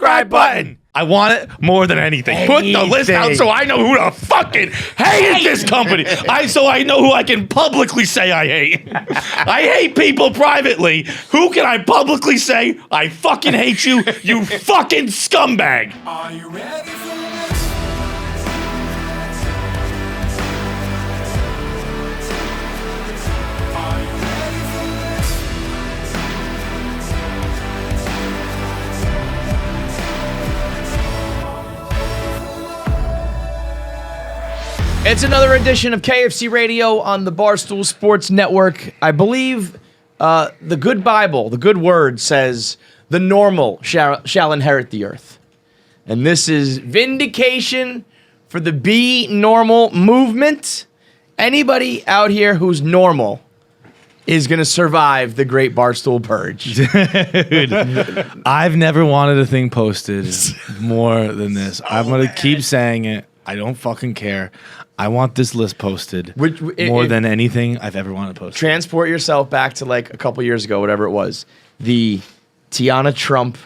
subscribe button. I want it more than anything. Put the list out so I know who to fucking hate this company. So I know who I can publicly say I hate. I hate people privately. Who can I publicly say I fucking hate you, you fucking scumbag? Are you ready for this? Are you ready for this? It's another edition of KFC Radio on the Barstool Sports Network. I believe the good Bible, the good word says, the normal shall inherit the earth. And this is vindication for the Be Normal movement. Anybody out here who's normal is going to survive the great Barstool purge. Dude, I've never wanted a thing posted more than this. I'm going to keep saying it. I don't fucking care. I want this list posted more than anything I've ever wanted posted. Transport yourself back to like a couple years ago, whatever it was. The Tiana Trump,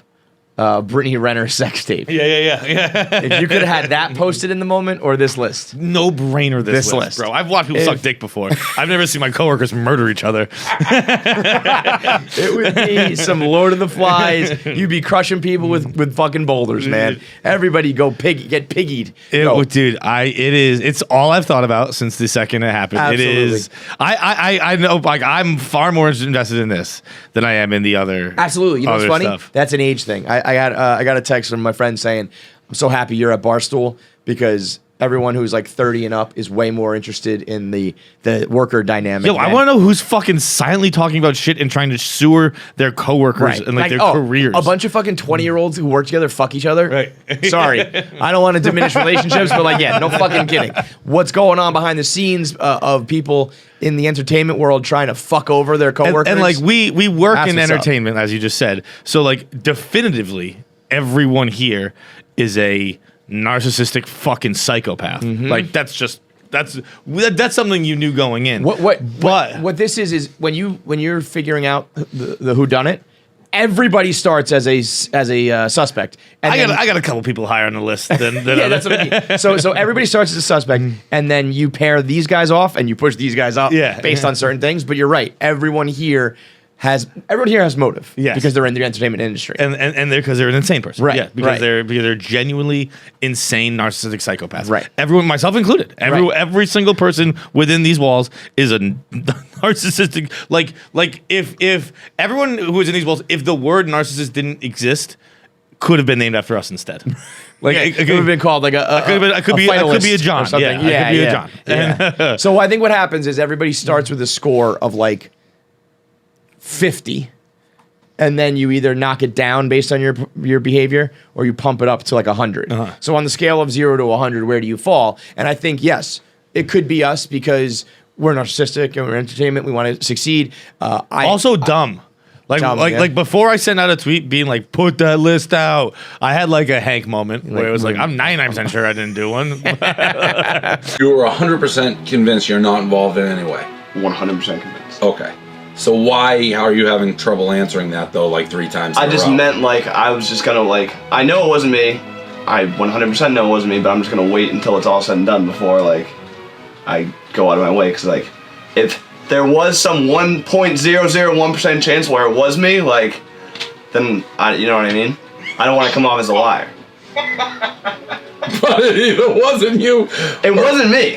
Brittany Renner sex tape. Yeah. If you could have had that posted in the moment or this list. No brainer this list, bro. I've watched people suck dick before. I've never seen my coworkers murder each other. It would be some Lord of the Flies. You'd be crushing people with fucking boulders, man. Everybody get piggied. Dude, it's all I've thought about since the second it happened. Absolutely. It is. I know, like, I'm far more invested in this than I am in the other. Absolutely. You know what's funny? Stuff. That's an age thing. I got a text from my friend saying, I'm so happy you're at Barstool because everyone who's like 30 and up is way more interested in the worker dynamic. Yo, I want to know who's fucking silently talking about shit and trying to sewer their coworkers and like their careers. A bunch of fucking 20-year-olds who work together fuck each other. Right. Sorry. I don't want to diminish relationships, but like, yeah, no fucking kidding. What's going on behind the scenes of people in the entertainment world trying to fuck over their coworkers? And like we work That's in what's entertainment, as you just said. So like definitively, everyone here is a narcissistic fucking psychopath. Like that's something you knew going in. What this is when you're figuring out the whodunit, everybody starts as a suspect. And I got a couple people higher on the list than yeah, that's what I mean. So everybody starts as a suspect, and then you pair these guys off and you push these guys up based on certain things. But you're right. Everyone here has motive. Yes. Because they're in the entertainment industry. and they're because they're an insane person. Right. Yeah, because they're genuinely insane narcissistic psychopaths. Right. Everyone, myself included. Every single person within these walls is a narcissistic. Like if everyone who is in these walls, if the word narcissist didn't exist, could have been named after us instead. Like it could have been called like I could be a John. or something. Yeah, I could be a John. Yeah. So I think what happens is everybody starts with a score of like 50, and then you either knock it down based on your behavior or you pump it up to like 100. So on the scale of 0 to 100, where do you fall? And I think, yes, it could be us because we're narcissistic and we're entertainment. We want to succeed. Dumb. Like before I sent out a tweet being like, put that list out, I had like a Hank moment where it was like, I'm 99% sure I didn't do one. You were 100% convinced you're not involved in any way. 100% convinced. Okay. So how are you having trouble answering that though, like 3 times in a row? I just meant like, I was just gonna like, I know it wasn't me. I 100% know it wasn't me, but I'm just gonna wait until it's all said and done before like, I go out of my way. Cause like, if there was some 1.001% chance where it was me, like, then you know what I mean? I don't want to come off as a liar. But it wasn't you. It wasn't me.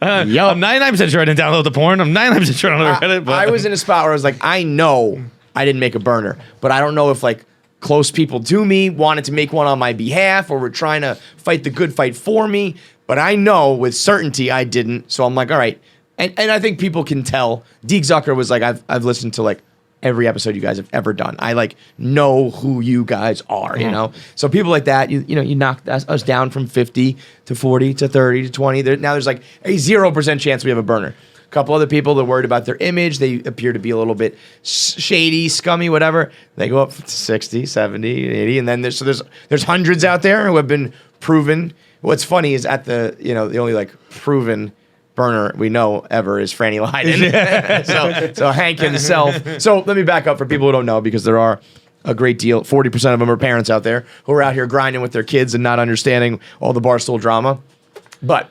I'm 99% sure I didn't download the porn. I'm 99% sure I don't read it. But I was in a spot where I was like, I know I didn't make a burner, but I don't know if like close people to me wanted to make one on my behalf or were trying to fight the good fight for me. But I know with certainty I didn't. So I'm like, all right. And I think people can tell. Deke Zucker was like, I've listened to like every episode you guys have ever done. I like know who you guys are, you know? So people like that, you knocked us down from 50 to 40 to 30 to 20. Now there's like a 0% chance we have a burner. A couple other people that are worried about their image. They appear to be a little bit shady, scummy, whatever. They go up to 60, 70, 80. And then there's hundreds out there who have been proven. What's funny is the only like proven burner we know ever is Franny Lydon. So Hank himself. So let me back up for people who don't know, because there are a great deal. 40% of them are parents out there who are out here grinding with their kids and not understanding all the Barstool drama. But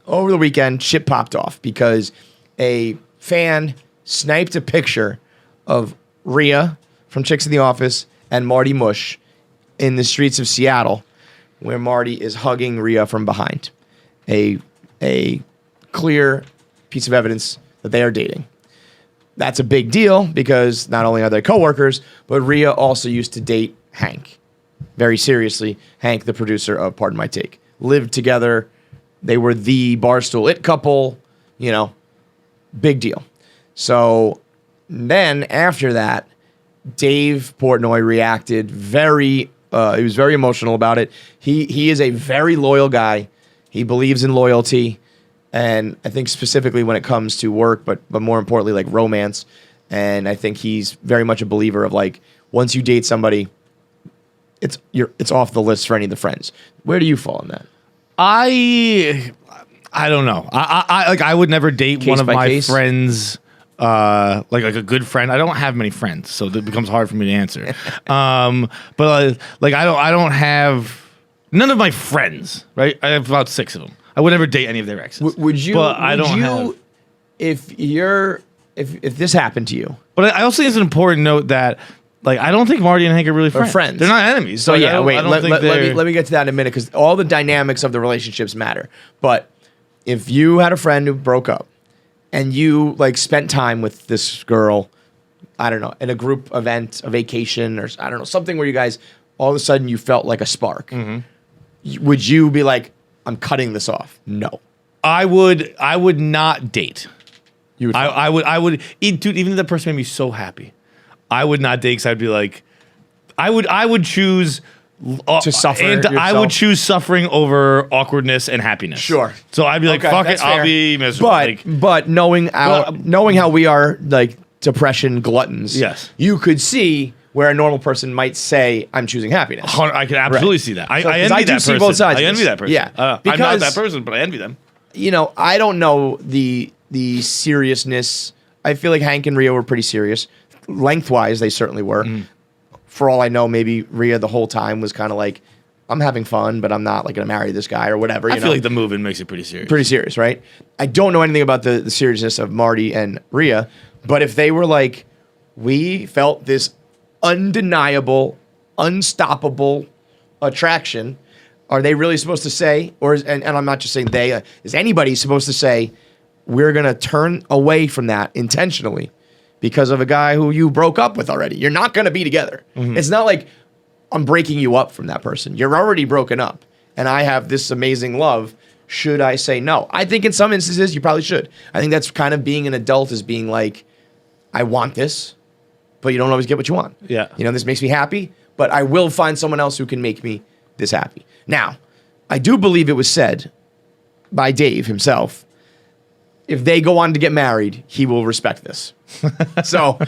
over the weekend, shit popped off because a fan sniped a picture of Rhea from Chicks in the Office and Marty Mush in the streets of Seattle, where Marty is hugging Rhea from behind. A clear piece of evidence that they are dating. That's a big deal because not only are they coworkers, but Rhea also used to date Hank. Very seriously, Hank, the producer of Pardon My Take. Lived together. They were the Barstool it couple, you know, big deal. So then after that, Dave Portnoy reacted he was very emotional about it. He is a very loyal guy. He believes in loyalty. And I think specifically when it comes to work, but more importantly, like romance. And I think he's very much a believer of like, once you date somebody, it's off the list for any of the friends. Where do you fall in that? I don't know. I would never date Case one of by my case? friends. Like a good friend. I don't have many friends, so it becomes hard for me to answer. But like I don't have none of my friends. Right, I have about 6 of them. I would never date any of their exes. Would you? But I don't have. If this happened to you, But I also think it's an important note that like I don't think Marty and Hank are really friends. friends. They're not enemies. so Like, yeah, wait. I don't Let think they're. me get to that in a minute because all the dynamics of the relationships matter. But if you had a friend who broke up, and you like spent time with this girl, I don't know, in a group event, a vacation, or I don't know, something where you guys all of a sudden you felt like a spark. Would you be like, I'm cutting this off? No. I would not date. You would. I would, dude. Even if that person made me so happy, I would not date because I'd be like, I would choose To suffer and I yourself? would choose suffering over awkwardness and happiness. Sure. So I'd be like, Okay, fuck it, that's I'll fair. be miserable. But Like, but knowing how we are like depression gluttons, Yes. you could see where a normal person might say, "I'm choosing happiness." I can absolutely Right. see that. I So, 'cause envy I do that see person. both sides I of envy this. that person. Yeah, I'm not because- that person, but I envy them. You know, I don't know the seriousness. I feel like Hank and Rhea were pretty serious. Lengthwise, they certainly were. For all I know, maybe Rhea the whole time was kind of like, I'm having fun, but I'm not like going to marry this guy or whatever. I feel like the movement makes it pretty serious. pretty serious, right? I don't know anything about the seriousness of Marty and Rhea, but if they were like, we felt this undeniable, unstoppable attraction, are they really supposed to say, and I'm not just saying they, is anybody supposed to say, we're going to turn away from that intentionally because of a guy who you broke up with already? You're not going to be together. It's not like I'm breaking you up from that person. You're already broken up, and I have this amazing love. Should I say no? I think in some instances you probably should. I think that's kind of being an adult, is being like, I want this, but you don't always get what you want. Yeah. You know, this makes me happy, but I will find someone else who can make me this happy. Now, I do believe it was said by Dave himself, if they go on to get married, he will respect this. So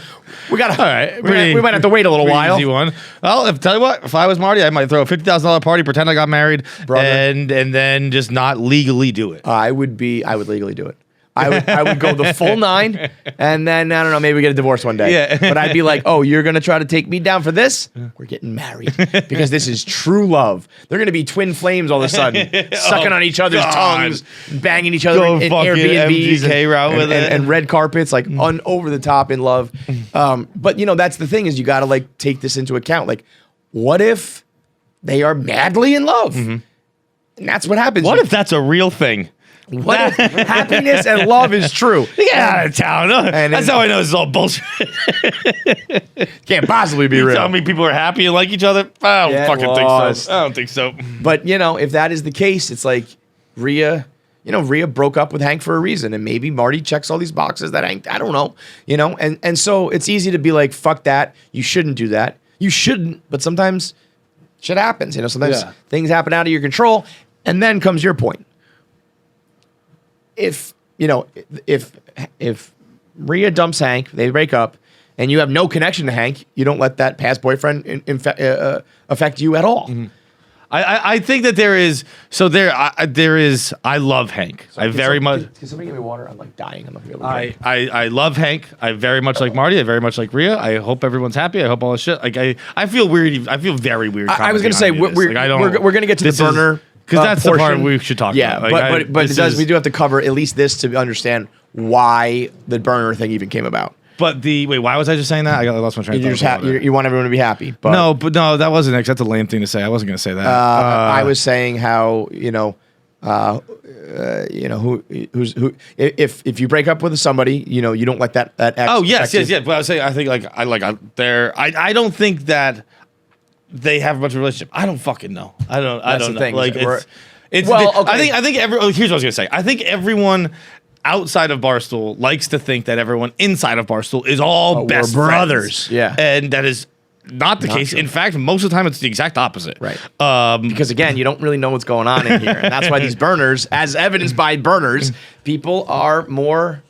we got to. All right, We might have to wait a little pretty while. Easy one. Well, tell you what, if I was Marty, I might throw a $50,000 party, pretend I got married, Brother. and then just not legally do it. I would legally do it. I would go the full 9, and then I don't know, maybe we get a divorce one day. Yeah. But I'd be like, oh, you're gonna try to take me down for this? We're getting married because this is true love. They're gonna be twin flames all of a sudden, sucking on each other's God. tongues, banging each other Go in fucking Airbnbs MGK route with it. and red carpets, like over the top in love. But you know, that's the thing, is you got to like take this into account. Like, what if they are madly in love? And that's what happens. What if that's a real thing? What if happiness and love is true? Get out of town. And That's then- how I know this is all bullshit. Can't possibly be You real. tell me people are happy and like each other? I don't Get fucking lost. think so. I don't think so. But you know, if that is the case, it's like Rhea broke up with Hank for a reason, and maybe Marty checks all these boxes that Hank, I don't know, and so it's easy to be like, fuck that. You shouldn't do that. You shouldn't, but sometimes shit happens. Sometimes Yeah. things happen out of your control, and then comes your point. If Rhea dumps Hank, they break up, and you have no connection to Hank, you don't let that past boyfriend affect you at all. I think that there is. So there is. I love Hank. I very much. Can somebody give me water? I'm like dying. I'm not gonna be able to. I love Hank. I very much like Marty. I very much like Rhea. I hope everyone's happy. I hope all this shit. Like I feel weird. I feel very weird. I was gonna say we're gonna get to the burner because that's portion. the part we should talk yeah, about. Yeah, but we do have to cover at least this to understand why the burner thing even came about. But why was I just saying that? I lost my train of thought. You want everyone to be happy. But no, that wasn't it. 'Cause that's a lame thing to say. I wasn't going to say that. I was saying how who if you break up with somebody, you don't let that ex. Oh yes. But I was saying I think I don't think that they have much of a relationship. I don't fucking know. I don't know. Thing. Like it's well, okay. I think here's what I was going to say. I think everyone outside of Barstool likes to think that everyone inside of Barstool is all best brothers. friends. Yeah. And that is not the case. True. In fact, most of the time it's the exact opposite. Right. Because again, you don't really know what's going on in here. And that's why these burners, as evidenced by burners, people are more,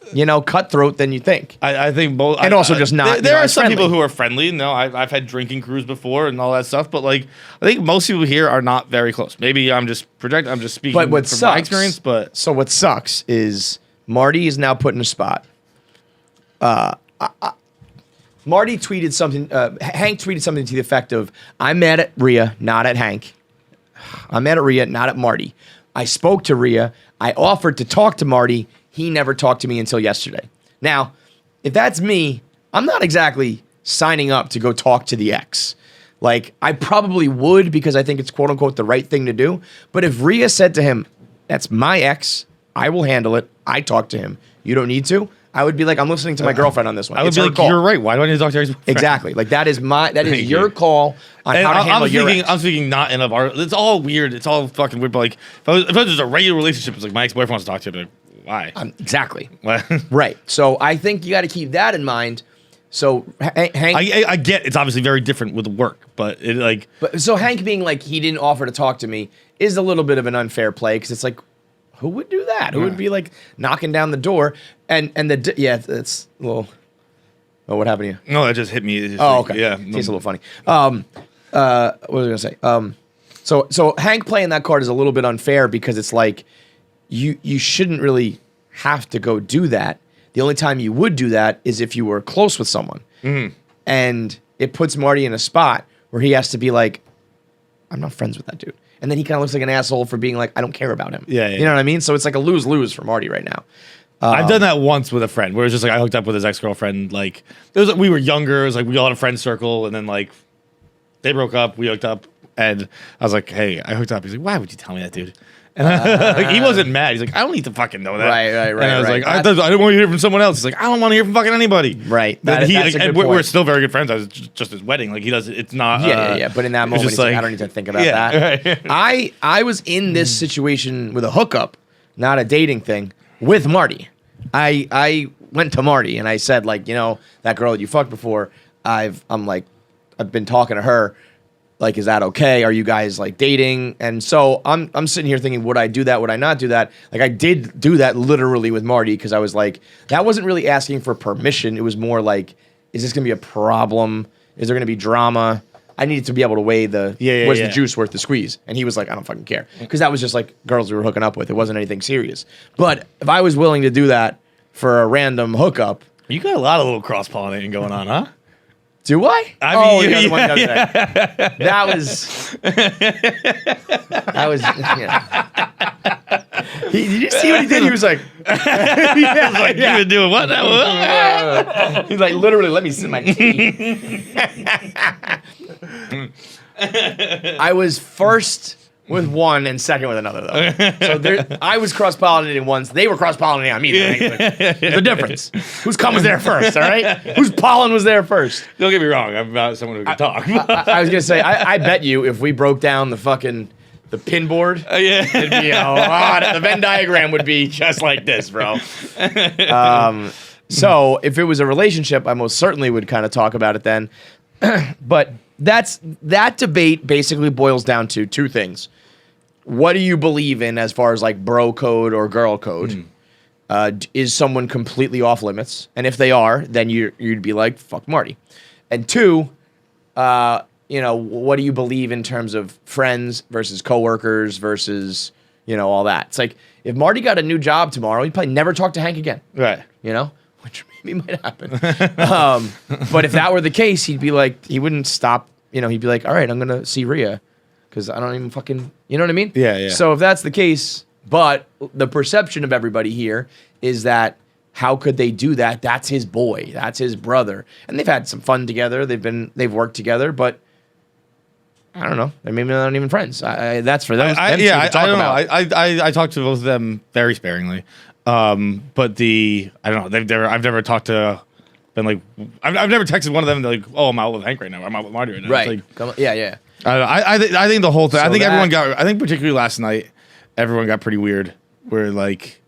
cutthroat than you think. I think both. And also just not. There are some friendly. people who are friendly. No, I've had drinking crews before and all that stuff. But I think most people here are not very close. Maybe I'm just projecting. I'm just speaking from my experience. But so what sucks is Marty is now put in a spot. Marty tweeted something. Hank tweeted something to the effect of, "I'm mad at Rhea, not at Hank. I'm mad at Rhea, not at Marty. I spoke to Rhea. I offered to talk to Marty. He never talked to me until yesterday." Now, if that's me, I'm not exactly signing up to go talk to the ex. I probably would because I think it's quote unquote the right thing to do. But if Rhea said to him, "That's my ex. I will handle it. I talked to him. You don't need to." I would be like, I'm listening to my girlfriend on this one. I would be like, you're right. Why do I need to talk to your ex-boyfriend? Exactly. That is your call on how to handle your ex. I'm speaking not in it's all weird. It's all fucking weird. But if it was just a regular relationship, it's like my ex-boyfriend wants to talk to you. Why? Exactly. Right. So I think you got to keep that in mind. So Hank, I get it's obviously very different with work, but so Hank being like he didn't offer to talk to me is a little bit of an unfair play because it's like, who would do that? Who would be knocking down the door? And it's a little. Oh, what happened to you? No, it just hit me. Okay. Yeah, Tastes a little funny. What was I gonna say? So Hank playing that card is a little bit unfair because it's like you shouldn't really have to go do that. The only time you would do that is if you were close with someone, and it puts Marty in a spot where he has to be like, I'm not friends with that dude. And then he kind of looks like an asshole for being like, I don't care about him. Yeah. You know what I mean? So it's like a lose-lose for Marty right now. I've done that once with a friend where it's just I hooked up with his ex-girlfriend. We were younger. It was we all had a friend circle. And then they broke up. We hooked up. And I was like, hey, I hooked up. He's like, why would you tell me that, dude? And he wasn't mad. He's like, I don't need to fucking know that. Right. And I was like, I didn't want to hear from someone else. He's like, I don't want to hear from fucking anybody. Right. That's a good point. We're still very good friends. I was just his wedding. He does. It's not. Yeah. But in that moment, he's like, I don't need to think about that. Right. I was in this situation with a hookup, not a dating thing, with Marty. I went to Marty and I said that girl that you fucked before. I've been talking to her. Is that okay? Are you guys dating? And so I'm sitting here thinking, would I do that? Would I not do that? I did do that literally with Marty because I was like, that wasn't really asking for permission. It was more like, is this gonna be a problem? Is there gonna be drama? I needed to be able to weigh the the juice worth the squeeze. And he was like, I don't fucking care. Because that was just girls we were hooking up with. It wasn't anything serious. But if I was willing to do that for a random hookup. You got a lot of little cross-pollinating going on, huh? Do I? I mean, the one the other day. That was. Did you see what he did? He was like, you've been doing what now? He's like, literally, let me sip my tea. I was first with one and second with another, though. So I was cross-pollinating once. They were cross-pollinating on me. There's a difference. Whose cum was there first, all right? Whose pollen was there first? Don't get me wrong. I'm not someone who can talk. I was going to say, I bet you if we broke down the pin board, it'd be a lot. The Venn diagram would be just like this, bro. So if it was a relationship, I most certainly would kind of talk about it then. But that debate basically boils down to two things. What do you believe in as far as bro code or girl code? Is someone completely off limits? And if they are, then you'd be like, fuck Marty. And two, what do you believe in terms of friends versus coworkers versus, all that. It's like, if Marty got a new job tomorrow, he'd probably never talk to Hank again. Right. Which maybe might happen. But if that were the case, he'd be like, he wouldn't stop, he'd be like, all right, I'm going to see Rhea because I don't even fucking, you know what I mean? Yeah. So if that's the case, but the perception of everybody here is that how could they do that? That's his boy. That's his brother. And they've had some fun together. They've worked together, but I don't know. Maybe they're not even friends. That's for them. I don't know. I talked to both of them very sparingly. But I don't know. I've never talked to, been like, I've never texted one of them like, oh, I'm out with Hank right now. I'm out with Marty right now. Right. It's like, yeah. I think the whole thing. So I think I think particularly last night, everyone got pretty weird. Where like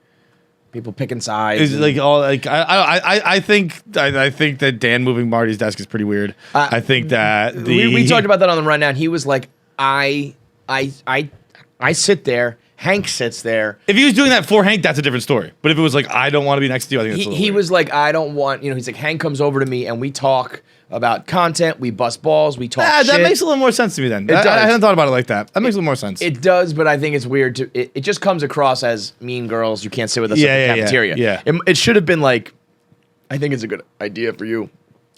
people picking sides. It's like all like I think that Dan moving Marty's desk is pretty weird. I think that we talked about that on the rundown. He was like, I sit there. Hank sits there. If he was doing that for Hank, that's a different story. But if it was like, I don't want to be next to you, I think that's a little he weird. was like, I don't want, he's like, Hank comes over to me and we talk about content, we bust balls, we talk shit. That makes a little more sense to me then. Does. I hadn't thought about it like that. That makes a little more sense. It does, but I think it's weird to, it just comes across as mean girls, you can't sit with us at the cafeteria. Yeah. It should have been like, I think it's a good idea for you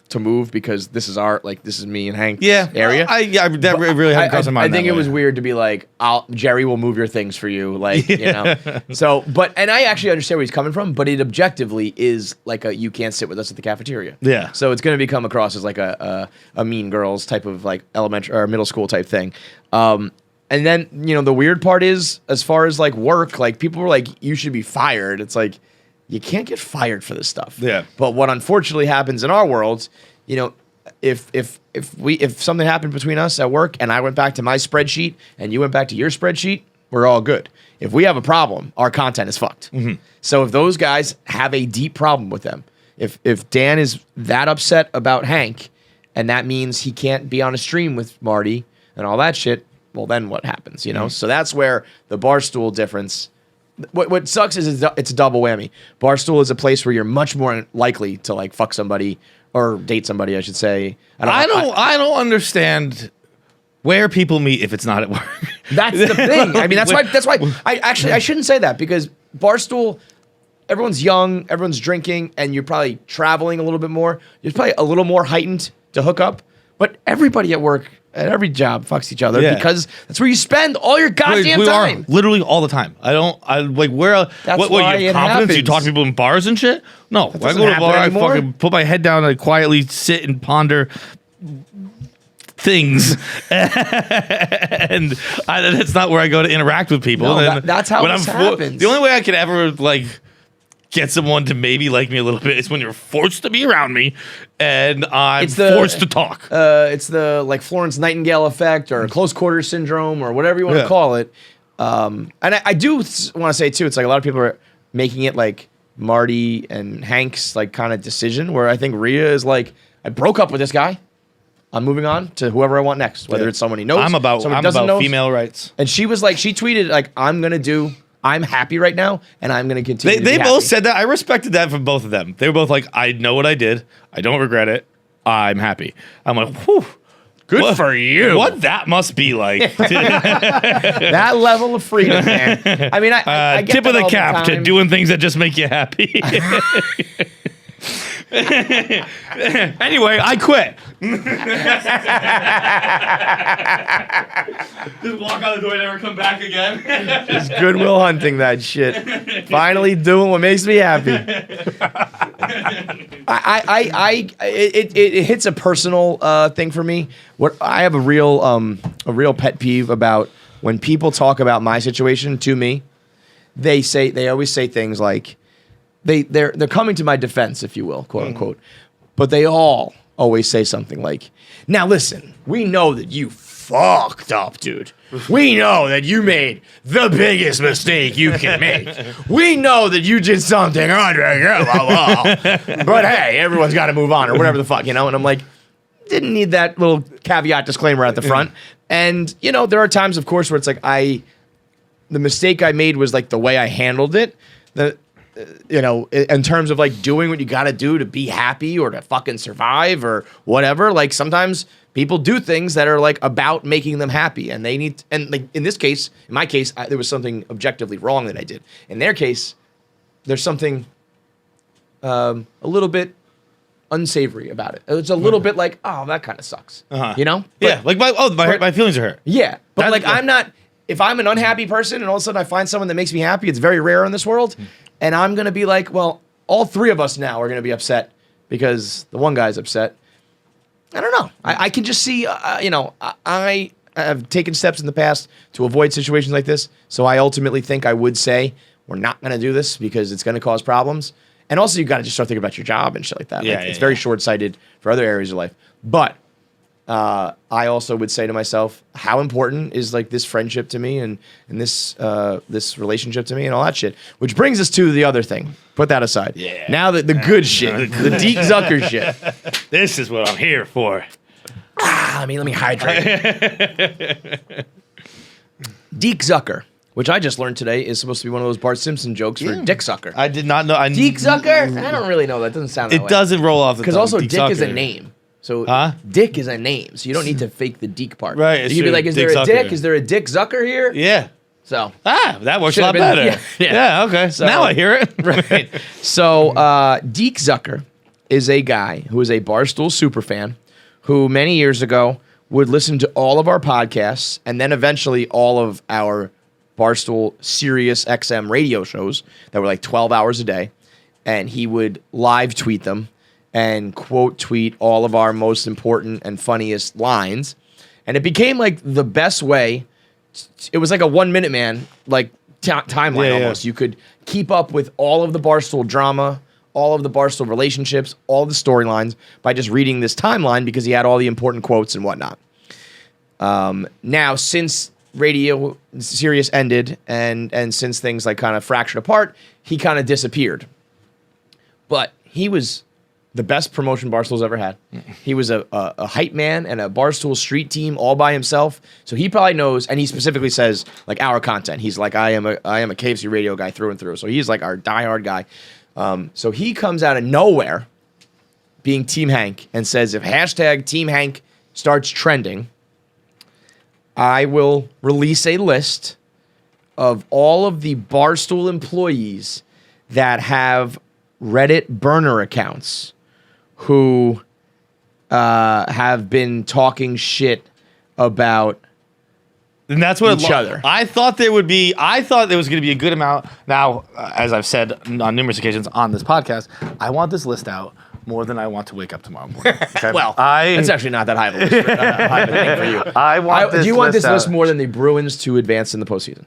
to move because this is this is me and Hank's area. That really hadn't crossed my mind. I think it was weird to be like, Jerry will move your things for you, So, and I actually understand where he's coming from, but it objectively is like you can't sit with us at the cafeteria. Yeah. So it's going to become across as like a Mean Girls type of like elementary or middle school type thing. And then the weird part is as far as like work, like people were like, you should be fired. It's like, you can't get fired for this stuff. Yeah. But what unfortunately happens in our world, if something happened between us at work and I went back to my spreadsheet and you went back to your spreadsheet, we're all good. If we have a problem, our content is fucked. Mm-hmm. So if those guys have a deep problem with them, if Dan is that upset about Hank and that means he can't be on a stream with Marty and all that shit, well then what happens, Mm-hmm. So that's where the Barstool difference. What sucks is it's a double whammy. Barstool is a place where you're much more likely to like fuck somebody or date somebody, I should say. I don't understand where people meet if it's not at work. That's the thing. I mean, that's why I shouldn't say that because Barstool, everyone's young, everyone's drinking, and you're probably traveling a little bit more. You're probably a little more heightened to hook up, but everybody at work at every job fucks each other because that's where you spend all your goddamn time. Are literally all the time. Where That's what why you it have confidence? happens. You talk to people in bars and shit? No. When I doesn't go to a happen bar, anymore. I fucking put my head down and I quietly sit and ponder things. And that's not where I go to interact with people. No, and that's how this happens. The only way I could ever get someone to maybe like me a little bit is when you're forced to be around me and I'm forced to talk. It's the like Florence Nightingale effect or close quarters syndrome or whatever you want to call it. And I do want to say too, it's like a lot of people are making it like Marty and Hank's like kind of decision where I think Rhea is like, I broke up with this guy. I'm moving on to whoever I want next, whether it's someone he knows. I'm about female rights. And she was like, she tweeted like, I'm happy right now, and I'm going to continue. They to be both happy. said that. I respected that from both of them. They were both like, I know what I did. I don't regret it. I'm happy. I'm like, whew. Good for you. What that must be like. That level of freedom, man. I mean, I get tip of that the all cap to time. doing things that just make you happy. Anyway, I quit. Just walk out the door and never come back again. Just Goodwill Hunting that shit. Finally doing what makes me happy. It hits a personal thing for me. What I have a real pet peeve about when people talk about my situation to me. They always say things like they're coming to my defense, if you will, quote unquote. But they all always say something like, "Now listen, we know that you fucked up, dude. We know that you made the biggest mistake you can make. We know that you did something, but hey, everyone's got to move on or whatever the fuck, And I'm like, didn't need that little caveat disclaimer at the front. And there are times, of course, where it's like the mistake I made was like the way I handled it. In terms of like doing what you got to do to be happy or to fucking survive or whatever. Like sometimes People do things that are like about making them happy, and they need. And like in this case, in my case, there was something objectively wrong that I did. In their case, there's something a little bit unsavory about it. It's a little bit like, oh, that kind of sucks. You know? Yeah, like my feelings are hurt. Yeah, but That- like yeah. I'm not. If I'm an unhappy person and all of a sudden I find someone that makes me happy, it's very rare in this world, and I'm gonna be like, well, all three of us now are gonna be upset because the one guy's upset. I don't know. I can just see, I have taken steps in the past to avoid situations like this. So I ultimately think I would say we're not going to do this because it's going to cause problems. And also, you got to just start thinking about your job and shit like that. Yeah, It's very short-sighted for other areas of life. But I also would say to myself, how important is like this friendship to me and this this relationship to me and all that shit. Which brings us to the other thing. Put that aside. Yeah. Now that the good shit, the Deke Zucker shit. This is what I'm here for. Let me hydrate. Deke Zucker, which I just learned today is supposed to be one of those Bart Simpson jokes for Dick Sucker. I did not know. Deke Zucker? I don't really know. That doesn't sound that way. It doesn't roll off the Because tongue. also Deke Dick is a Zucker. name. So Huh? Dick is a name. So you don't need to fake the Deke part. Right, So it's you can be true. like, is Dick there a Zucker. Dick? Is there a Dick Zucker here? Yeah. So. That works Should've a lot been- better. yeah. Okay. So- now I hear it. Right. So Deke Zucker is a guy who is a Barstool superfan who many years ago would listen to all of our podcasts and then eventually all of our Barstool Sirius XM radio shows that were like 12 hours a day. And he would live tweet them and quote tweet all of our most important and funniest lines. And it became like the best way. It was like a 1 minute man, like timeline Yeah, yeah. almost. You could keep up with all of the Barstool drama, all of the Barstool relationships, all the storylines by just reading this timeline because he had all the important quotes and whatnot. Now, since Radio Sirius ended and since things like kind of fractured apart, he kind of disappeared. But he was the best promotion Barstool's ever had. He was a hype man and a Barstool street team all by himself. So he probably knows, and he specifically says like our content. He's like, I am a KFC radio guy through and through. So he's like our diehard guy. So he comes out of nowhere being Team Hank and says, if hashtag Team Hank starts trending, I will release a list of all of the Barstool employees that have Reddit burner accounts who have been talking shit about And that's what each other. I thought there would be. I thought there was going to be a good amount. Now, as I've said on numerous occasions on this podcast, I want this list out more than I want to wake up tomorrow morning. Okay? Well, I that's actually not that high of a list, high of a thing for you. I want. Do you want this list out. more than the Bruins to advance in the postseason?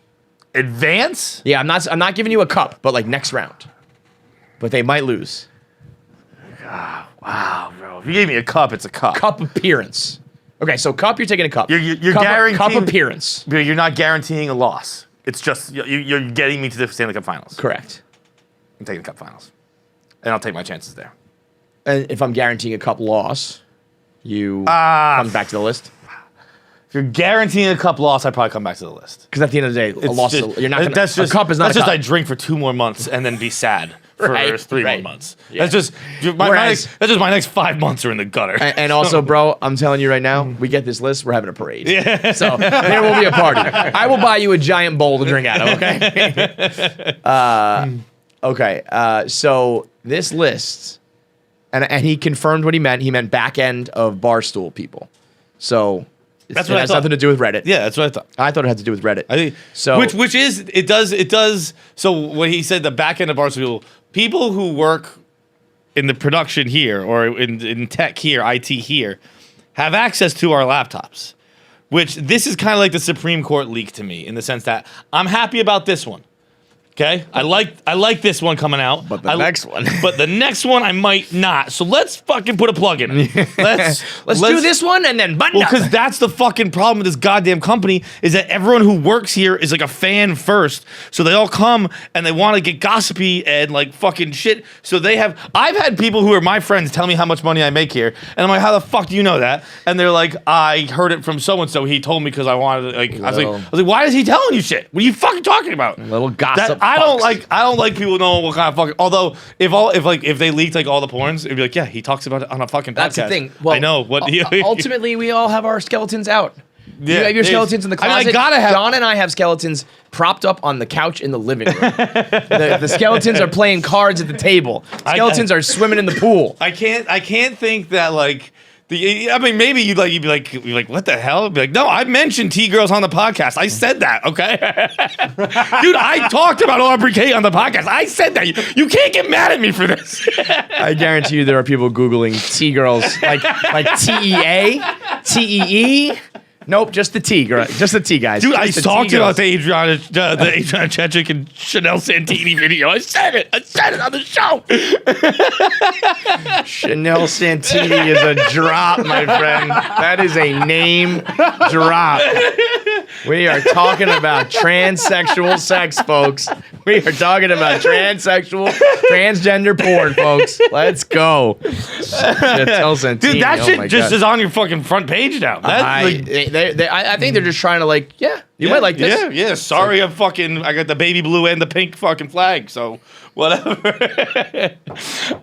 Advance? Yeah, I'm not giving you a cup, but like next round. But they might lose. Wow, bro! If you gave me a cup, it's a cup. Cup appearance. Okay, so cup, you're taking a cup. You're cup, guaranteeing cup appearance. But you're not guaranteeing a loss. It's just you're getting me to the Stanley Cup Finals. Correct. I'm taking the Cup Finals, and I'll take my chances there. And if I'm guaranteeing a cup loss, you come back to the list. If you're guaranteeing a cup loss, I'd probably come back to the list. Because at the end of the day, a It's loss. just- You're not gonna, that's just a cup is not that's a just cup. I drink for 2 more months and then be sad for Right, 3 right. more months. Yeah. That's just my Whereas- my next 5 months are in the gutter. And also, bro, I'm telling you right now, we get this list, we're having a parade. Yeah. So there will be a party. I will buy you a giant bowl to drink out of, okay? Okay. So this list, and he confirmed what he meant. He meant back end of Barstool people. So That's it what I has thought. nothing to do with Reddit. Yeah, that's what I thought. I thought it had to do with Reddit. I think So- which is it does. So what he said, the back end of Barstool, people who work in the production here or in tech here, IT here, have access to our laptops. Which this is kind of like the Supreme Court leak to me in the sense that I'm happy about this one. Okay, I like this one coming out, But the next one. but the next one I might not. So let's fucking put a plug in it. Let's do this one and then button Well, up. because that's the fucking problem with this goddamn company is that everyone who works here is like a fan first. So they all come and they want to get gossipy and like fucking shit. So I've had people who are my friends tell me how much money I make here. And I'm like, how the fuck do you know that? And they're like, I heard it from so-and-so. He told me because I wanted to, like, I was like, why is he telling you shit? What are you fucking talking about? Little gossip I don't like people knowing what kind of fucking. Although if they leaked like all the porns, it'd be like, yeah, he talks about it on a fucking podcast. That's the thing. Well, I know what. ultimately, we all have our skeletons out. Yeah, You have your skeletons in the I mean, I closet. gotta have- John and I have skeletons propped up on the couch in the living room. the skeletons are playing cards at the table. Skeletons are swimming in the pool. I can't think that like. I mean, maybe you'd be like, what the hell? Be like, no, I mentioned T-girls on the podcast. I said that, okay? Dude, I talked about Aubrey Kate on the podcast. I said that. You can't get mad at me for this. I guarantee you there are people Googling T-girls like TEA, TEE. Nope, just the T girl, just the T guys. Dude, I Just the talked T-girls. about the Adriana Chechik and Chanel Santini video. I said it on the show. Chanel Santini is a drop, my friend. That is a name drop. We are talking about transsexual sex, folks. We are talking about transgender porn, folks. Let's go. Chanel Santini. Dude, that oh shit my just God. is on your fucking front page now. I think they're just trying to you might like this. Yeah. Sorry, I got the baby blue and the pink fucking flag, so whatever.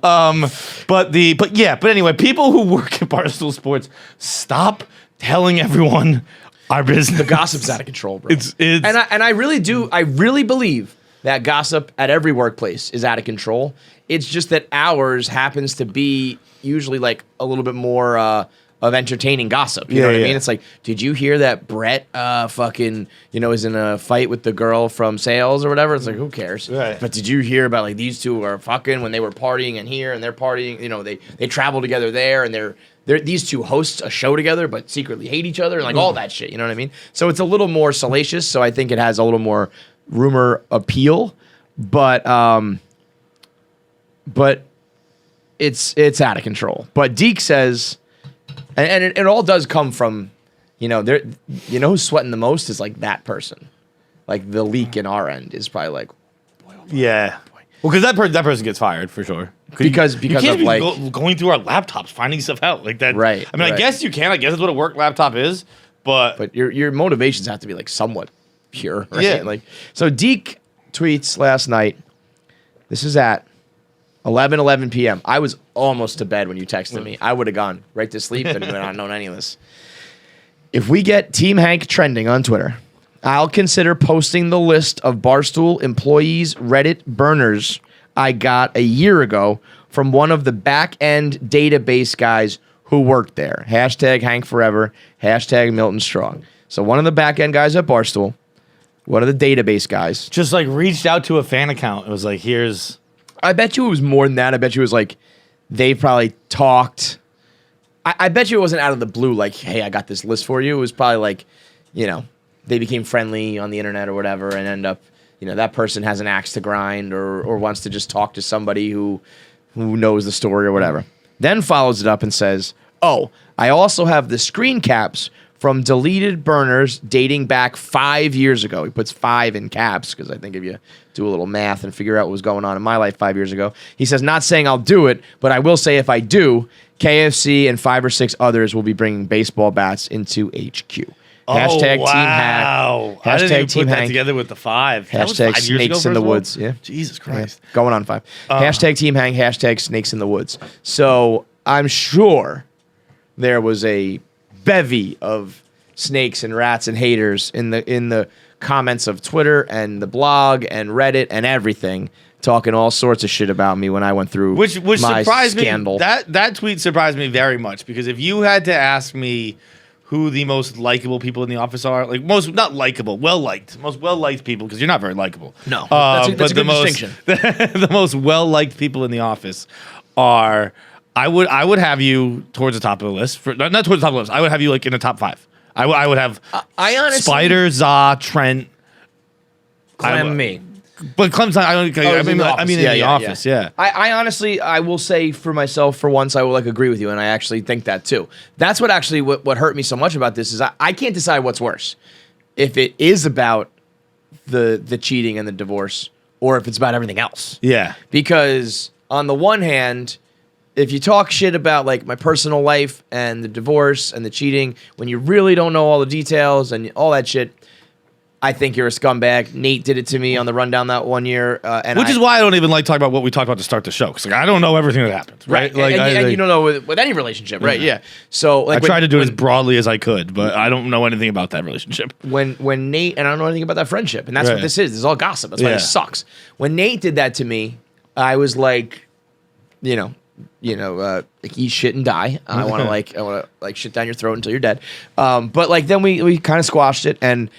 But anyway, people who work at Barstool Sports, stop telling everyone our business. The gossip's out of control, bro. It's I really believe that gossip at every workplace is out of control. It's just that ours happens to be usually like a little bit more of entertaining gossip. You know what I mean? It's like, did you hear that Brett is in a fight with the girl from sales or whatever? It's like, who cares? Right. But did you hear about like these two are fucking when they were partying in here and they're partying, they travel together there and they're these two hosts a show together but secretly hate each other and like all that shit, you know what I mean? So it's a little more salacious, so I think it has a little more rumor appeal, but it's out of control. But Deke says, and it all does come from, who's sweating the most is like that person. Like the leak in our end is probably like, yeah. Well, because that person gets fired for sure. Because you can't of be like going through our laptops finding stuff out like that. Right, I mean, right. I guess you can. I guess that's what a work laptop is. But your motivations have to be like somewhat pure. Right? Yeah. Like so, Deke tweets last night. This is at 11 p.m. I was almost to bed when you texted me. I would have gone right to sleep and not known any of this. If we get Team Hank trending on Twitter, I'll consider posting the list of Barstool employees Reddit burners I got a year ago from one of the back-end database guys who worked there. Hashtag Hank Forever. Hashtag Milton Strong. So one of the back-end guys at Barstool, one of the database guys. just like reached out to a fan account. It was like, here's. I bet you it was more than that. I bet you it was like they probably talked. I bet you it wasn't out of the blue like, hey, I got this list for you. It was probably like, they became friendly on the internet or whatever and end up, that person has an axe to grind or wants to just talk to somebody who knows the story or whatever. Then follows it up and says, oh, I also have the screen caps from deleted burners dating back 5 years ago. He puts 5 in caps because I think if you do a little math and figure out what was going on in my life 5 years ago. He says, not saying I'll do it, but I will say if I do, KFC and 5 or 6 others will be bringing baseball bats into HQ. Hashtag wow. Team Hack. I didn't Hashtag even Team put that Hank. together with the 5. That was Hashtag 5 years ago, Snakes in first the of all? Woods. Yeah. Jesus Christ. Going on 5. Hashtag Team Hang. Hashtag Snakes in the Woods. So I'm sure there was a bevy of snakes and rats and haters in the comments of Twitter and the blog and Reddit and everything, talking all sorts of shit about me when I went through Which my surprised scandal. me. That tweet surprised me very much because if you had to ask me who the most likable people in the office are, like most most well liked people, because you're not very likable. No, that's a good distinction. The most well liked people in the office are. I would have you towards the top of the list. Not towards the top of the list. I would have you like in the top 5. I would have I honestly Spider, Za, Trent, Clem me. But Clem's not. I mean, in the office. Yeah. I honestly, I will say for myself, for once, I will agree with you, and I actually think that too. That's what hurt me so much about this is I can't decide what's worse, if it is about the cheating and the divorce, or if it's about everything else. Yeah. Because on the one hand, if you talk shit about like my personal life and the divorce and the cheating, when you really don't know all the details and all that shit, I think you're a scumbag. Nate did it to me on the rundown that one year, Which is why I don't even like talking about what we talked about to start the show, because like, I don't know everything that happens, right? Like, and you don't know with any relationship, right? Yeah. So like I tried to do it as broadly as I could, but I don't know anything about that relationship. when Nate, and I don't know anything about that friendship, and that's what this is. This is all gossip. That's why it sucks. When Nate did that to me, I was like, like eat shit and die. I want to shit down your throat until you're dead. But like then we kind of squashed it, and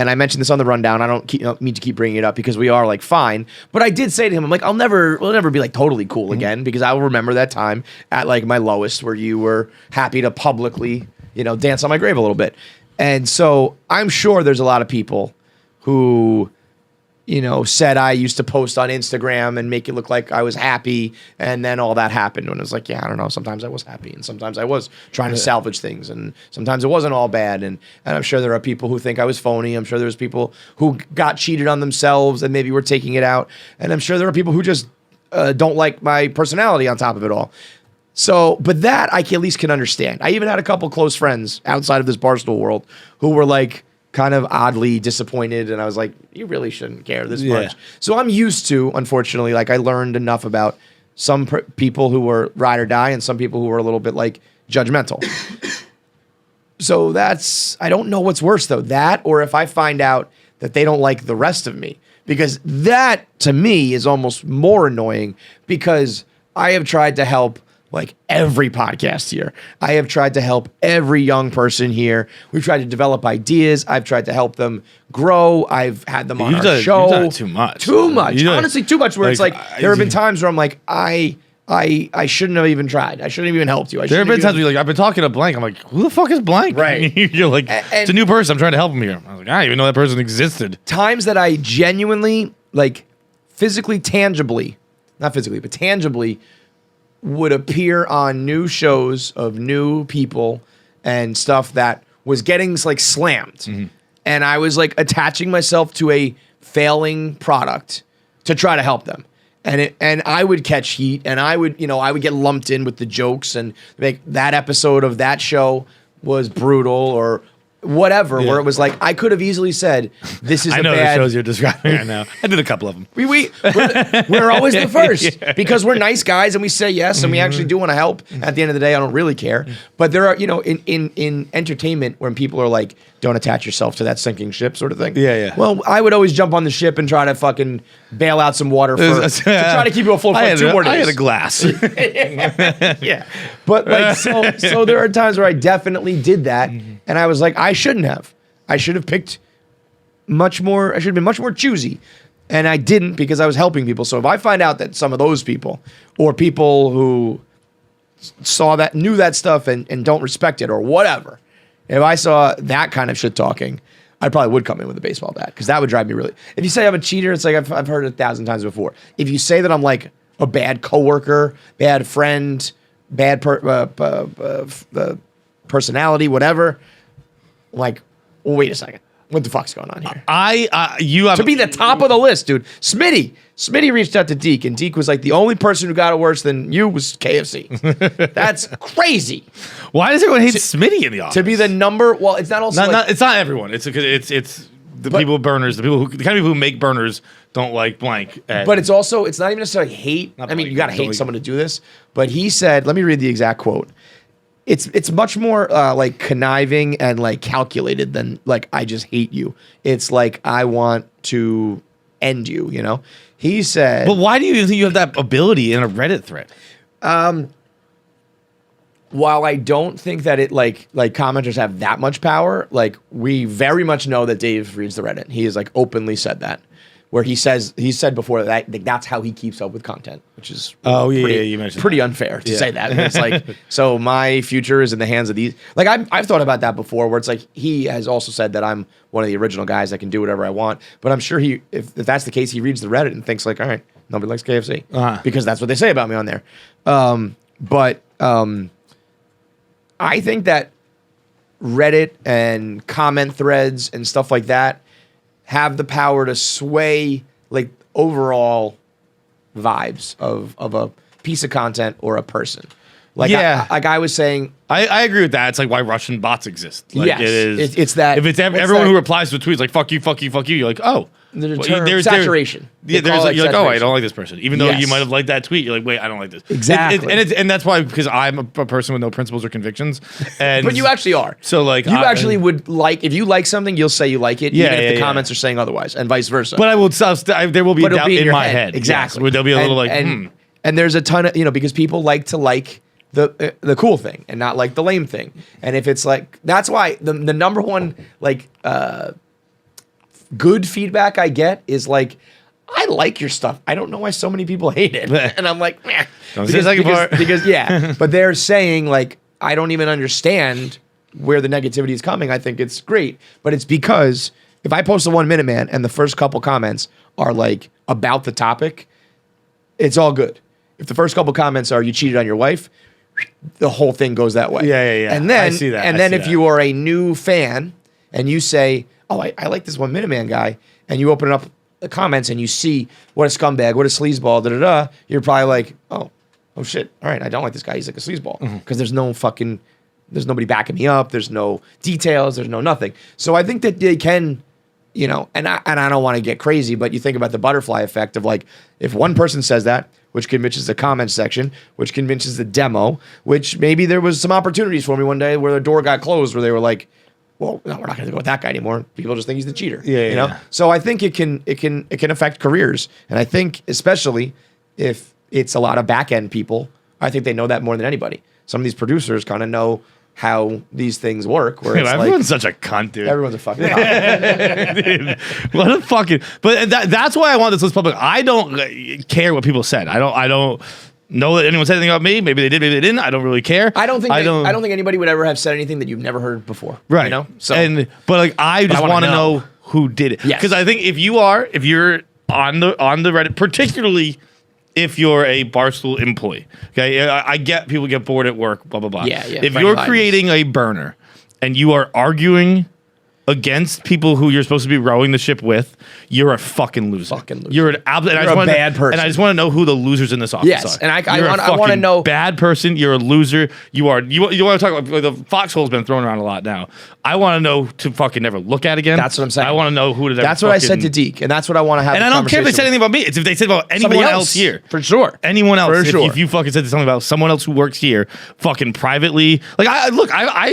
I mentioned this on the rundown. I don't mean to keep bringing it up because we are like fine. But I did say to him, I'm like, we'll never be like totally cool again, because I will remember that time at like my lowest where you were happy to publicly, dance on my grave a little bit. And so I'm sure there's a lot of people who said I used to post on Instagram and make it look like I was happy, and then all that happened. And it was like, yeah, I don't know. Sometimes I was happy, and sometimes I was trying to salvage things, and sometimes it wasn't all bad. And I'm sure there are people who think I was phony. I'm sure there's people who got cheated on themselves and maybe were taking it out. And I'm sure there are people who just don't like my personality on top of it all. So, but that I at least can understand. I even had a couple close friends outside of this Barstool world who were like, kind of oddly disappointed, and I was like, you really shouldn't care this much. So I'm used to, unfortunately, like I learned enough about some people who were ride or die and some people who were a little bit like judgmental. So I don't know what's worse though, that or if I find out that they don't like the rest of me, because that to me is almost more annoying, because I have tried to help like every podcast here. I have tried to help every young person here. We've tried to develop ideas. I've tried to help them grow. I've had them on our show. You've done too much. Too much. Honestly, too much. Where it's like there have been times where I'm like, I shouldn't have even tried. I shouldn't have even helped you. There have been times where you're like, I've been talking to blank. I'm like, who the fuck is blank? Right. You're like, it's a new person. I'm trying to help him here. I was like, I didn't even know that person existed. Times that I genuinely, like physically, tangibly, not physically, but tangibly, would appear on new shows of new people and stuff that was getting like slammed. Mm-hmm. And I was like attaching myself to a failing product to try to help them. And I would catch heat, and I would get lumped in with the jokes, and like that episode of that show was brutal or whatever, where it was like I could have easily said, this is I a know bad the shows you're describing right now. I did a couple of them. We're always the first because we're nice guys and we say yes, and we actually do want to help. At the end of the day, I don't really care. But there are, in entertainment, when people are like, don't attach yourself to that sinking ship sort of thing. Yeah. Well, I would always jump on the ship and try to fucking bail out some water to try to keep you afloat for like 2 more days. I had a glass. Yeah. But like, so there are times where I definitely did that, and I was like, I shouldn't have. I should have picked much more. I should have been much more choosy, and I didn't, because I was helping people. So if I find out that some of those people, or people who saw that, knew that stuff, and don't respect it or whatever, if I saw that kind of shit talking, I probably would come in with a baseball bat, because that would drive me really. If you say I'm a cheater, it's like I've heard it 1,000 times before. If you say that I'm like a bad coworker, bad friend, bad personality, whatever, like, well, wait a second, what the fuck's going on here? You have to be the top of the list, dude. Smitty reached out to Deke, and Deke was like, the only person who got it worse than you was KFC. That's crazy. Why does everyone hate Smitty in the office? To be the number, well, it's not also it's not everyone. It's the people with burners, the kind of people who make burners don't like blank. But it's also, it's not even necessarily hate. I mean, you got to hate someone to do this. But he said, let me read the exact quote. It's much more like conniving and like calculated than like, I just hate you. It's like, I want to end you, He said. But why do you think you have that ability in a Reddit thread? While I don't think that it like commenters have that much power, like we very much know that Dave reads the Reddit. He has like openly said that, where he said before that that's how he keeps up with content, which is you mentioned pretty unfair to say that. It's like, so my future is in the hands of these. Like I've thought about that before, where it's like he has also said that I'm one of the original guys that can do whatever I want. But I'm sure if that's the case, he reads the Reddit and thinks like, all right, nobody likes KFC because that's what they say about me on there. But I think that Reddit and comment threads and stuff like that have the power to sway like overall vibes of a piece of content or a person. Like, Yeah. I was saying, I agree with that. It's like why Russian bots exist. Like, yes, it is. it's that. If it's everyone who replies to a tweet is like fuck you, fuck you, fuck you, you're like, oh, the well, term saturation. Yeah, They call it you're like, oh, I saturation. don't like this person, even though Yes. you might have liked that tweet. You're like, wait, I don't like this. Exactly. And that's why, because I'm a person with no principles or convictions. And But you actually are. So like, You actually would like, if you like something, you'll say you like it, Yeah, even if yeah, the yeah. comments are saying otherwise, and vice versa. But I will. There will be But it'll doubt be in your my head. Exactly. Yes, where there'll be a little like, and there's a ton of, because people like to like the cool thing and not like the lame thing. And if it's like, that's why the number one like good feedback I get is like, I like your stuff. I don't know why so many people hate it. And I'm like, meh. Don't say the second part. Because yeah, but they're saying like, I don't even understand where the negativity is coming. I think it's great, but it's because if I post a 1 Minute Man and the first couple comments are like about the topic, it's all good. If the first couple comments are you cheated on your wife, the whole thing goes that way. Yeah. And then, I see that. And then if you are a new fan and you say, oh, I like this 1 Minute Man guy, and you open up the comments and you see what a scumbag, what a sleazeball, you're probably like, oh shit. All right, I don't like this guy. He's like a sleazeball. Because there's nobody backing me up. There's no details. There's no nothing. So I think that they can, and I don't want to get crazy, but you think about the butterfly effect of like, if one person says that, which convinces the comment section, which convinces the demo, which maybe there was some opportunities for me one day where the door got closed where they were like, well, no, we're not going to go with that guy anymore. People just think he's the cheater. Yeah. So I think it can affect careers, and I think especially if it's a lot of back end people, I think they know that more than anybody. Some of these producers kind of know how these things work. Where it's everyone's such a cunt, dude. everyone's a fucking cop. Dude, what a fucking. But that's why I want this list public. I don't care what people said. I don't know that anyone said anything about me. Maybe they did, maybe they didn't. I don't really care. I don't think anybody would ever have said anything that you've never heard before. Right. So but like I just wanna want to know. know who did it. Yes. Because I think if you're on the Reddit, particularly if you're a Barstool employee, okay, I get people get bored at work, blah blah blah. Yeah. If Frank you're Lyons. creating a burner and you are arguing against people who you're supposed to be rowing the ship with, you're a fucking loser. You're an bad person. And I just want to know who the losers in this office Yes, are. and I You're a wanna fucking know- bad person. You're a loser. You want to talk about the foxhole's been thrown around a lot now. I want to know to fucking never look at again. That's what I'm saying. I want to know who did. That's what I said to Deke, and that's what I want to have. And a I don't care if they said conversation anything about me. It's if they said about anyone Somebody else here. for sure. Anyone else. For sure. If you fucking said something about someone else who works here, fucking privately. Like I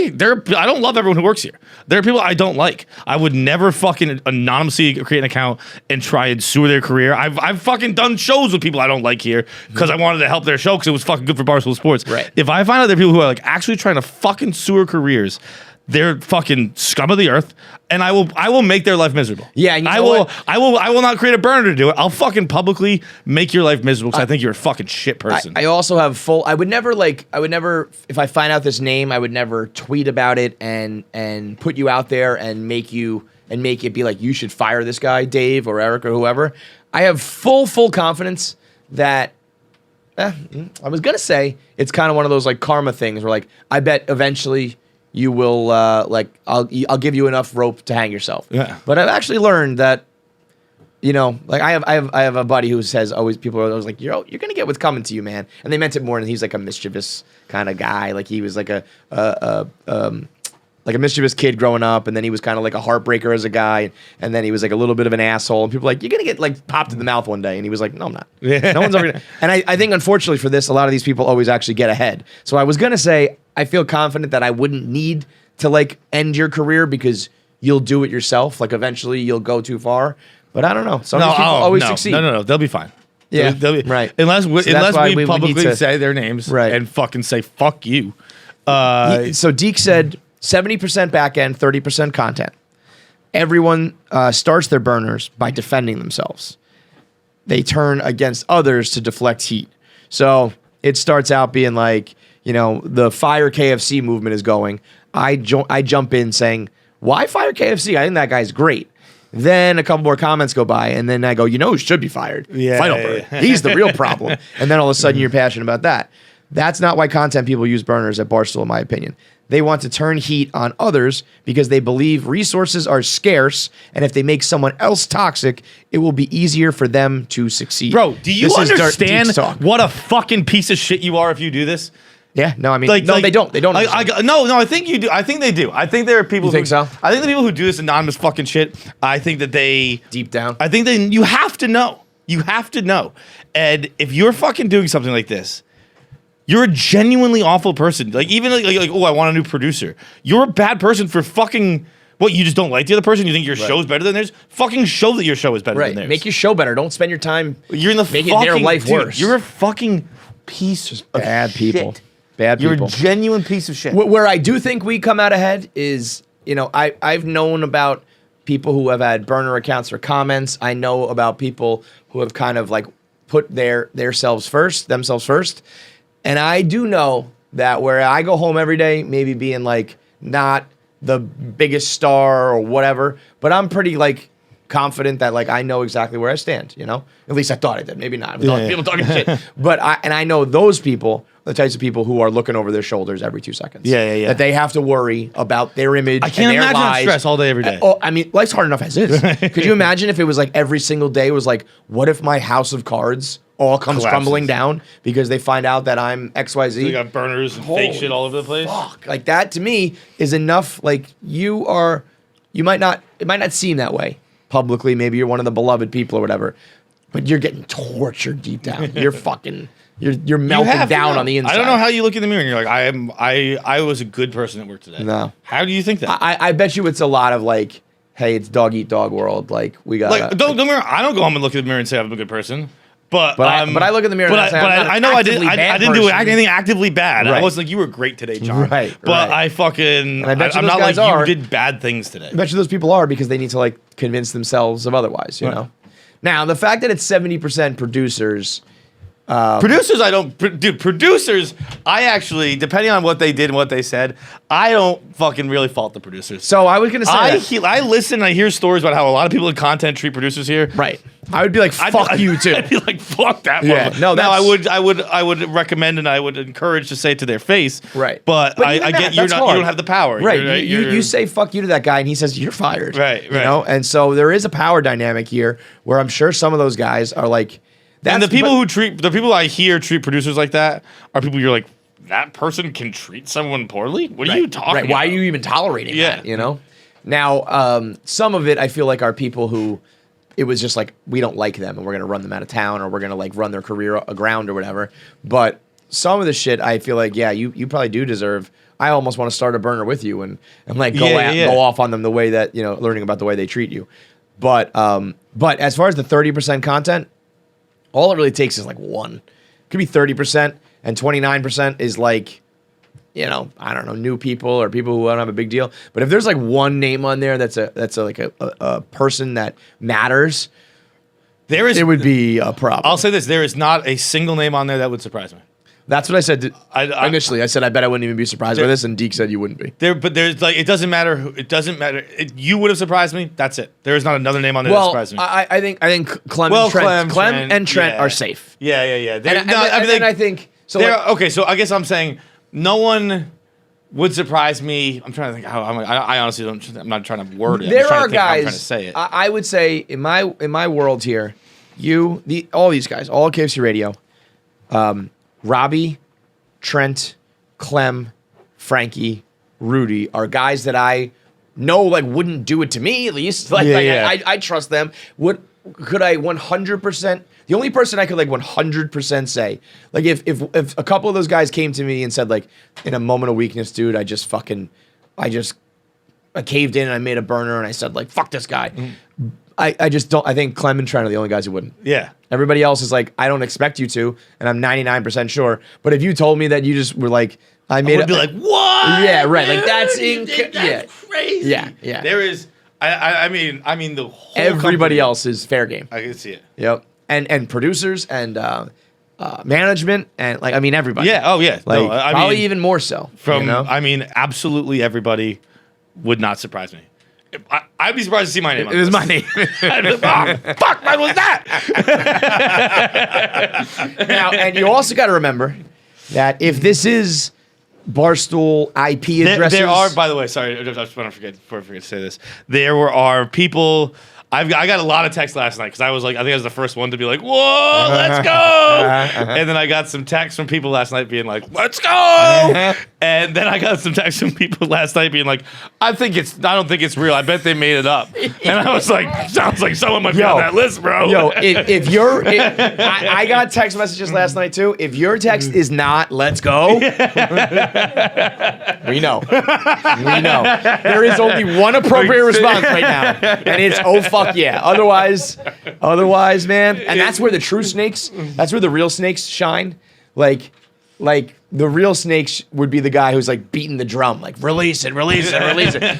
don't love everyone who works here. There are people I don't like. I would never fucking anonymously create an account and try and sewer their career. I've fucking done shows with people I don't like here because I wanted to help their show because it was fucking good for Barstool Sports. Right. If I find out there are people who are like actually trying to fucking sewer careers, they're fucking scum of the earth, and I will make their life miserable. Yeah, and you I know will. what? I will not create a burner to do it. I'll fucking publicly make your life miserable because I think you're a fucking shit person. I also have I would never, if I find out this name, I would never tweet about it and put you out there and make it be like, you should fire this guy, Dave or Eric or whoever. I have full confidence that, I was going to say, it's kind of one of those like karma things where like, I bet eventually you will, I'll give you enough rope to hang yourself. Yeah. But I've actually learned that, like I have a buddy who says always, people are always like, you're gonna get what's coming to you, man. And they meant it more than he's like a mischievous kind of guy. Like he was like a mischievous kid growing up, and then he was kind of like a heartbreaker as a guy, and then he was like a little bit of an asshole. And people were like, you're gonna get like popped in the mouth one day, and he was like, no, I'm not. No one's ever gonna. And I think unfortunately for this, a lot of these people always actually get ahead. So I was gonna say I feel confident that I wouldn't need to like end your career because you'll do it yourself. Like eventually you'll go too far. But I don't know. Some of these people always succeed. No. They'll be fine. Yeah, They'll be, right. Unless So that's why we we would need publicly to- say their names Right. and fucking say fuck you. So Deke said 70% back end, 30% content. Everyone starts their burners by defending themselves. They turn against others to deflect heat. So it starts out being like, the fire KFC movement is going. I jump in saying, why fire KFC? I think that guy's great. Then a couple more comments go by, and then I go, who should be fired? Yeah, Feidelberg. yeah. He's the real problem. And then all of a sudden you're passionate about that. That's not why content people use burners at Barstool, in my opinion. They want to turn heat on others because they believe resources are scarce, and if they make someone else toxic, it will be easier for them to succeed. Bro, do you This is understand Deke's talk. what a fucking piece of shit you are if you do this? Yeah, no, I mean, Like, no, like- they don't. They don't. Like, understand. no, I think you do. I think they do. I think there are people. You think so? I think the people who do this anonymous fucking shit. I think that they Deep down. I think that you have to know. You have to know. And if you're fucking doing something like this, you're a genuinely awful person. Like even like oh, I want a new producer. You're a bad person for fucking. What, you just don't like the other person? You think your show's better than theirs? Fucking show that your show is better Right. than theirs. Make your show better. Don't spend your time. You're in the making fucking, their life dude, worse. You're a fucking piece of bad people. shit. Bad You're people. a genuine piece of shit. Where I do think we come out ahead is, I've known about people who have had burner accounts for comments. I know about people who have kind of like put themselves first. And I do know that where I go home every day, maybe being like not the biggest star or whatever, but I'm pretty like confident that like I know exactly where I stand, At least I thought I did. Maybe not. With all the people talking shit. But I know those people are the types of people who are looking over their shoulders every 2 seconds. Yeah. That they have to worry about their image. I can't and their imagine that lives. stress all day, every day. Oh, I mean, life's hard enough as is. Could you imagine if it was like every single day was like, what if my house of cards all comes Collapses. crumbling down because they find out that I'm XYZ? You got burners and fake shit all over the place. Fuck. Like that to me is enough. Like it might not seem that way publicly. Maybe you're one of the beloved people or whatever, but you're getting tortured deep down. You're melting down on the inside. I don't know how you look in the mirror and you're like, I was a good person at work today. No. How do you think that? I bet you it's a lot of like, hey, it's dog eat dog world. Like we got Like, don't get me wrong, I don't go home and look in the mirror and say I'm a good person. But I look in the mirror But and say, I, I'm not I an know I actively didn't. I bad didn't do person. anything actively bad. I Right. wasn't like, you were great today, John. Right, But right. I fucking. I bet you I'm those not like guys are. you did bad things today. I bet you those people are because they need to like convince themselves of otherwise, Right. Now, the fact that it's 70% producers, Producers, I don't. Dude, producers, I actually, depending on what they did and what they said, I don't fucking really fault the producers. so I was going to say I listen and I hear stories about how a lot of people in content treat producers here. right. I would be like, fuck you too. I'd be like, fuck that Yeah, one. no, now that's- I would recommend and I would encourage to say it to their face. Right. But But I even get that, you that's don't hard. have the power. Right. You're- You you're- say fuck you to that guy and he says you're fired. Right, You right. know? And so there is a power dynamic here where I'm sure some of those guys are like, And the people I hear treat producers like that are people you're like, that person can treat someone poorly? What are you talking right. about? Why are you even tolerating Yeah. that, Now, some of it I feel like are people who it was just like, we don't like them and we're going to run them out of town or we're going to like run their career aground or whatever. But some of the shit I feel like, yeah, you probably do deserve. I almost want to start a burner with you and like go off on them the way that, learning about the way they treat you. But as far as the 30% content, all it really takes is like one. It could be 30% and 29% is like, I don't know, new people or people who don't have a big deal. But if there's like one name on there that's a person that matters, it would be a problem. I'll say this: there is not a single name on there that would surprise me. That's what I said initially. I said I bet I wouldn't even be surprised by There- this, and Deke said you wouldn't be. But there's like it doesn't matter. It doesn't matter. You would have surprised me. That's it. There is not another name on there that Well, surprised me. I think Clem, Well, and Clem, and Trent yeah. are safe. yeah. And I think so. Like, Okay, so I guess I'm saying no one would surprise me. I'm trying to think how. I honestly don't. I'm not trying to word it. I'm there just trying are to think how I'm guys. trying to say it. I would say in my world here, all these guys, all KFC Radio, Robbie, Trent, Clem, Frankie, Rudy are guys that I know like wouldn't do it to me at least. I trust them. Could I 100%? The only person I could like 100% say, like if a couple of those guys came to me and said like in a moment of weakness, dude, I caved in and I made a burner and I said like fuck this guy. I just don't. I think Clem and Trent are the only guys who wouldn't. Yeah. Everybody else is like, I don't expect you to, and I'm 99% sure. But if you told me that you just were like, I made would be like, what? Yeah, right. Like that's crazy. Yeah. There is. I mean the whole Everybody company, else is fair game. I can see it. Yep. And producers and management and like everybody. Yeah. Oh yeah. Like No, I probably mean, even more so. from. I mean, absolutely everybody would not surprise me. I'd be surprised to see my name. On It was this. my name. I'd be like, oh, fuck, when was that? Now, and you also got to remember that if this is Barstool IP addresses, There are, by the way, sorry, I just want to forget before I forget to say this. There are people. I got a lot of texts last night because I think I was the first one to be like, "Whoa, let's go!" And then I got some texts from people last night being like, "Let's go!" And then I got some texts from people last night being like, I don't think it's real. I bet they made it up." And I was like, "Sounds like someone might be on that list, bro." Yo, I got text messages last night too. If your text is not "let's go," we know. We know. There is only one appropriate response right now, and it's "oh fuck yeah." Otherwise, man, and that's where the true snakes. That's where the real snakes shine. Like the real snakes would be the guy who's like beating the drum, like release it.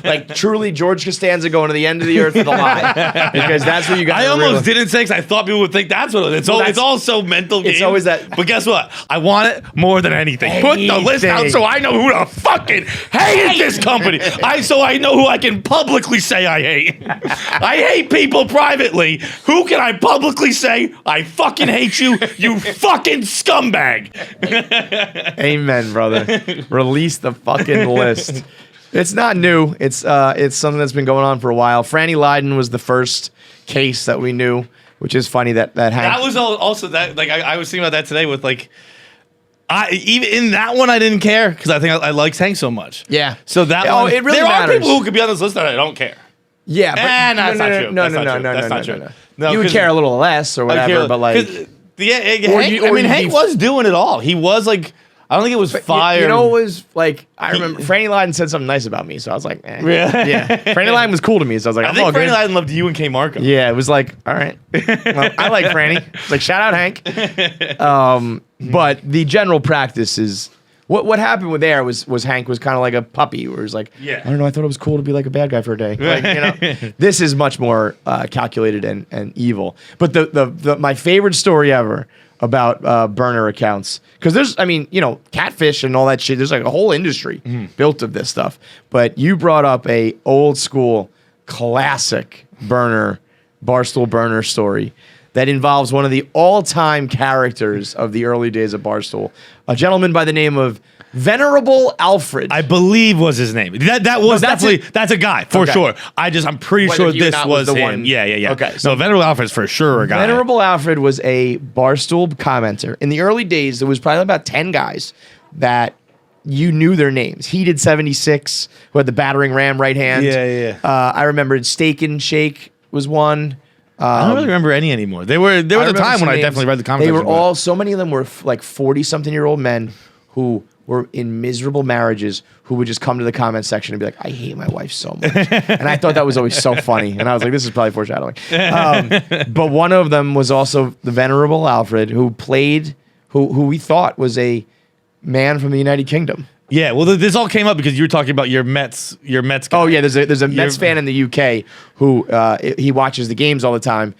Like truly George Costanza going to the end of the earth with a lie. Because that's where you got. I almost didn't say because I thought people would think that's what it is. It's all so mental. It's always that. But guess what? I want it more than anything. Put the list out so I know who to fucking hate this company. So I know who I can publicly say I hate. I hate people privately. Who can I publicly say I fucking hate you? You fucking scumbag. Amen, brother. Release the fucking list. It's not new. It's something that's been going on for a while. Franny Lydon was the first case that we knew, which is funny that Hank. That was also that. Like I was thinking about that today with like. Even in that one, I didn't care because I think I liked Hank so much. Yeah. So that one, it really there matters. are people who could be on this list that I don't care. Yeah, but that's not true. No, That's not true. No, you would 'cause- care a little less or whatever, but like. Hank was doing it all. He was like, I don't think it was fire. You know, it was like I remember Franny Lydon said something nice about me, so I was like, eh. Yeah. Franny Lydon was cool to me, so I was like, I I'm think all Franny good. Lydon loved you and K. Markham. Yeah, it was like, all right. Well, I like Franny. It's like, shout out Hank. But the general practice is what happened with there was Hank was kind of like a puppy, where it was like, Yeah. I don't know, I thought it was cool to be like a bad guy for a day. Like, you know, this is much more calculated and evil. But the my favorite story ever about burner accounts, because there's, I mean, you know, catfish and all that shit. There's like a whole industry built of this stuff. But you brought up a old school classic Barstool burner story that involves one of the all-time characters of the early days of Barstool, a gentleman by the name of Venerable Alfred. I believe was his name. That was that's a guy for Okay. sure. I'm pretty Whether sure he or this not was was the him. one. Yeah. Okay, So Venerable Alfred's for sure a guy. Venerable Alfred was a Barstool commenter. In the early days, there was probably about 10 guys that you knew their names. Heated 76, who had the battering ram right hand. Yeah. I remembered Steak and Shake was one. I don't really remember any anymore. There was a time when I definitely read the comments. They were all, so many of them were like 40-something-year-old men who were in miserable marriages who would just come to the comment section and be like, I hate my wife so much. And I thought that was always so funny. And I was like, this is probably foreshadowing. But one of them was also the Venerable Alfred, who played, who we thought was a man from the United Kingdom. Yeah, well, this all came up because you were talking about your Mets guy. Oh yeah, there's a Mets fan in the UK who he watches the games all the time.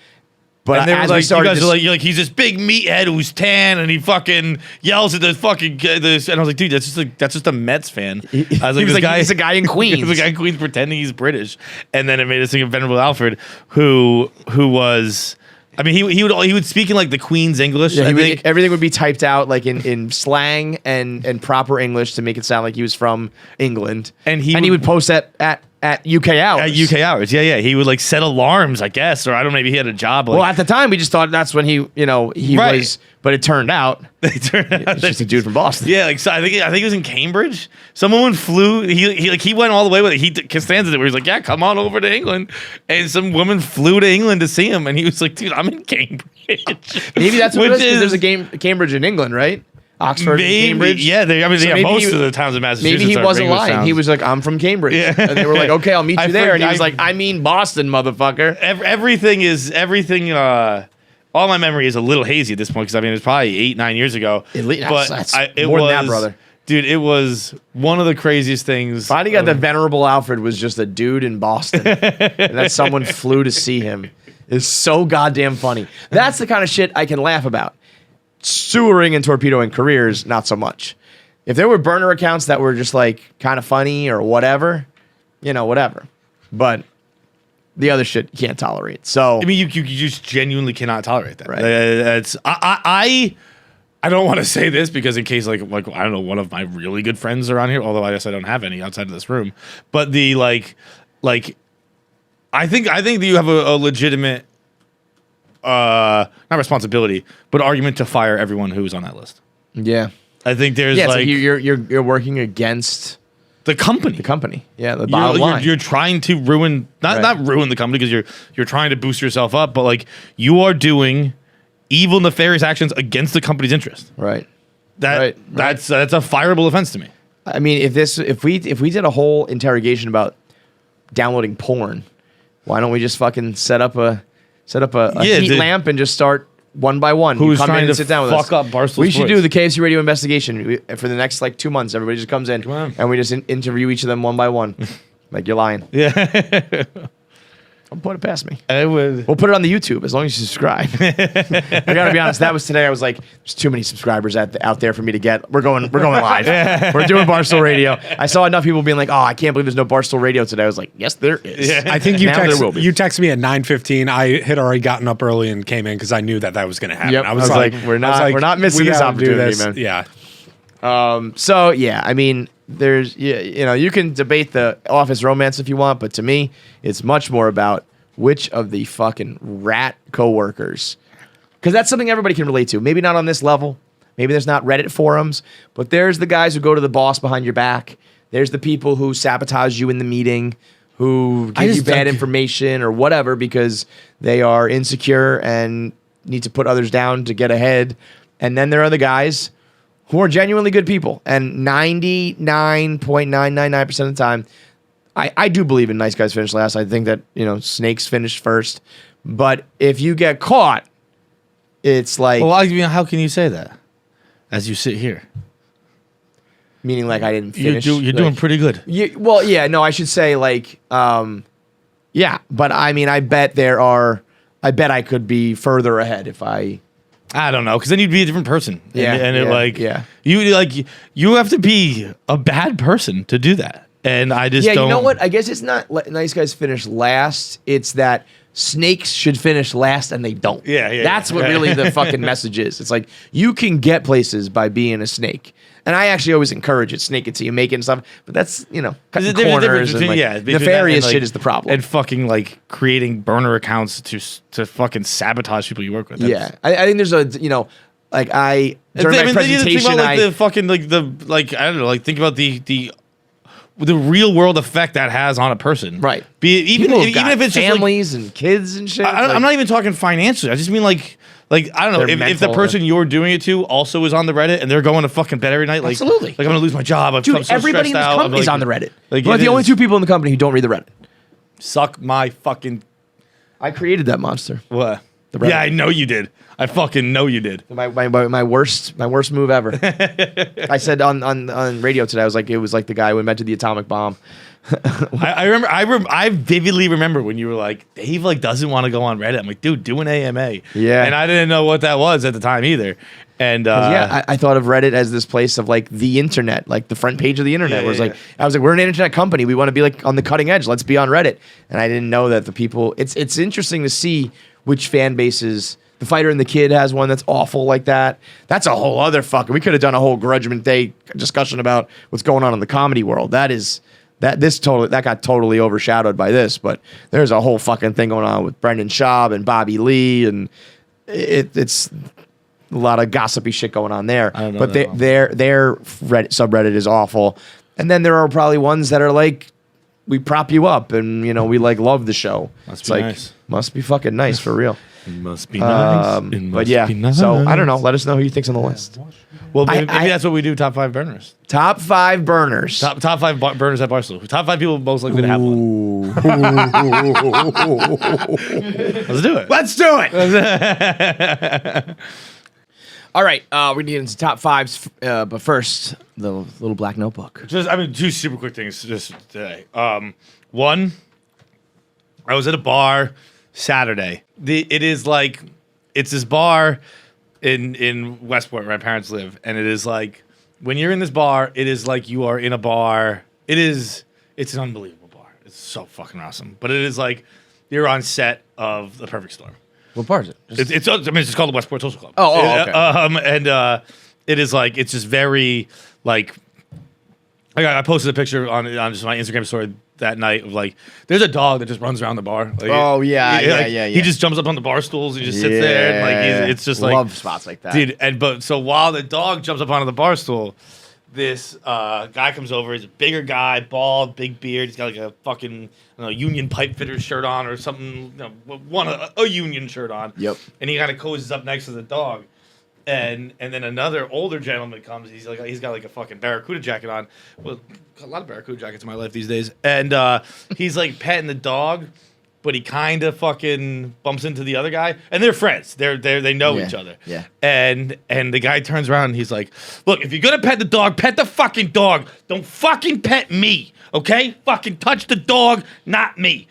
But And they were as like, we you started guys to are like, you're like, he's this big meathead who's tan and he fucking yells at the fucking this. And I was like, dude, that's just a Mets fan. I was like, he was this like, he's a guy in Queens. He's a guy in Queens pretending he's British. And then it made us think of Venerable Alfred, who was. I mean, he would speak in like the Queen's English. Yeah, I think everything would be typed out like in slang and proper English to make it sound like he was from England. And he would would post at UK hours. at UK hours. Yeah. He would like set alarms, I guess, or I don't know, maybe he had a job. Like, Well, at the time we just thought that's when he Right. was, but it turned out it turned out it's just a dude from Boston. Yeah, like so I think he was in Cambridge. Some woman flew. He went all the way with it. Costanza did, where he's like, yeah, come on over to England, and some woman flew to England to see him, and he was like, dude, I'm in Cambridge. Maybe that's what it Which is. 'Cause is- There's a Cambridge in England, right? Oxford, Maybe, Cambridge. yeah. They So have maybe most he- of the towns in Massachusetts. Maybe he are wasn't English lying. towns. He was like, I'm from Cambridge. Yeah. And they were like, okay, I'll meet you there. And he was I- like, I mean Boston, motherfucker. everything. All my memory is a little hazy at this point because I mean it's probably 8-9 years ago. At least- but that's it more was, than that, brother. Dude, it was one of the craziest things. Finding out that Venerable Alfred was just a dude in Boston and that someone flew to see him is so goddamn funny. That's the kind of shit I can laugh about. Sewering and torpedoing careers, not so much. If there were burner accounts that were just like kind of funny or whatever, whatever. But the other shit you can't tolerate. So I mean, you just genuinely cannot tolerate that. Right. It's I don't want to say this because in case like I don't know, one of my really good friends are on here, although I guess I don't have any outside of this room. But the like I think that you have a legitimate, not responsibility, but argument to fire everyone who's on that list. Yeah. I think there's Yeah, like so you're working against the company. the company. Yeah, the bottom line. You're trying to ruin not ruin the company because you're trying to boost yourself up, but like you are doing evil, nefarious actions against the company's interest. Right. That's a fireable offense to me. I mean, if we did a whole interrogation about downloading porn, why don't we just fucking set up a heat lamp and just start one by one? Who's you come trying in and to sit down with fuck us. up Barstool We should Sports? do the KFC radio investigation for the next like 2 months. Everybody just comes in on. and we just interview each of them one by one. Like you're lying. Yeah. Don't put it past me. I would. We'll put it on the YouTube as long as you subscribe. I gotta be honest. That was today. I was like, "There's too many subscribers out there for me to get." We're going live. We're doing Barstool Radio. I saw enough people being like, "Oh, I can't believe there's no Barstool Radio today." I was like, "Yes, there is." Yeah. I think you Now there will be. texted me at 9:15. I had already gotten up early and came in because I knew that was going to happen. Yep. I was like, we're not missing we this gotta do opportunity, this. man. Yeah. So yeah, I mean, there's you can debate the office romance if you want, but to me, it's much more about which of the fucking rat coworkers, because that's something everybody can relate to. Maybe not on this level. Maybe there's not Reddit forums, but there's the guys who go to the boss behind your back. There's the people who sabotage you in the meeting, who give you bad information or whatever because they are insecure and need to put others down to get ahead. And then there are the guys who are genuinely good people. And 99.999% of the time, I do believe in nice guys finish last. I think that, snakes finish first. But if you get caught, it's like... Well, I mean, how can you say that as you sit here? Meaning like I didn't finish. You're doing pretty good. I should say like, yeah. But I mean, I bet I could be further ahead if I... I don't know, because then you'd be a different person. Yeah, you have to be a bad person to do that. And I just don't. You know what? I guess it's not nice guys finish last. It's that snakes should finish last and they don't. That's what really the fucking message is. It's like you can get places by being a snake. And I actually always encourage it, snake it till you make it and stuff. But that's, cutting There's a corners difference and between nefarious that and, shit is the problem. And fucking like creating burner accounts to fucking sabotage people you work with. Yeah. I think there's during my presentation, think about the fucking I don't know, think about the real world effect that has on a person. Right. Even if it's families and kids and shit. I'm not even talking financially. I just mean like I don't know, if the person you're doing it to also is on the Reddit and they're going to fucking bed every night, like absolutely, like I'm gonna lose my job. I'm Dude, so everybody in this company is on the Reddit. Like, we're the only two people in the company who don't read the Reddit. Suck my fucking. I created that monster. What? The Reddit. Yeah, I know you did. I fucking know you did. My worst move ever. I said on radio today, I was like, it was like the guy who invented the atomic bomb. I vividly remember when you were like, Dave doesn't want to go on Reddit. I'm like, dude, do an AMA. Yeah. And I didn't know what that was at the time either. And I thought of Reddit as this place of like the internet, like the front page of the internet. Where it's I was like, we're an internet company. We want to be like on the cutting edge. Let's be on Reddit. And I didn't know that the people. It's interesting to see which fan bases. The Fighter and the Kid has one that's awful like that. That's a whole other fucking. We could have done a whole Grudgment Day discussion about what's going on in the comedy world. That got totally overshadowed by this. But there's a whole fucking thing going on with Brendan Schaub and Bobby Lee, and it's a lot of gossipy shit going on there. I don't know but that their Reddit subreddit is awful. And then there are probably ones that are like, we prop you up and we love the show. Must be nice. Must be fucking nice for real. It must be nice. But yeah, so I don't know. Let us know who you think's on the list. Well, maybe that's what we do. Top 5 burners. Top 5 burners. Top 5 burners at Barstool. Top 5 people most likely to have one. Let's do it. Let's do it. All right, we're getting into top 5s, but first, the little black notebook. Two super quick things just today. One, I was at a bar Saturday. It's this bar in Westport where my parents live, and it is like when you're in this bar, it is like you are in a bar. It's an unbelievable bar. It's so fucking awesome. But it is like you're on set of The Perfect Storm. What bar is it? It's just called the Westport Social Club. Oh, okay. And it is like it's just very like I posted a picture on just my Instagram story that night of like, there's a dog that just runs around the bar. Like, Oh, yeah, yeah, like, yeah. He just jumps up on the bar stools and just sits there. And like, it's just like, love spots like that. dude. So while the dog jumps up onto the bar stool, this guy comes over. He's a bigger guy, bald, big beard. He's got like a fucking union pipe fitter shirt on or something. A union shirt on. Yep. And he kind of cozies up next to the dog. And then another older gentleman comes. He's got like a fucking Barracuda jacket on. Well, got a lot of Barracuda jackets in my life these days. And he's like petting the dog, but he kind of fucking bumps into the other guy. And they're friends. They know each other. Yeah. And the guy turns around and he's like, "Look, if you're gonna pet the dog, pet the fucking dog. Don't fucking pet me, okay? Fucking touch the dog, not me."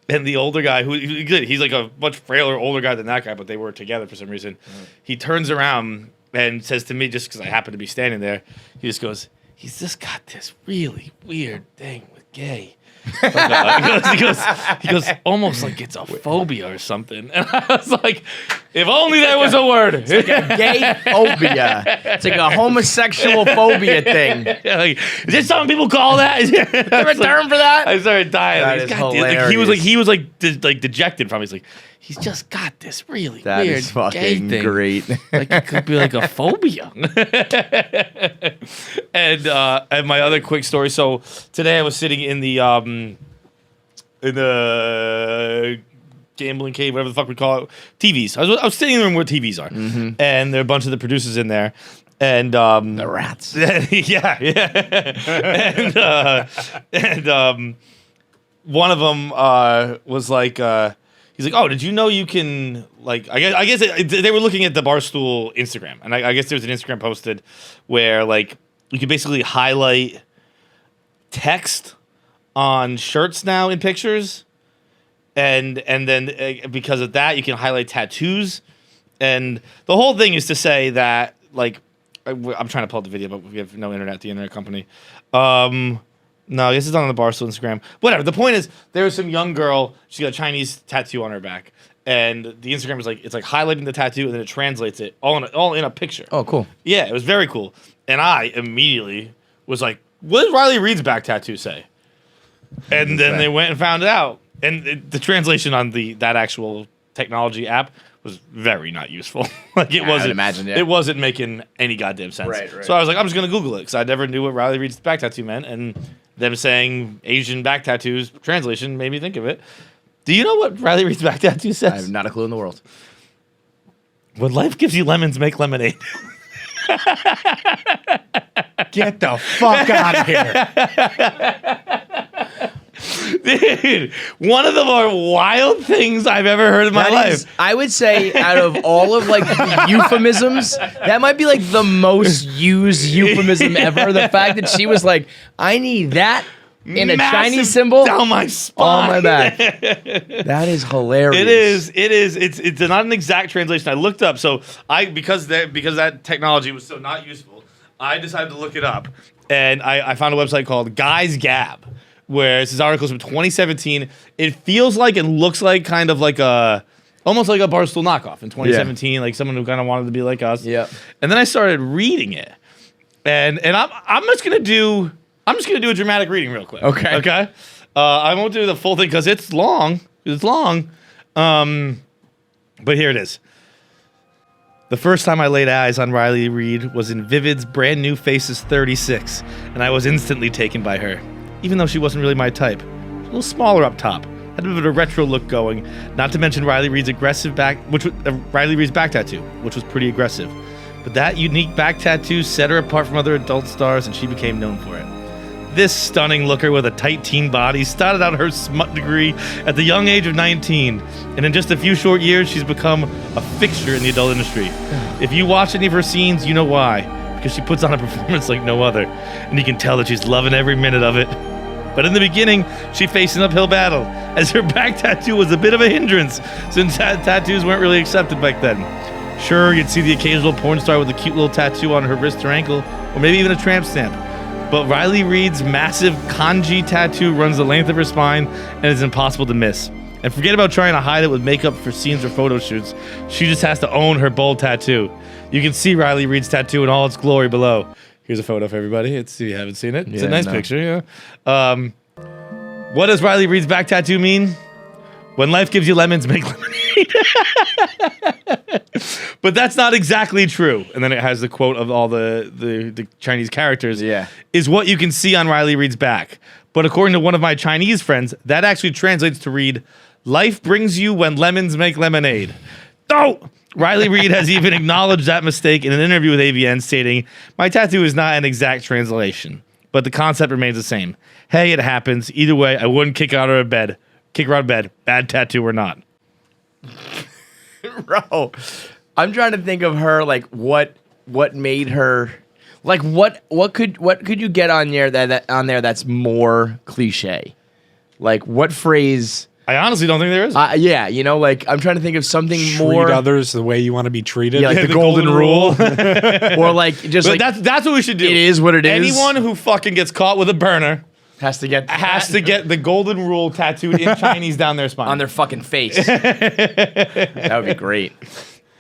And the older guy, he's like a much frailer older guy than that guy, but they were together for some reason. He turns around and says to me, just because I happen to be standing there, he just goes, "He's just got this really weird thing with gay." He goes, almost like it's a phobia or something. And I was like, if only there was a word. It's like a gay phobia. It's like a homosexual phobia thing. Like, is there something people call that? Is there a term for that? I started dying. That is hilarious. He was like dejected from it. He's like, he's just got this really That weird is gay fucking thing. great. Like it could be like a phobia. And my other quick story. So today I was sitting in the gambling cave, whatever the fuck we call it, TVs. I was sitting in the room where TVs are, and there are a bunch of the producers in there, and The rats. yeah. And one of them was like. He's like, "Oh, did you know you can like?" I guess they were looking at the Barstool Instagram, and I guess there was an Instagram posted where like you can basically highlight text on shirts now in pictures, and then because of that you can highlight tattoos, and the whole thing is to say that like I'm trying to pull up the video, but we have no internet. The internet company. No, I guess it's not on the Barstool Instagram. Whatever. The point is, there was some young girl. She got a Chinese tattoo on her back, and the Instagram was like, it's like highlighting the tattoo, and then it translates it all in a picture. Oh, cool. Yeah, it was very cool. And I immediately was like, "What does Riley Reid's back tattoo say?" And then they went and found it out, and the translation on that actual technology app was very not useful. Like it wasn't. I'd imagine, yeah. It wasn't making any goddamn sense. Right. So I was like, I'm just gonna Google it because I never knew what Riley Reid's back tattoo meant, and them saying Asian back tattoos translation made me think of it. Do you know what Riley Reid's back tattoo says? I have not a clue in the world. When life gives you lemons, make lemonade. Get the fuck out of here. Dude, one of the more wild things I've ever heard in my life. I would say out of all of like the euphemisms, that might be like the most used euphemism ever. The fact that she was like, "I need that in a Massive Chinese symbol down my spine. on my back." That is hilarious. It is. It's not an exact translation. I looked up, so because that technology was so not useful, I decided to look it up, and I found a website called Guys Gab, where it's this article from 2017. It feels like and looks like kind of like almost like a Barstool knockoff in 2017, like someone who kind of wanted to be like us. Yeah. And then I started reading it, and I'm just gonna do a dramatic reading real quick. Okay. Okay. I won't do the full thing because it's long. It's long. But here it is. The first time I laid eyes on Riley Reid was in Vivid's brand new Faces 36, and I was instantly taken by her. Even though she wasn't really my type. A little smaller up top. Had a bit of a retro look going, not to mention Riley Reid's Riley Reid's back tattoo, which was pretty aggressive. But that unique back tattoo set her apart from other adult stars, and she became known for it. This stunning looker with a tight teen body started out her smut degree at the young age of 19, and in just a few short years, she's become a fixture in the adult industry. If you watch any of her scenes, you know why. Because she puts on a performance like no other, and you can tell that she's loving every minute of it. But in the beginning, she faced an uphill battle, as her back tattoo was a bit of a hindrance, since tattoos weren't really accepted back then. Sure, you'd see the occasional porn star with a cute little tattoo on her wrist or ankle, or maybe even a tramp stamp. But Riley Reid's massive kanji tattoo runs the length of her spine and is impossible to miss. And forget about trying to hide it with makeup for scenes or photo shoots. She just has to own her bold tattoo. You can see Riley Reid's tattoo in all its glory below. Here's a photo for everybody. If you haven't seen it. It's a nice picture, yeah. What does Riley Reid's back tattoo mean? When life gives you lemons, make lemonade. But that's not exactly true. And then it has the quote of all the Chinese characters. Yeah. Is what you can see on Riley Reid's back. But according to one of my Chinese friends, that actually translates to read, life brings you when lemons make lemonade. Oh! Riley Reid has even acknowledged that mistake in an interview with AVN, stating, my tattoo is not an exact translation, but the concept remains the same. Hey, it happens. Either way, I wouldn't kick her out of bed. Bad tattoo or not. Bro, I'm trying to think of her, like, what made her, like, what could you get on there that's more cliche? Like, what phrase? I honestly don't think there is. Yeah, you know, like, I'm trying to think of something more. Treat others the way you want to be treated. Yeah, like the golden rule. Or like, just But like, that's what we should do. it is what it is. Anyone who fucking gets caught with a burner has to get the golden rule tattooed in Chinese down their spine. on their fucking face. That would be great.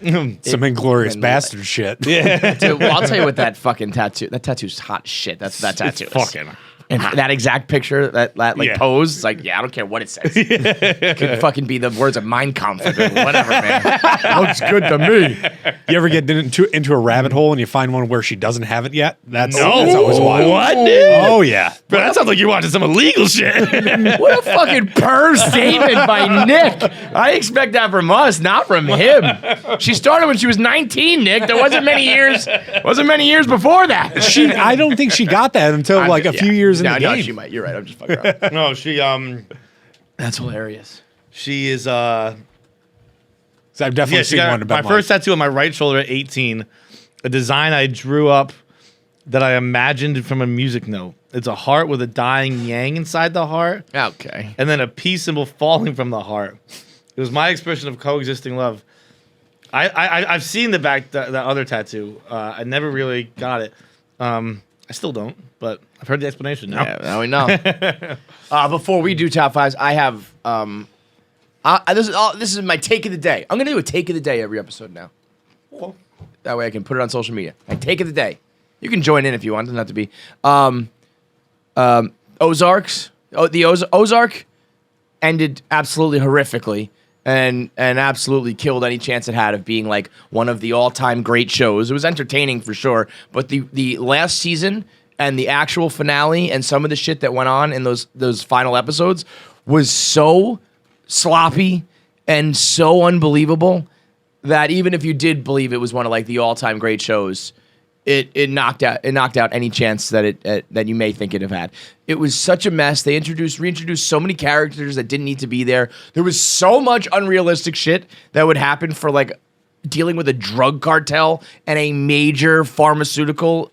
Some Inglorious Bastard shit. Dude, well, I'll tell you what that fucking tattoo. That tattoo's hot shit. That tattoo. It's fucking. And that exact picture, that like Yeah. pose, it's like, yeah, I don't care what it says. It could fucking be the words of Mein Kampf or whatever, man. Looks good to me. You ever get into a rabbit hole and you find one where she doesn't have it yet? That's No. always wild. What, dude? Oh, yeah. Bro, that sounds like you're watching some illegal shit. What a fucking perv statement by Nick. I expect that from us, not from him. She started when she was 19, Nick. There wasn't many years before that. I don't think she got that until like a few years in the No, game. she might. You're right. I'm just fucking around. No, she That's hilarious. she is So I've definitely she seen got one about my first tattoo on my right shoulder at 18, a design I drew up that I imagined from a music note. It's a heart with a dying yang inside the heart, Okay. and then a peace symbol falling from the heart. It was my expression of coexisting love. I've seen the other tattoo. I never really got it. I still don't, but I've heard the explanation now. Yeah, now we know. Before we do top fives, I have this is my take of the day. I'm gonna do a take of the day every episode now. That way I can put it on social media. My take of the day. You can join in if you want. It doesn't have to be. Ozark ended absolutely horrifically and absolutely killed any chance it had of being like one of the all-time great shows. It was entertaining for sure, but the last season and the actual finale and some of the shit that went on in those final episodes was so sloppy and so unbelievable that even if you did believe it was one of like the all-time great shows, it knocked out any chance that that you may think it'd have had. It was such a mess. They reintroduced so many characters that didn't need to be there. There was so much unrealistic shit that would happen for like dealing with a drug cartel and a major pharmaceutical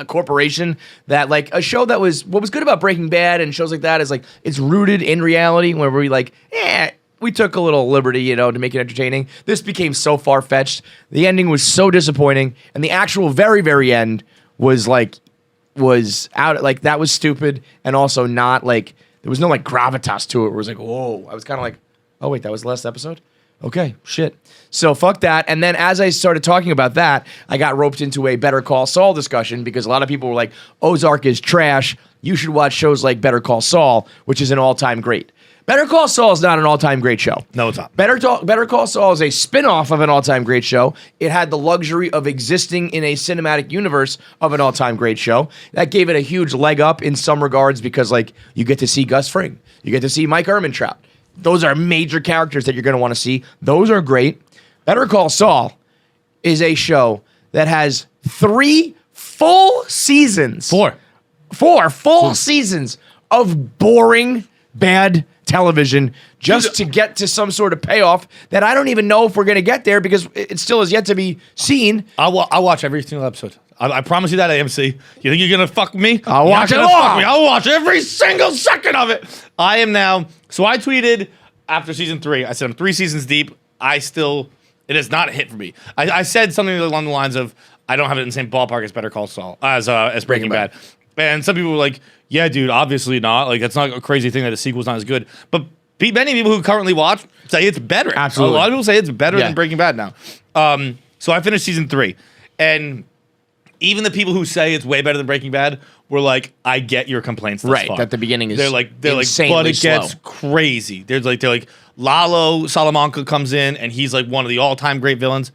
corporation, that like a show that was, what was good about Breaking Bad and shows like that is like it's rooted in reality, where we like, we took a little liberty, to make it entertaining. This became so far-fetched. The ending was so disappointing, and the actual very, very end was out, like that was stupid, and also not like, there was no like gravitas to it. Where it was like, whoa. I was kind of like, oh wait, that was the last episode? Okay, shit. So fuck that. And then as I started talking about that, I got roped into a Better Call Saul discussion because a lot of people were like, Ozark is trash. You should watch shows like Better Call Saul, which is an all-time great. Better Call Saul is not an all-time great show. No, it's not. Better Call Saul is a spin-off of an all-time great show. It had the luxury of existing in a cinematic universe of an all-time great show. That gave it a huge leg up in some regards because, like, you get to see Gus Fring. You get to see Mike Ehrmantraut. Those are major characters that you're going to want to see. Those are great. Better Call Saul is a show that has 3 full seasons. 4 full seasons of boring, bad television just to get to some sort of payoff that I don't even know if we're going to get there because it still is yet to be seen. I'll watch every single episode. I promise you that, AMC. You think you're going to fuck me? I'll watch it all. I'll watch every single second of it. I am now. So I tweeted after season 3. I said I'm 3 seasons deep. It has not hit for me. I said something along the lines of, I don't have it in the same ballpark as Better Call Saul, as Breaking Bad. And some people were like, yeah, dude, obviously not. Like, that's not a crazy thing that a sequel's not as good. But many people who currently watch say it's better. Absolutely. A lot of people say it's better than Breaking Bad now. So I finished season 3. And even the people who say it's way better than Breaking Bad were like, I get your complaints. Thus Right, far. that the beginning is they're like, insanely but it gets slow. crazy. They're like, Lalo Salamanca comes in and he's like one of the all-time great villains.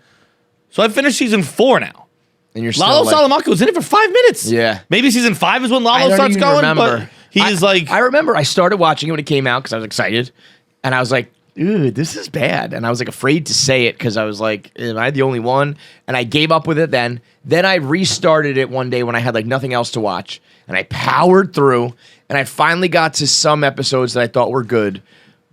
So I finished season 4 now. And you're still Lalo like, Salamanca was in it for 5 minutes. Yeah. Maybe season 5 is when I Lalo don't starts even going. remember. But he's like, I remember I started watching it when it came out because I was excited, and I was like, "Ew, this is bad," and I was like afraid to say it because I was like, "Am I the only one?" And I gave up with it then. Then I restarted it one day when I had like nothing else to watch, and I powered through, and I finally got to some episodes that I thought were good,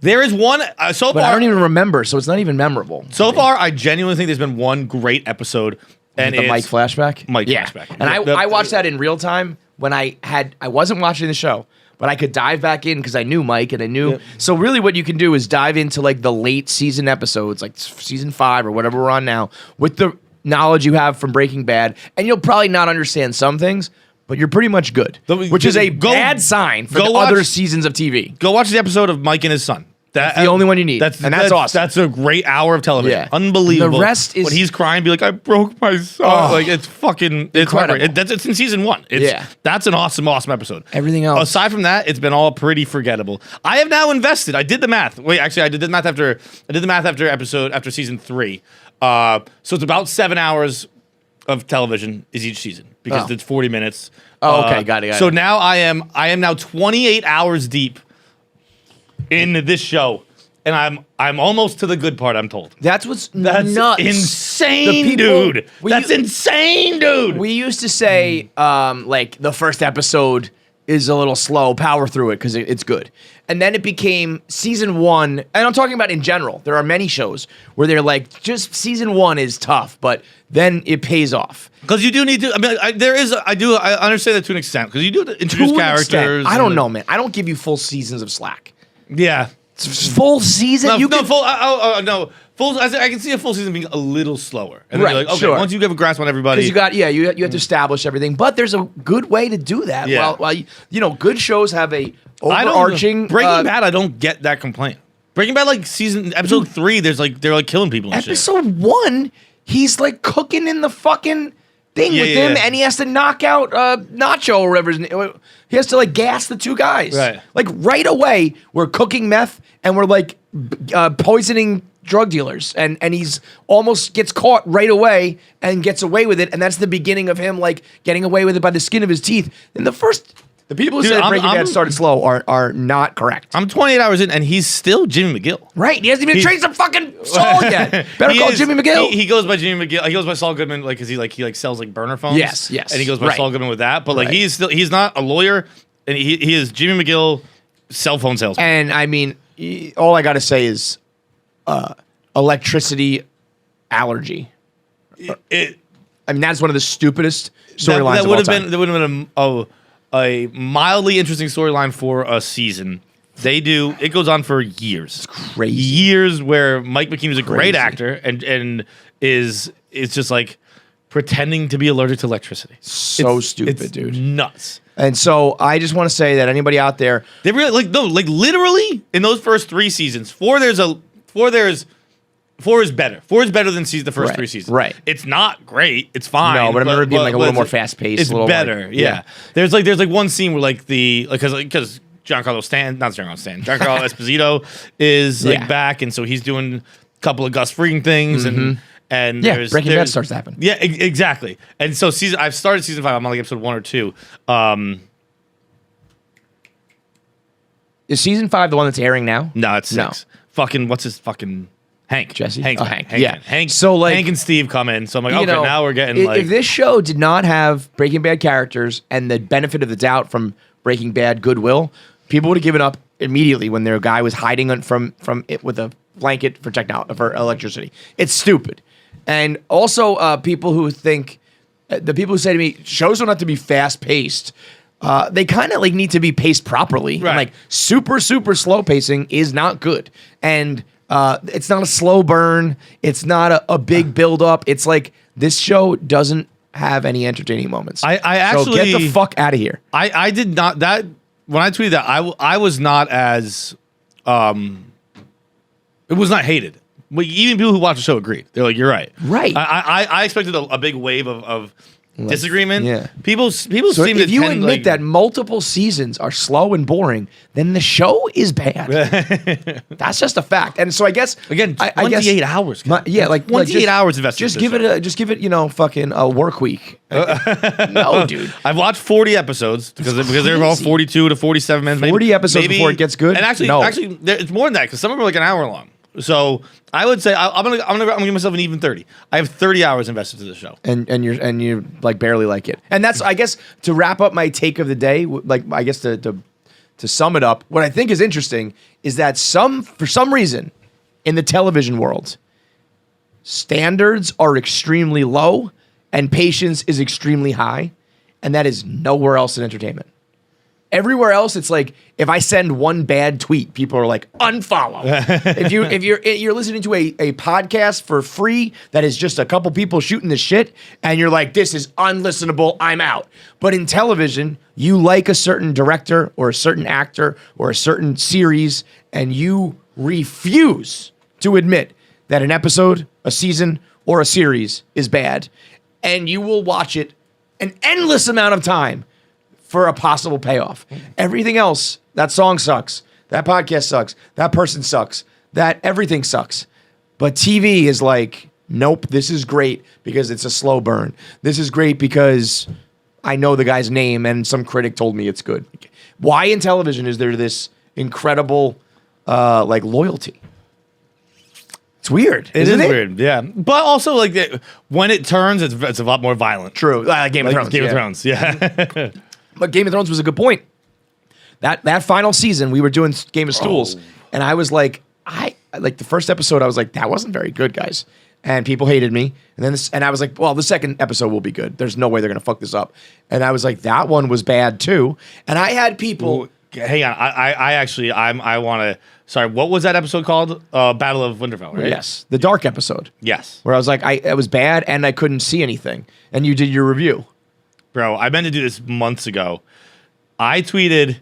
there is one so but far. I don't even remember, so it's not even memorable. So far, I genuinely think there's been one great episode, and The it's Mike flashback? Mike Yeah. flashback. And I watched that in real time when I wasn't watching the show, but I could dive back in because I knew Mike and I knew. So really what you can do is dive into like the late season episodes, like season 5 or whatever we're on now, with the knowledge you have from Breaking Bad, and you'll probably not understand some things, but you're pretty much good, which is a bad sign for the other seasons of TV. Go watch the episode of Mike and his son. That's the only one you need, and that's awesome. That's a great hour of television. Yeah. Unbelievable. The rest is- when he's crying, be like, "I broke my son." Oh. Like it's fucking Incredible. It's in season 1. That's an awesome episode. Everything else, aside from that, it's been all pretty forgettable. I have now invested. I did the math. Wait, actually, I did the math after season 3. So it's about 7 hours of television is each season because it's 40 minutes. Oh, okay, got it. So now I am now 28 hours deep in this show, and I'm almost to the good part. I'm told. That's what's That's nuts. insane, dude. That's insane, dude. We used to say, like, the first episode is a little slow, power through it because it's good. And then it became season 1, and I'm talking about in general. There are many shows where they're like, just season 1 is tough, but then it pays off. Because you do need to. I mean, I understand that to an extent because you do introduce To an characters. extent. I don't know, man. I don't give you full seasons of slack. Yeah. Full season? No, you no, can, full. No, full. I can see a full season being a little slower. And then Right, you're like, okay, sure. once you give a grasp on everybody, because you have to establish everything. But there's a good way to do that. Yeah. While good shows have a I don't- overarching Breaking Bad, I don't get that complaint. Breaking Bad, like episode 3, they're like killing people. And shit. Episode 1, he's like cooking in the fucking thing with him, and he has to knock out Nacho or whatever. He has to like gas the two guys. Right. Like right away, we're cooking meth and we're like poisoning drug dealers, and he's almost gets caught right away and gets away with it, and that's the beginning of him like getting away with it by the skin of his teeth. And the people who Dude, said I'm- Breaking I'm- Bad started slow are not correct. I'm 28 hours in, and he's still Jimmy McGill. Right. He hasn't even changed the fucking Saul yet. Better call Jimmy McGill. He goes by Jimmy McGill. He goes by Saul Goodman, like, because he sells like burner phones. Yes. And he goes by Right. Saul Goodman with that. But like, Right. he's not a lawyer, and he is Jimmy McGill, cell phone salesman. And I mean, all I got to say is electricity allergy. It I mean, that's one of the stupidest storylines that of would all have time. been a mildly interesting storyline for a season. It goes on for years. Crazy. Years where Mike McKean is a great Crazy. actor and is just like pretending to be allergic to electricity. So stupid, it's dude. Nuts. And so I just want to say that anybody out there, They really literally in those first 3 seasons. 4 is better. 4 is better than the first Right, 3 seasons. right. It's not great. It's fine. No, but I remember it being like a little more it's- fast-paced, It's a little better. like- yeah. yeah. There's like one scene where like because Giancarlo Esposito is like Yeah. back, and so he's doing a couple of Gus Fring things and yeah, there's Breaking Bad starts to happen. Yeah, exactly. And so I've started season 5. I'm on like episode 1 or 2. Is season 5 the one that's airing now? No, it's 6. No. Fucking what's his fucking Hank? Jesse? Hank. Oh, Hank. Hank. Yeah. Hank. So, like- Hank and Steve come in. So I'm like, You okay, know, now we're getting like if this show did not have Breaking Bad characters and the benefit of the doubt from Breaking Bad goodwill, people would have given up immediately when their guy was hiding from it with a blanket for for electricity. It's stupid. And also, people who think the people who say to me, shows don't have to be fast paced. They kind of like need to be paced properly. And, Right. like super slow pacing is not good. And it's not a slow burn. It's not a big build up. It's like this show doesn't have any entertaining moments. I so actually get the fuck out of here. I did not that when I tweeted that I was not as it was not hated. But even people who watch the show agreed. They're like, you're right. Right. I expected a big wave of disagreement. yeah. People So seem to if you tend, admit like, that multiple seasons are slow and boring, then the show is bad. That's just a fact. And so I guess again, I 28 guess, hours. yeah, like 28 hours invested. Just in give this show. it, fucking a work week. No, dude. I've watched 40 episodes because they're all 42 to 47 minutes. 40 episodes before it gets good? And actually, No. it's more than that because some of them are like an hour long. So I would say I'm gonna give myself an even 30. I have 30 hours invested to the show. And you like barely like it. And that's, I guess, to wrap up my take of the day, like I guess to sum it up, what I think is interesting is that for some reason in the television world, standards are extremely low and patience is extremely high, and that is nowhere else in entertainment. Everywhere else, it's like if I send one bad tweet, people are like unfollow. if you're listening to a podcast for free that is just a couple people shooting the shit, and you're like, this is unlistenable, I'm out. But in television, you like a certain director or a certain actor or a certain series, and you refuse to admit that an episode, a season, or a series is bad, and you will watch it an endless amount of time for a possible payoff. Everything else, that song sucks, that podcast sucks, that person sucks, that everything sucks. But TV is like, nope, this is great because it's a slow burn. This is great because I know the guy's name and some critic told me it's good. Why in television is there this incredible like loyalty? It's weird. It is isn't it? weird, yeah. But also, like when it turns, it's a lot more violent. True. Game of Thrones. Game of Thrones, yeah. But Game of Thrones was a good point. That final season, we were doing Game of Stools, and I was like, I like the first episode. I was like, that wasn't very good, guys, and people hated me. And I was like, well, the second episode will be good. There's no way they're gonna fuck this up. And I was like, that one was bad too. And I had people. Hang on, I want to. Sorry, what was that episode called? Battle of Winterfell, right? Yes, the dark episode. Yes. Where I was like, it was bad, and I couldn't see anything. And you did your review. Bro, I meant to do this months ago. I tweeted,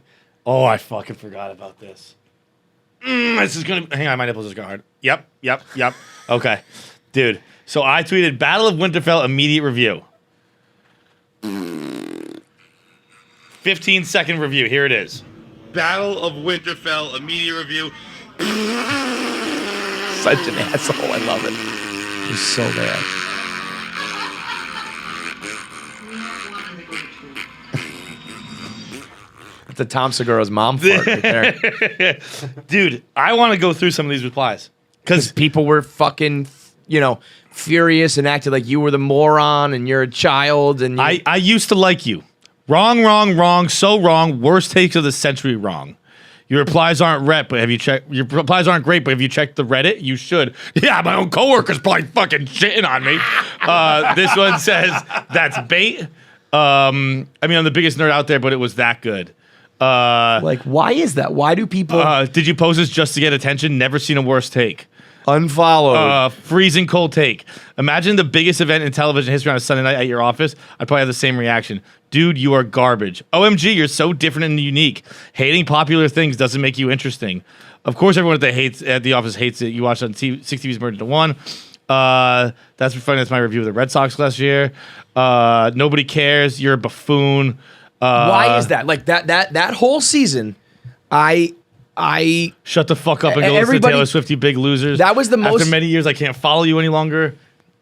I fucking forgot about this. This is gonna, hang on, my nipples just got hard. Yep. Okay. Dude, so I tweeted Battle of Winterfell immediate review. 15-second review, here it is. Battle of Winterfell immediate review. Such an asshole, I love it. He's so bad. The Tom Segura's mom fart right there. Dude, I want to go through some of these replies. Because people were fucking, furious and acted like you were the moron and you're a child. And I used to like you. Wrong, so wrong. Worst takes of the century wrong. Your replies aren't Your replies aren't great, but have you checked the Reddit? You should. Yeah, my own coworker's probably fucking shitting on me. This one says, that's bait. I'm the biggest nerd out there, but it was that good. like, why is that? Why do people Did you post this just to get attention? Never seen a worse take. unfollow? Freezing cold take. Imagine the biggest event in television history on a Sunday night at your office. I'd probably have the same reaction. Dude, you are garbage. OMG, you're so different and unique. Hating popular things doesn't make you interesting. Of course, everyone at the office hates it. You watched on 6 TV's Merged into One. That's funny. That's my review of the Red Sox last year. Nobody cares. You're a buffoon. Why is that? Like that whole season, I shut the fuck up and go listen to Taylor Swift, you big losers. That was the most. After many years, I can't follow you any longer.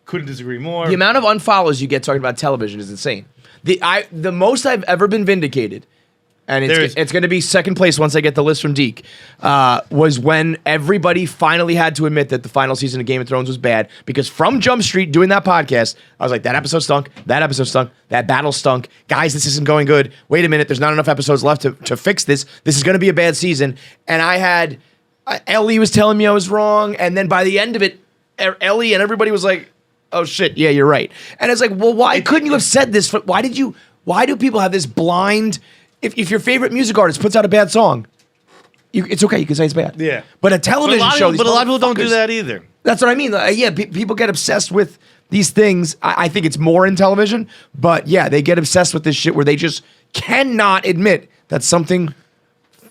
Couldn't disagree more. The amount of unfollows you get talking about television is insane. The most I've ever been vindicated, and it's going to be second place once I get the list from Deke, was when everybody finally had to admit that the final season of Game of Thrones was bad, because from Jump Street doing that podcast, I was like, that episode stunk, that battle stunk, guys, this isn't going good, wait a minute, there's not enough episodes left to fix this is going to be a bad season, and I had, Ellie was telling me I was wrong, and then by the end of it, Ellie and everybody was like, oh shit, yeah, you're right. And it's like, well, why couldn't you have said this? Why do people have this blind, if your favorite music artist puts out a bad song, it's okay, you can say it's bad. Yeah. But a television show, but a lot of people don't do that either. That's what I mean. People get obsessed with these things. I think it's more in television, but yeah, they get obsessed with this shit where they just cannot admit that something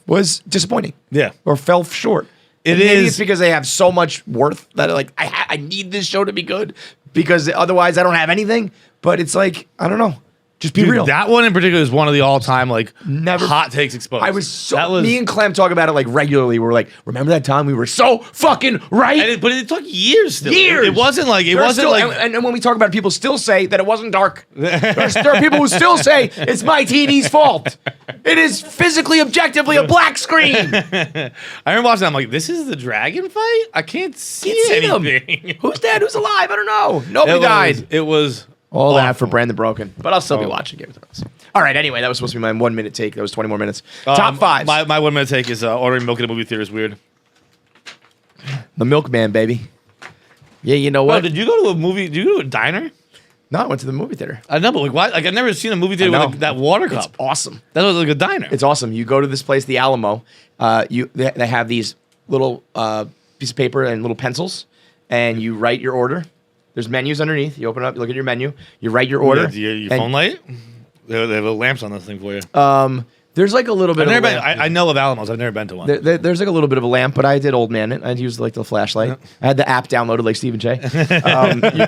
was disappointing. Yeah. Or fell short. Maybe is. it's because they have so much worth that like I need this show to be good because otherwise I don't have anything. But it's like I don't know. Just be Dude, real. that one in particular is one of the all-time like Never- hot takes exposed. I was so. Me and Clem talk about it like regularly. We're like, remember that time we were so fucking right? but it took years. Still. Years. It wasn't like it There are wasn't still- like. and when we talk about it, people still say that it wasn't dark. there are people who still say it's my TV's fault. It is physically, objectively a black screen. I remember watching that. I'm like, this is the dragon fight. I can't see anything. Who's dead? Who's alive? I don't know. Nobody died. It was All that awful. for Brandon Broken, but I'll still be watching Game of Thrones. All right. Anyway, that was supposed to be my 1 minute take. That was 20 more minutes. Top five. My 1 minute take is ordering milk in a movie theater is weird. The Milkman, baby. Yeah, you know Bro, what? did you go to a movie? Did you go to a diner? No, I went to the movie theater. I know, but like, why? Like, I've never seen a movie theater I know. with like, that water It's cup. awesome. That was like a diner. It's awesome. You go to this place, the Alamo. They have these little piece of paper and little pencils, and you write your order. There's menus underneath. You open it up, you look at your menu, you write your order. Your and, phone light? They have little lamps on this thing for you. There's like a little bit I've never of a been. lamp. I know of Alamos. I've never been to one. There's like a little bit of a lamp, but I did old man it. I used like the flashlight. I had the app downloaded like Stephen J.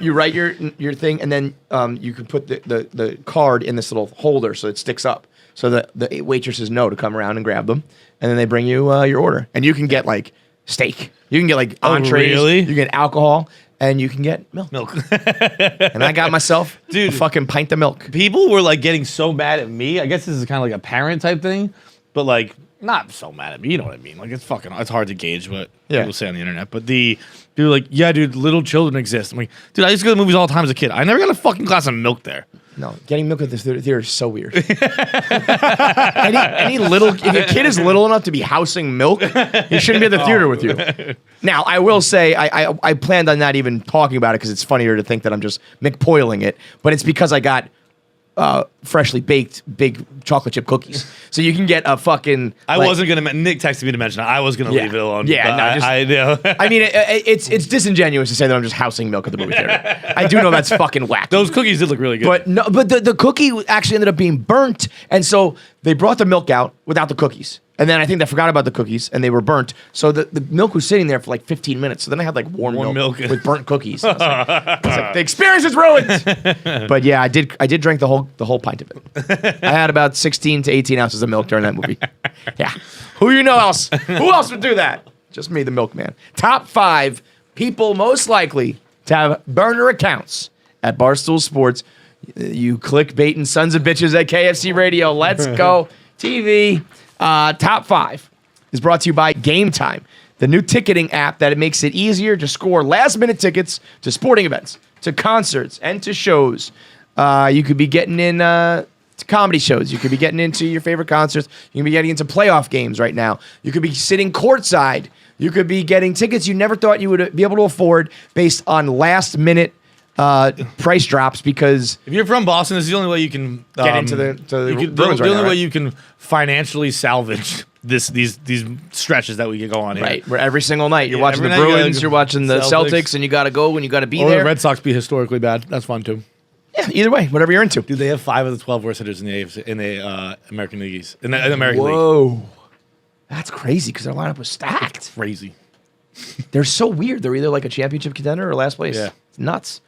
You write your thing, and then you can put the card in this little holder so it sticks up, so that the waitresses know to come around and grab them, and then they bring you your order, and you can get like steak, you can get like entrees, really? you can get alcohol, and you can get milk. And I got myself Dude. a fucking pint of milk. People were like getting so mad at me. I guess this is kind of like a parent type thing, but like not so mad at me. You know what I mean? Like it's hard to gauge what Yeah. people say on the internet. But people are like, yeah, dude, little children exist. I'm like, dude, I used to go to the movies all the time as a kid. I never got a fucking glass of milk there. No, getting milk at the theater is so weird. any little, if a kid is little enough to be housing milk, he shouldn't be at the theater with you. Now, I will say, I planned on not even talking about it because it's funnier to think that I'm just McPoiling it, but it's because I got freshly baked big chocolate chip cookies. So you can get a fucking. I wasn't gonna. Nick texted me to mention it. I was gonna Yeah. leave it alone. Yeah, but no, just- I know. I mean, it's disingenuous to say that I'm just housing milk at the movie theater. I do know that's fucking whack. Those cookies did look really good. But no, but the cookie actually ended up being burnt, and so they brought the milk out without the cookies. And then I think they forgot about the cookies, and they were burnt. So the milk was sitting there for like 15 minutes. So then I had like warm milk with burnt cookies. I was like, the experience is ruined. But yeah, I did drink the whole pint of it. I had about 16 to 18 ounces of milk during that movie. Yeah. Who else? Who else would do that? Just me, the milkman. Top 5 people most likely to have burner accounts at Barstool Sports. You clickbaiting sons of bitches at KFC Radio. Let's go. TV. Top 5 is brought to you by Gametime, the new ticketing app that it makes it easier to score last-minute tickets to sporting events, to concerts, and to shows. You could be getting in to comedy shows. You could be getting into your favorite concerts. You can be getting into playoff games right now. You could be sitting courtside. You could be getting tickets you never thought you would be able to afford based on last-minute price drops because if you're from Boston, this is the only way you can get into the the only way you can financially salvage these stretches that we can go on here. right where every single night you're Yeah, watching the every night you gotta Bruins, go- you're watching the Celtics. Celtics, and you got to go when you got to be Or there. the Red Sox be historically bad. That's fun too. Yeah, either way, whatever you're into. Dude, they have 5 of the 12 worst hitters in the AFC, in the American League East. In the American League. Whoa, that's crazy because their lineup was stacked. Crazy. They're so weird. They're either like a championship contender or last place. Yeah. It's nuts.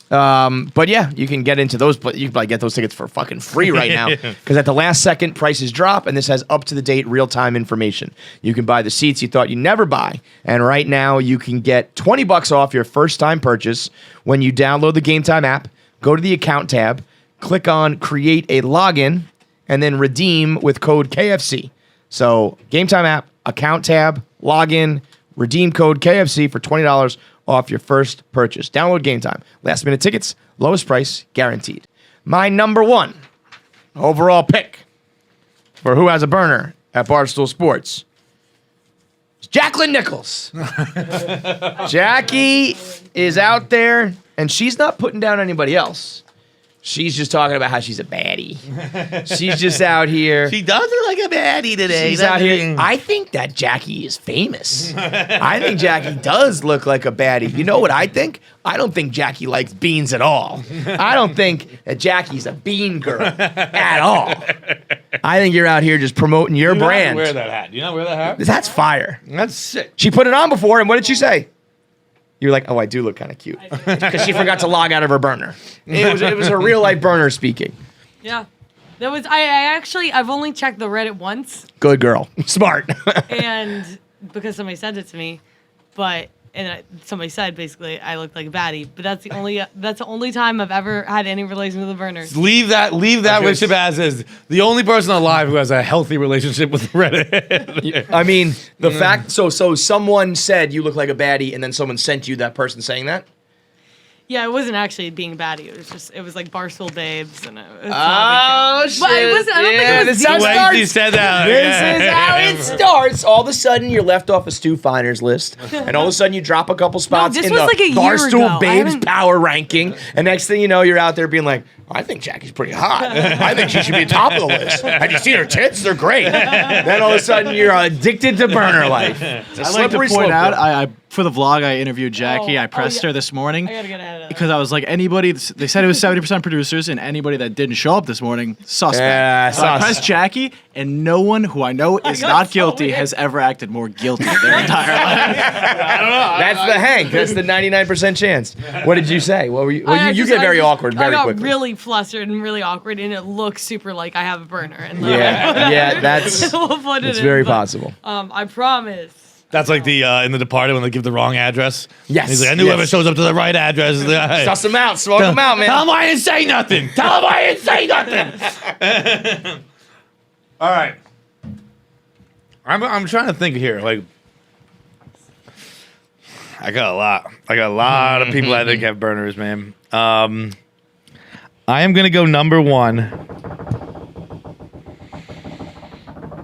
But yeah, you can get into those. But you can probably get those tickets for fucking free right now because at the last second, prices drop, and this has up to the date, real time information. You can buy the seats you thought you'd never buy, and right now you can get $20 off your first time purchase when you download the Gametime app. Go to the account tab, click on create a login, and then redeem with code KFC. So Gametime app, account tab, login, redeem code KFC for $20 off your first purchase. Download Gametime. Last minute tickets, lowest price guaranteed. My number 1 overall pick for who has a burner at Barstool Sports is Jacqueline Nichols. Jackie is out there, and she's not putting down anybody else. She's just talking about how she's a baddie. She's just out here. She does look like a baddie today. She's out here. I think that Jackie is famous. I think Jackie does look like a baddie. You know what I think? I don't think Jackie likes beans at all. I don't think that Jackie's a bean girl at all. I think you're out here just promoting your brand. Wear that hat. Do you not wear that hat? That's fire. That's sick. She put it on before, and what did she say? You were like, oh, I do look kind of cute. Because she forgot to log out of her burner. It was her real life burner speaking. Yeah. That was I've only checked the Reddit once. Good girl. Smart. And because somebody sent it to me, somebody said basically I looked like a baddie, but that's the only time I've ever had any relation with a burner. Leave that relationship as is. The only person alive who has a healthy relationship with Reddit. I mean, the fact, so someone said you look like a baddie, and then someone sent you that person saying that? Yeah, it wasn't actually being baddie. It was like Barstool babes, and Oh, shit. But it wasn't. I don't think it was. This is how it When starts. you said that. This is how it starts. All of a sudden, you're left off a Stu Finders list, and all of a sudden, you drop a couple spots this in was the like a year Barstool ago. I Babes haven't- power ranking. And next thing you know, you're out there being like, I think Jackie's pretty hot. I think she should be top of the list. Have you seen her tits? They're great. Then all of a sudden, you're addicted to burner life. It's a I like to slippery point slope. out, I for the vlog, I interviewed Jackie. Oh, I pressed yeah. her this morning I gotta get ahead of that. because I was like, anybody, they said it was 70% producers, and anybody that didn't show up this morning, suspect. Yeah, so I sus. pressed Jackie, and no one who I know is got not so guilty weird. has ever acted more guilty their entire life. That's the Hank. That's the 99% chance. What did you say? What were you? Well, you get very awkward very I got quickly. really flustered and really awkward, and it looks super like I have a burner. And Yeah, that's we'll put it it's in, very but, possible. I promise. That's like the in The Departed when they give the wrong address. Yes, He's like, I knew yes. whoever shows up to the right address. Suss them out, smoke them out, man. Tell him I didn't say nothing. Tell him I didn't say nothing. All right. I'm trying to think here. Like, I got a lot of people I think have burners, man. I am gonna go number one.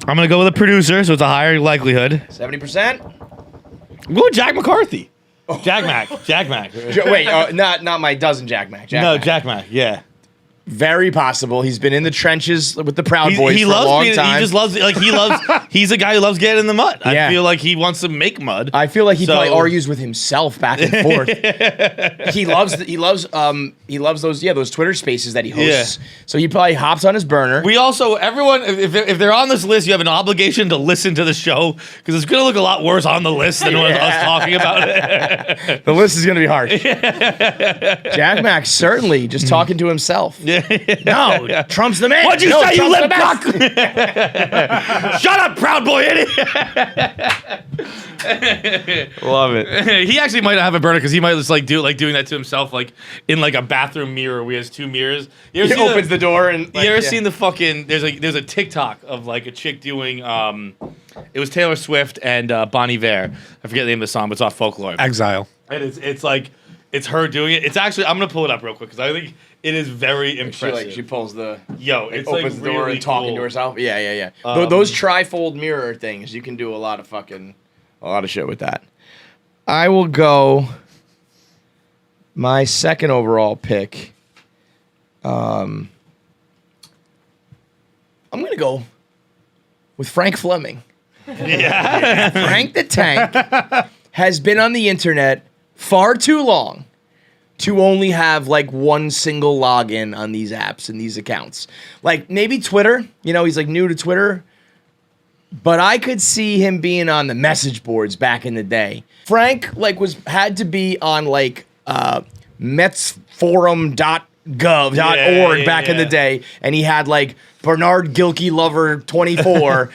I'm gonna go with a producer, so it's a higher likelihood. 70%. Go with Jack McCarthy. Jack Mac. Wait, not my dozen Jack Mac. Jack Mac. Yeah. Very possible. He's been in the trenches with the Proud Boys He for a loves long being, time. He just loves he's a guy who loves getting in the mud. Yeah. I feel like he wants to make mud. I feel like he So- probably argues with himself back and forth. he loves those Twitter spaces that he hosts. Yeah. So he probably hops on his burner. We also, everyone, if they're on this list, you have an obligation to listen to the show because it's going to look a lot worse on the list than us talking about it. The list is going to be harsh. Jack Mac certainly just talking to himself. No, Trump's the man. What'd you No, say, you Trump's the lip best. cock? Shut up, Proud Boy, idiot. Love it. He actually might have a burner because he might just doing that to himself, like in like a bathroom mirror where he has two mirrors. You ever He seen opens the door and You ever seen the fucking? There's a TikTok of like a chick doing. It was Taylor Swift and Bon Iver. I forget the name of the song, but it's off Folklore. Exile. And it's like it's her doing it. It's actually I'm gonna pull it up real quick because I think it is very impressive. She pulls the It's opens like the door really and talking cool. to herself. Yeah. Those trifold mirror things, you can do a lot of shit with that. I will go my second overall pick. I'm gonna go with Frank Fleming. Yeah. Frank the Tank has been on the internet far too long to only have like one single login on these apps and these accounts. Like maybe Twitter, he's like new to Twitter, but I could see him being on the message boards back in the day. Frank had to be on like metsforum.gov.org back in the day, and he had like Bernard Gilkey Lover 24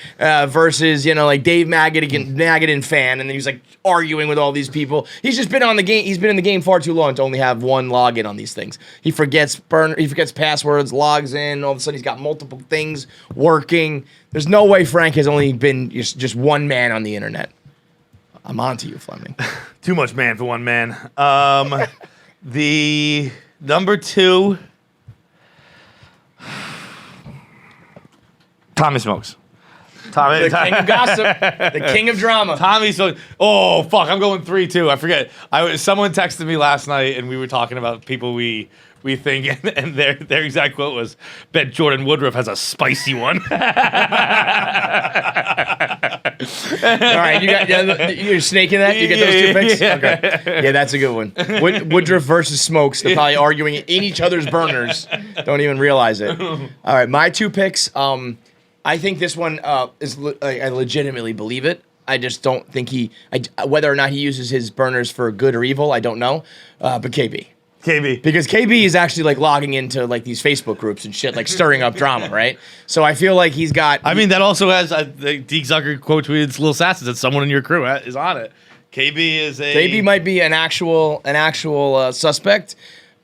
versus like Dave Magadan fan, and then he was like arguing with all these people. He's just been on the game. He's been in the game far too long to only have one login on these things. He forgets passwords, logs in. All of a sudden, he's got multiple things working. There's no way Frank has only been just one man on the internet. I'm on to you, Fleming. Too much man for one man. The number two, Tommy Smokes. The king of gossip. The king of drama. Tommy's so. Oh fuck! I'm going 3-2. I forget. Someone texted me last night, and we were talking about people we think, and their exact quote was, "Bet Jordan Woodruff has a spicy one." All right, you're snaking that. You get those two picks. Yeah. Okay, yeah, that's a good one. Woodruff versus Smokes. They're probably arguing in each other's burners. Don't even realize it. All right, my 2 picks. I think this one is. I legitimately believe it. I just don't think whether or not he uses his burners for good or evil, I don't know. But KB. Because KB is actually like logging into like these Facebook groups and shit, like stirring up drama, right? So I feel like he's got. I mean, that also has Deke Zucker quote tweeted Lil Sassy that someone in your crew is on it. KB might be an actual suspect,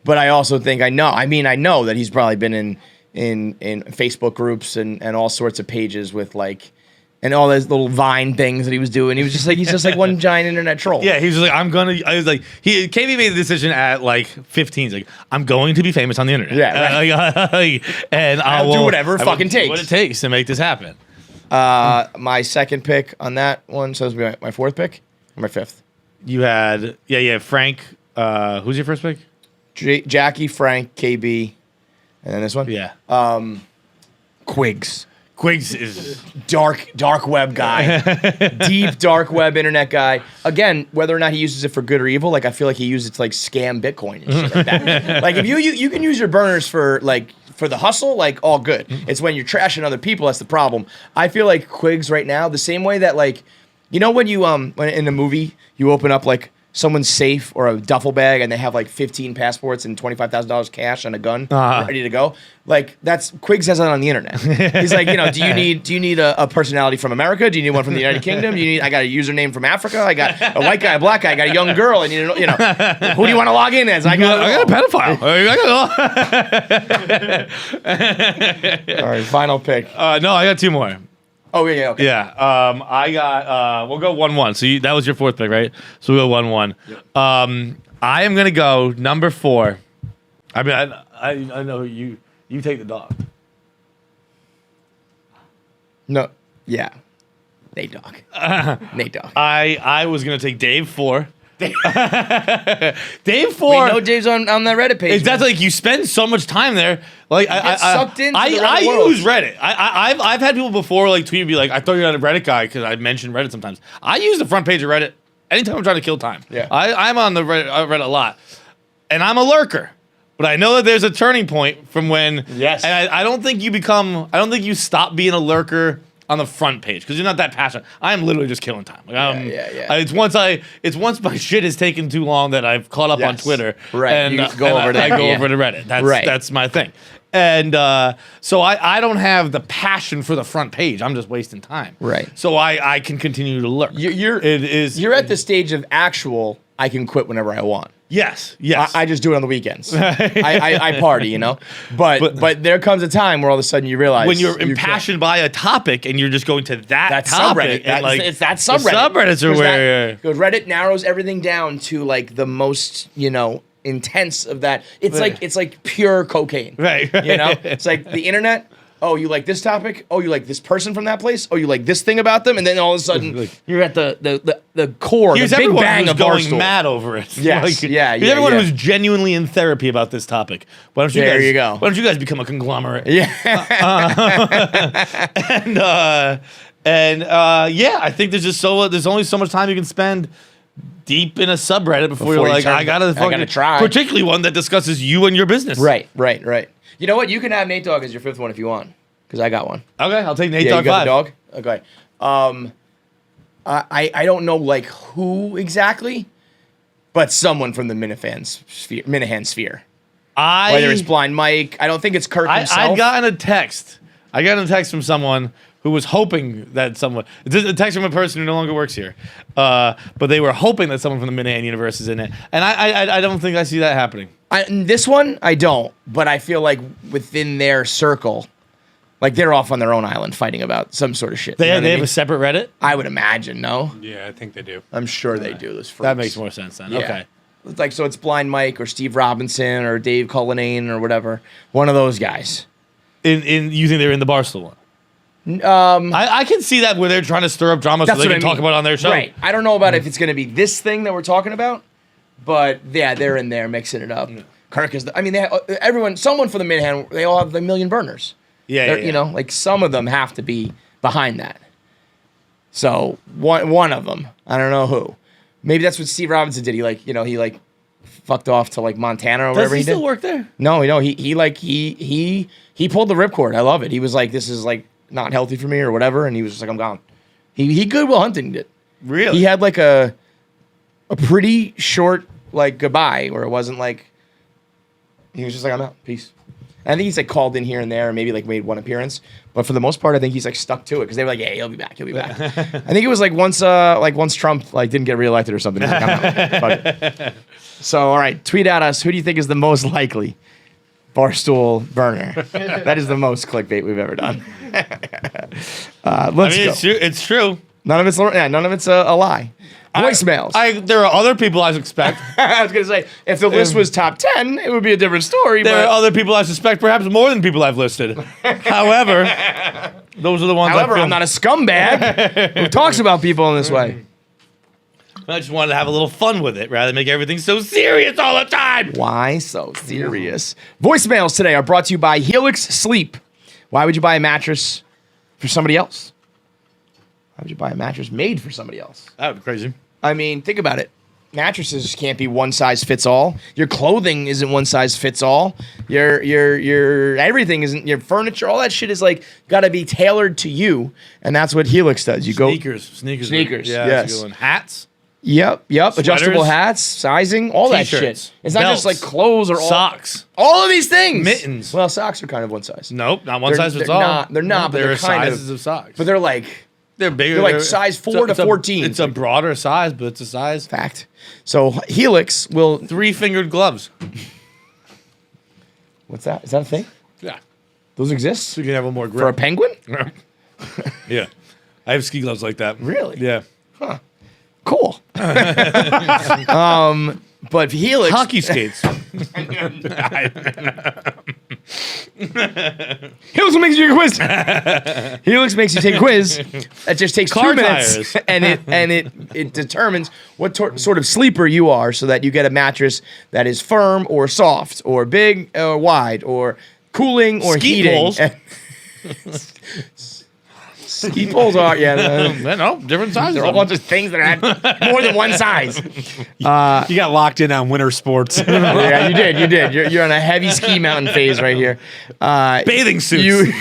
but I also think I know that he's probably been in Facebook groups and all sorts of pages with like. And all those little Vine things that he was doing. He's just like one giant internet troll. Yeah, he was like, KB made the decision at like 15. He's like, I'm going to be famous on the internet. Yeah, right. And I'll do whatever it fucking takes. What it takes to make this happen. My second pick on that one, so this will be my 4th pick or my 5th? You had, Frank. Who's your first pick? Jackie, Frank, KB, and then this one? Yeah. Quiggs. Quiggs is dark web guy, deep dark web internet guy. Again, whether or not he uses it for good or evil, like I feel like he uses it to like scam Bitcoin and shit like that. Like if you can use your burners for the hustle, like all good. It's when you're trashing other people that's the problem. I feel like Quiggs right now, the same way that like, you know when you when in a movie you open up like someone's safe or a duffel bag and they have like 15 passports and $25,000 cash and a gun ready to go. Like Quiggs has that on the internet. He's like, do you need a personality from America? Do you need one from the United Kingdom? I got a username from Africa. I got a white guy, a black guy. I got a young girl. I need to know, who do you want to log in as? I got a pedophile. All right, final pick. No, I got 2 more. Oh, yeah, okay. Yeah. I got, we'll go 1-1. So that was your 4th pick, right? So we'll go 1-1. Yep. I am going to go number 4. I mean, I know you take the dog. No. Yeah. Nate Dogg. Nate Dogg. I was going to take Dave 4. Dave 4. We know Dave's on that Reddit page. That's like you spend so much time there. Like I sucked into the Reddit I world. use Reddit. I've had people before like tweet me like I thought you're not a Reddit guy because I mentioned Reddit sometimes. I use the front page of Reddit anytime I'm trying to kill time. Yeah. I'm on the Reddit a lot, and I'm a lurker. But I know that there's a turning point from when. Yes. And I don't think you stop being a lurker on the front page because you're not that passionate. I am literally just killing time. It's once my shit has taken too long that I've caught up on Twitter. Right. And you go over there. I go over to Reddit. That's my thing. And so I don't have the passion for the front page. I'm just wasting time. Right. So I can continue to lurk. You're at the stage of actual. I can quit whenever I want. Yes. I just do it on the weekends. I party, But there comes a time where all of a sudden you realize when you're impassioned by a topic and you're just going to that topic. Subreddit. It's that subreddit. Subreddits are where Reddit narrows everything down to like the most intense of that. It's like pure cocaine. Right. It's like the internet. Oh, you like this topic? Oh, you like this person from that place? Oh, you like this thing about them? And then all of a sudden, you're at the core, here's the big everyone bang who's of going Barstool. mad over it. Yes, Here's yeah. everyone who's genuinely in therapy about this topic. Why don't you There guys? you go. Why don't you guys become a conglomerate? Yeah. I think there's only so much time you can spend deep in a subreddit before you're like, I gotta try. Particularly one that discusses you and your business. Right. You know what? You can have Nate Dogg as your 5th one if you want, because I got one. Okay, I'll take Nate Yeah, Dogg you got 5. the dog? Okay. I don't know like who exactly, but someone from the Minahan sphere. Whether it's Blind Mike, I don't think it's Kirk himself. I got a text from someone who was hoping that someone. It's a text from a person who no longer works here, but they were hoping that someone from the Minahan universe is in it, and I don't think I see that happening. This one, I don't, but I feel like within their circle, like they're off on their own island fighting about some sort of shit. They have a separate Reddit? I would imagine, no? Yeah, I think they do. I'm sure they do. This That makes more sense then. Yeah. Okay. It's like, so it's Blind Mike or Steve Robinson or Dave Cullinane or whatever. One of those guys. You think they're in the Barstool one? I can see that where they're trying to stir up drama so they can talk about it on their show. Right. I don't know about if it's going to be this thing that we're talking about, but yeah, they're in there mixing it up. Kirk is. Someone for the mid-hand. They all have the million burners. Yeah. You know, like some of them have to be behind that. So one of them, I don't know who. Maybe that's what Steve Robinson did. He fucked off to like Montana or wherever he did. Does he still work there? No, he pulled the ripcord. I love it. He was like, this is like not healthy for me or whatever, and he was just like, I'm gone. He Goodwill Hunting did. Really? He had like a pretty short like goodbye where it wasn't like he was just like, I'm out, peace. And I think he's like called in here and there and maybe like made one appearance, but for the most part, I think he's like stuck to it because they were like, yeah, he'll be back. I think it was like once Trump like didn't get reelected or something. He's like, I'm out. Fuck it. So all right, tweet at us. Who do you think is the most likely Barstool burner? That is the most clickbait we've ever done. Let's go. It's true. None of it's a lie. Voicemails. There are other people I suspect. I was gonna say if the list was top 10, it would be a different story. There are other people I suspect, perhaps more than people I've listed. However, those are the ones. I'm not a scumbag who talks about people in this way. I just wanted to have a little fun with it rather than make everything so serious all the time. Why so serious? Voicemails today are brought to you by Helix Sleep. Why would you buy a mattress for somebody else? Why would you buy a mattress made for somebody else? That would be crazy. I mean, think about it. Mattresses can't be one size fits all. Your clothing isn't one size fits all. Your everything isn't. Your furniture, all that shit is like got to be tailored to you, and that's what Helix does. You Sneakers. Yes. Yeah, that's a good one. Hats. Yep. Sweaters, Adjustable hats, sizing, all that T-shirts, shit. It's not just like clothes or socks. All of these things. Mittens. Well, socks are kind of one size. Nope, not one size fits all. They're not. But There they're are kind sizes of socks. But they're like They're bigger. They're like size 4 to 14. It's a broader size, but it's a size. Fact. So Helix will. 3-fingered gloves. What's that? Is that a thing? Yeah. Those exist? So you can have a more grip. For a penguin? Yeah. I have ski gloves like that. Really? Yeah. Huh. Cool. But Helix. Hockey skates. Helix makes you take a quiz. Helix makes you take a quiz. That just takes Car 2 minutes, and it determines what sort of sleeper you are, so that you get a mattress that is firm or soft or big or wide or cooling or Ski heating. poles. Ski poles are No, different sizes. They're all bunch of things that have more than one size. You got locked in on winter sports. Yeah, you did. You're on a heavy ski mountain phase right here. Bathing suits.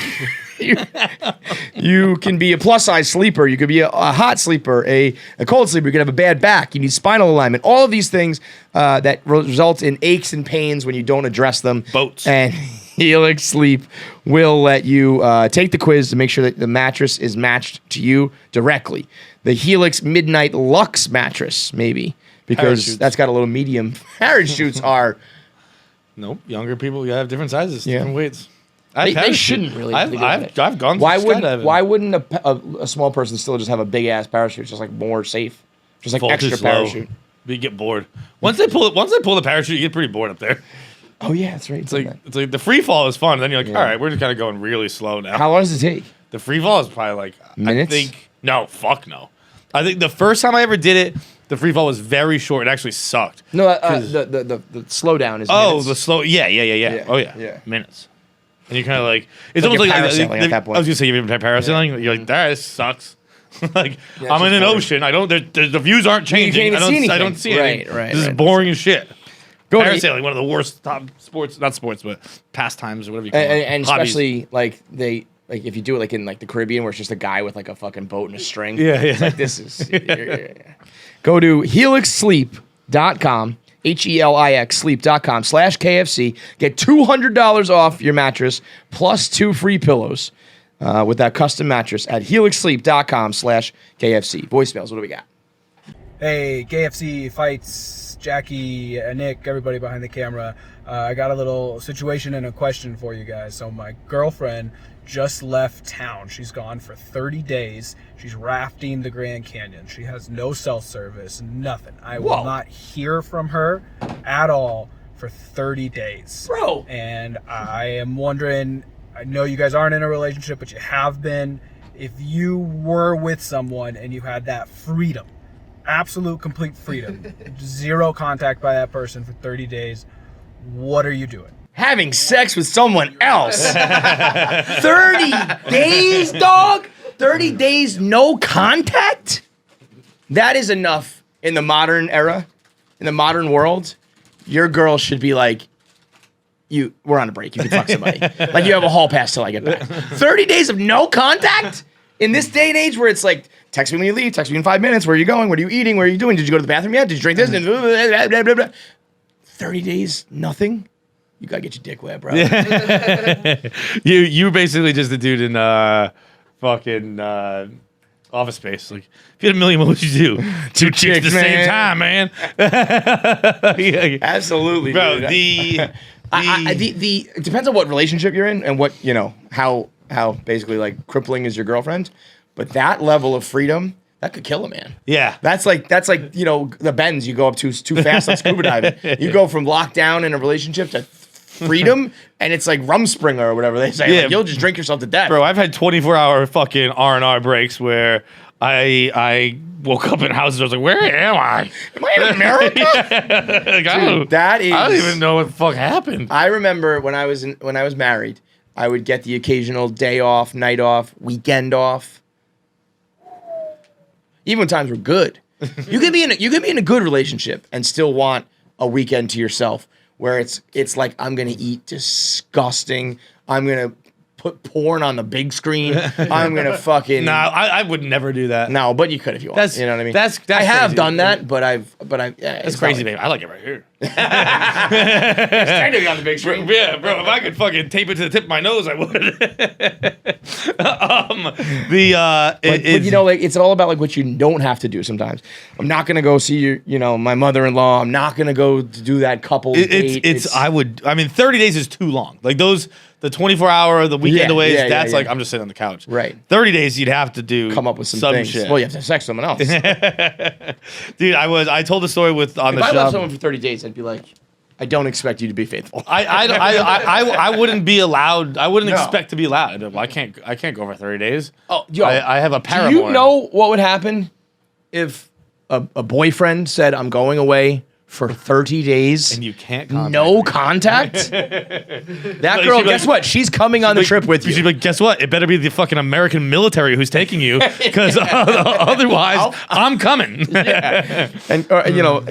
You can be a plus size sleeper. You could be a hot sleeper, a cold sleeper. You could have a bad back. You need spinal alignment. All of these things that result in aches and pains when you don't address them. Boats. And Helix Sleep will let you take the quiz to make sure that the mattress is matched to you directly. The Helix Midnight Luxe mattress, maybe, because Parachutes. that's got a little medium. Parachutes are. Nope. Younger people, you have different sizes, Yeah. different weights. They shouldn't really. I've gone. Why skydiving. wouldn't a small person still just have a big ass parachute? It's just like more safe, just like Voltage extra low. parachute. But you get bored. Once they pull the parachute, you get pretty bored up there. Oh yeah, that's right. It's like the free fall is fun. Then you're like, all right, we're just kind of going really slow now. How long does it take? The free fall is probably like Minutes? I think fuck no. I think the first time I ever did it, the free fall was very short. It actually sucked. No, the slowdown is. Oh, minutes. the slow. Yeah. Oh yeah. Yeah. Minutes. And you're kind of like it's Like almost you're like parasailing at that point. I was gonna say you've ever tried parasailing. You're like that sucks. Like Yeah, I'm in an just ocean. I don't. The views aren't changing. can't even see I don't anything. see anything. Right, This is right. boring as shit. Go to- Parasailing, one of the worst top sports, not sports, but pastimes or whatever you call it. and Hobbies. especially like if you do it like in like the Caribbean where it's just a guy with like a fucking boat and a string. Yeah. It's like this is. Go to helixsleep.com. HELIX sleep.com/KFC. Get $200 off your mattress plus 2 free pillows with that custom mattress at helixsleep.com/KFC. Voicemails. What do we got? Hey, KFC, Fights, Jackie, Nick, everybody behind the camera. I got a little situation and a question for you guys. So my girlfriend just left town. She's gone for 30 days. She's rafting the Grand Canyon. She has no cell service, nothing. I will not hear from her at all for 30 days. Bro. And I am wondering, I know you guys aren't in a relationship, but you have been. if you were with someone and you had that freedom, absolute complete freedom, zero contact by that person for 30 days, what are you doing? Having sex with someone else. 30 days, dog? 30 days, no contact? That is enough in the modern era, in the modern world. Your girl should be like, we're on a break. You can fuck somebody. Like you have a hall pass till I get back. 30 days of no contact? In this day and age where it's like, text me when you leave, text me in 5 minutes. Where are you going? What are you eating? Where are you doing? Did you go to the bathroom yet? Did you drink this? 30 days, nothing? You gotta get your dick wet, bro. You were basically just the dude in fucking Office Space. Like, if you had $1 million, what would you do? Two chicks at the same time, man. Absolutely, bro. Dude. It depends on what relationship you're in and what, how basically like crippling is your girlfriend. But that level of freedom, that could kill a man. Yeah. That's like the bends you go up too fast on scuba diving. You go from lockdown in a relationship to freedom, and it's like Rumspringer or whatever they say. Yeah. Like, you'll just drink yourself to death. Bro, I've had 24-hour fucking R&R breaks where I woke up in houses. I was like, where am I? Am I in America? Like, I don't even know what the fuck happened. I remember when I was married, I would get the occasional day off, night off, weekend off. Even when times were good. You could be in a good relationship and still want a weekend to yourself where it's like, I'm gonna eat disgusting. I'm gonna put porn on the big screen. I'm gonna fucking. No, I would never do that. No, but you could if you want. You know what I mean? I have crazy. done that, but yeah, That's crazy, baby. I like it right here. It's technically on the big screen. Yeah, bro. If I could fucking tape it to the tip of my nose, I would. It's all about like what you don't have to do sometimes. I'm not gonna go see my mother-in-law. I'm not gonna go to do that couple date. 30 days is too long. Like the 24-hour, the weekend away, that's like I'm just sitting on the couch. Right. 30 days, you'd have to come up with some things. Shit. Well, you have to have sex with someone else. Dude, I told the story on the show. If I left someone for 30 days, I'd be like, I don't expect you to be faithful. I wouldn't be allowed. I wouldn't expect to be allowed. I'd be like, well, I can't go for 30 days. Oh, yo, I have a paramour. Do you know what would happen if a boyfriend said, I'm going away for 30 days and you can't contact no contact? That girl, guess what? She's coming on the trip with you. She's like, guess what? It better be the fucking American military who's taking you, because otherwise I'm coming. Yeah. And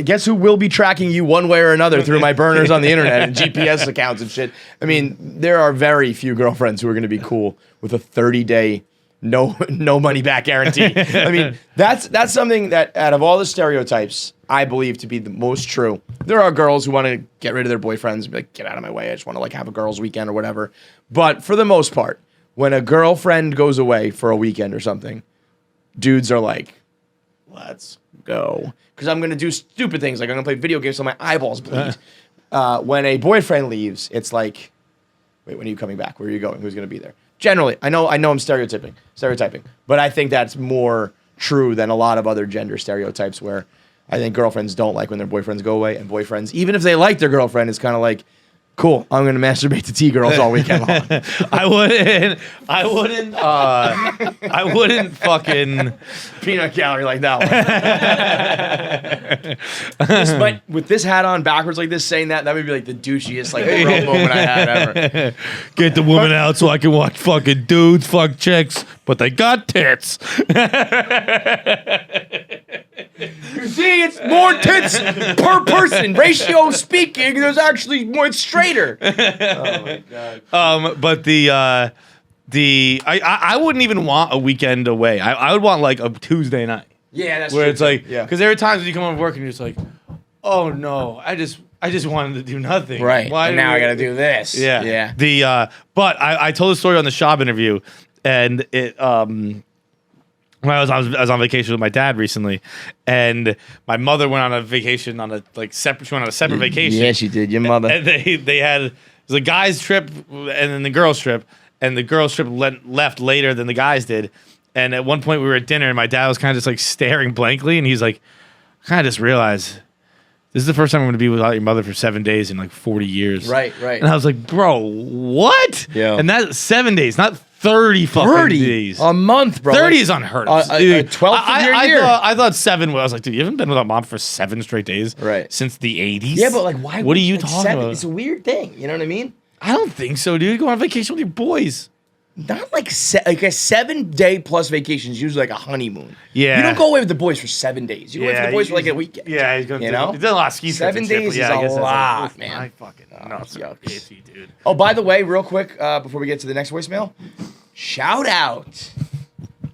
guess who will be tracking you one way or another through my burners on the internet and GPS accounts and shit. I mean, there are very few girlfriends who are going to be cool with a 30-day no money back guarantee. I mean, that's something that out of all the stereotypes, I believe to be the most true. There are girls who want to get rid of their boyfriends and be like, get out of my way. I just want to like have a girls' weekend or whatever. But for the most part, when a girlfriend goes away for a weekend or something, dudes are like, let's go. Because I'm going to do stupid things. Like I'm going to play video games so my eyeballs bleed. When a boyfriend leaves, it's like, wait, when are you coming back? Where are you going? Who's going to be there? Generally, I know I'm stereotyping, but I think that's more true than a lot of other gender stereotypes where I think girlfriends don't like when their boyfriends go away, and boyfriends, even if they like their girlfriend, it's kind of like, cool, I'm gonna masturbate to T-girls all weekend long. I wouldn't fucking peanut gallery like that one. But with this hat on backwards like this, saying that would be like the douchiest like girl moment I had ever. Get the woman out so I can watch fucking dudes fuck chicks, but they got tits. You see, it's more tits per person. Ratio speaking, there's actually more. It's straighter. Oh my god. But I wouldn't even want a weekend away. I would want like a Tuesday night. Yeah, that's where true. It's like, yeah, because there are times when you come home from work and you're just like, oh no, I just wanted to do nothing. Right. And now I got to do this. Yeah. Yeah. But I told a story on the Shab interview, and it when I was on vacation with my dad recently, and my mother went on a vacation on a separate. She went on a separate vacation. Yeah, she did. Your mother. And they had it was a guys trip and then the girls trip, and the girls trip left later than the guys did. And at one point we were at dinner, and my dad was kind of just like staring blankly, and he's like, I kind of just realized this is the first time I'm going to be without your mother for 7 days in like 40 years. Right. And I was like, bro, what? Yeah. And that's 7 days, not 30 fucking 30 days. a month, bro. 30 Like, is unheard of. a Dude, 12th of your year. I thought 7. I was like, dude, you haven't been without mom for 7 straight days, Right. Since the 80s. Yeah, but like, why? What are you like, talking 7 about? It's a weird thing. You know what I mean? I don't think so, dude. Go on vacation with your boys. Not like like a 7-day plus vacation is usually like a honeymoon. Yeah. You don't go away with the boys for 7 days. You go away with the boys for like a weekend. Yeah, he's going. You know? He's done a lot of ski trips 7 and shit, days but yeah, is I guess a that's lot, like, man. I fucking nuts, yucks. itchy, dude. Oh, by the way, real quick, before we get to the next voicemail, shout out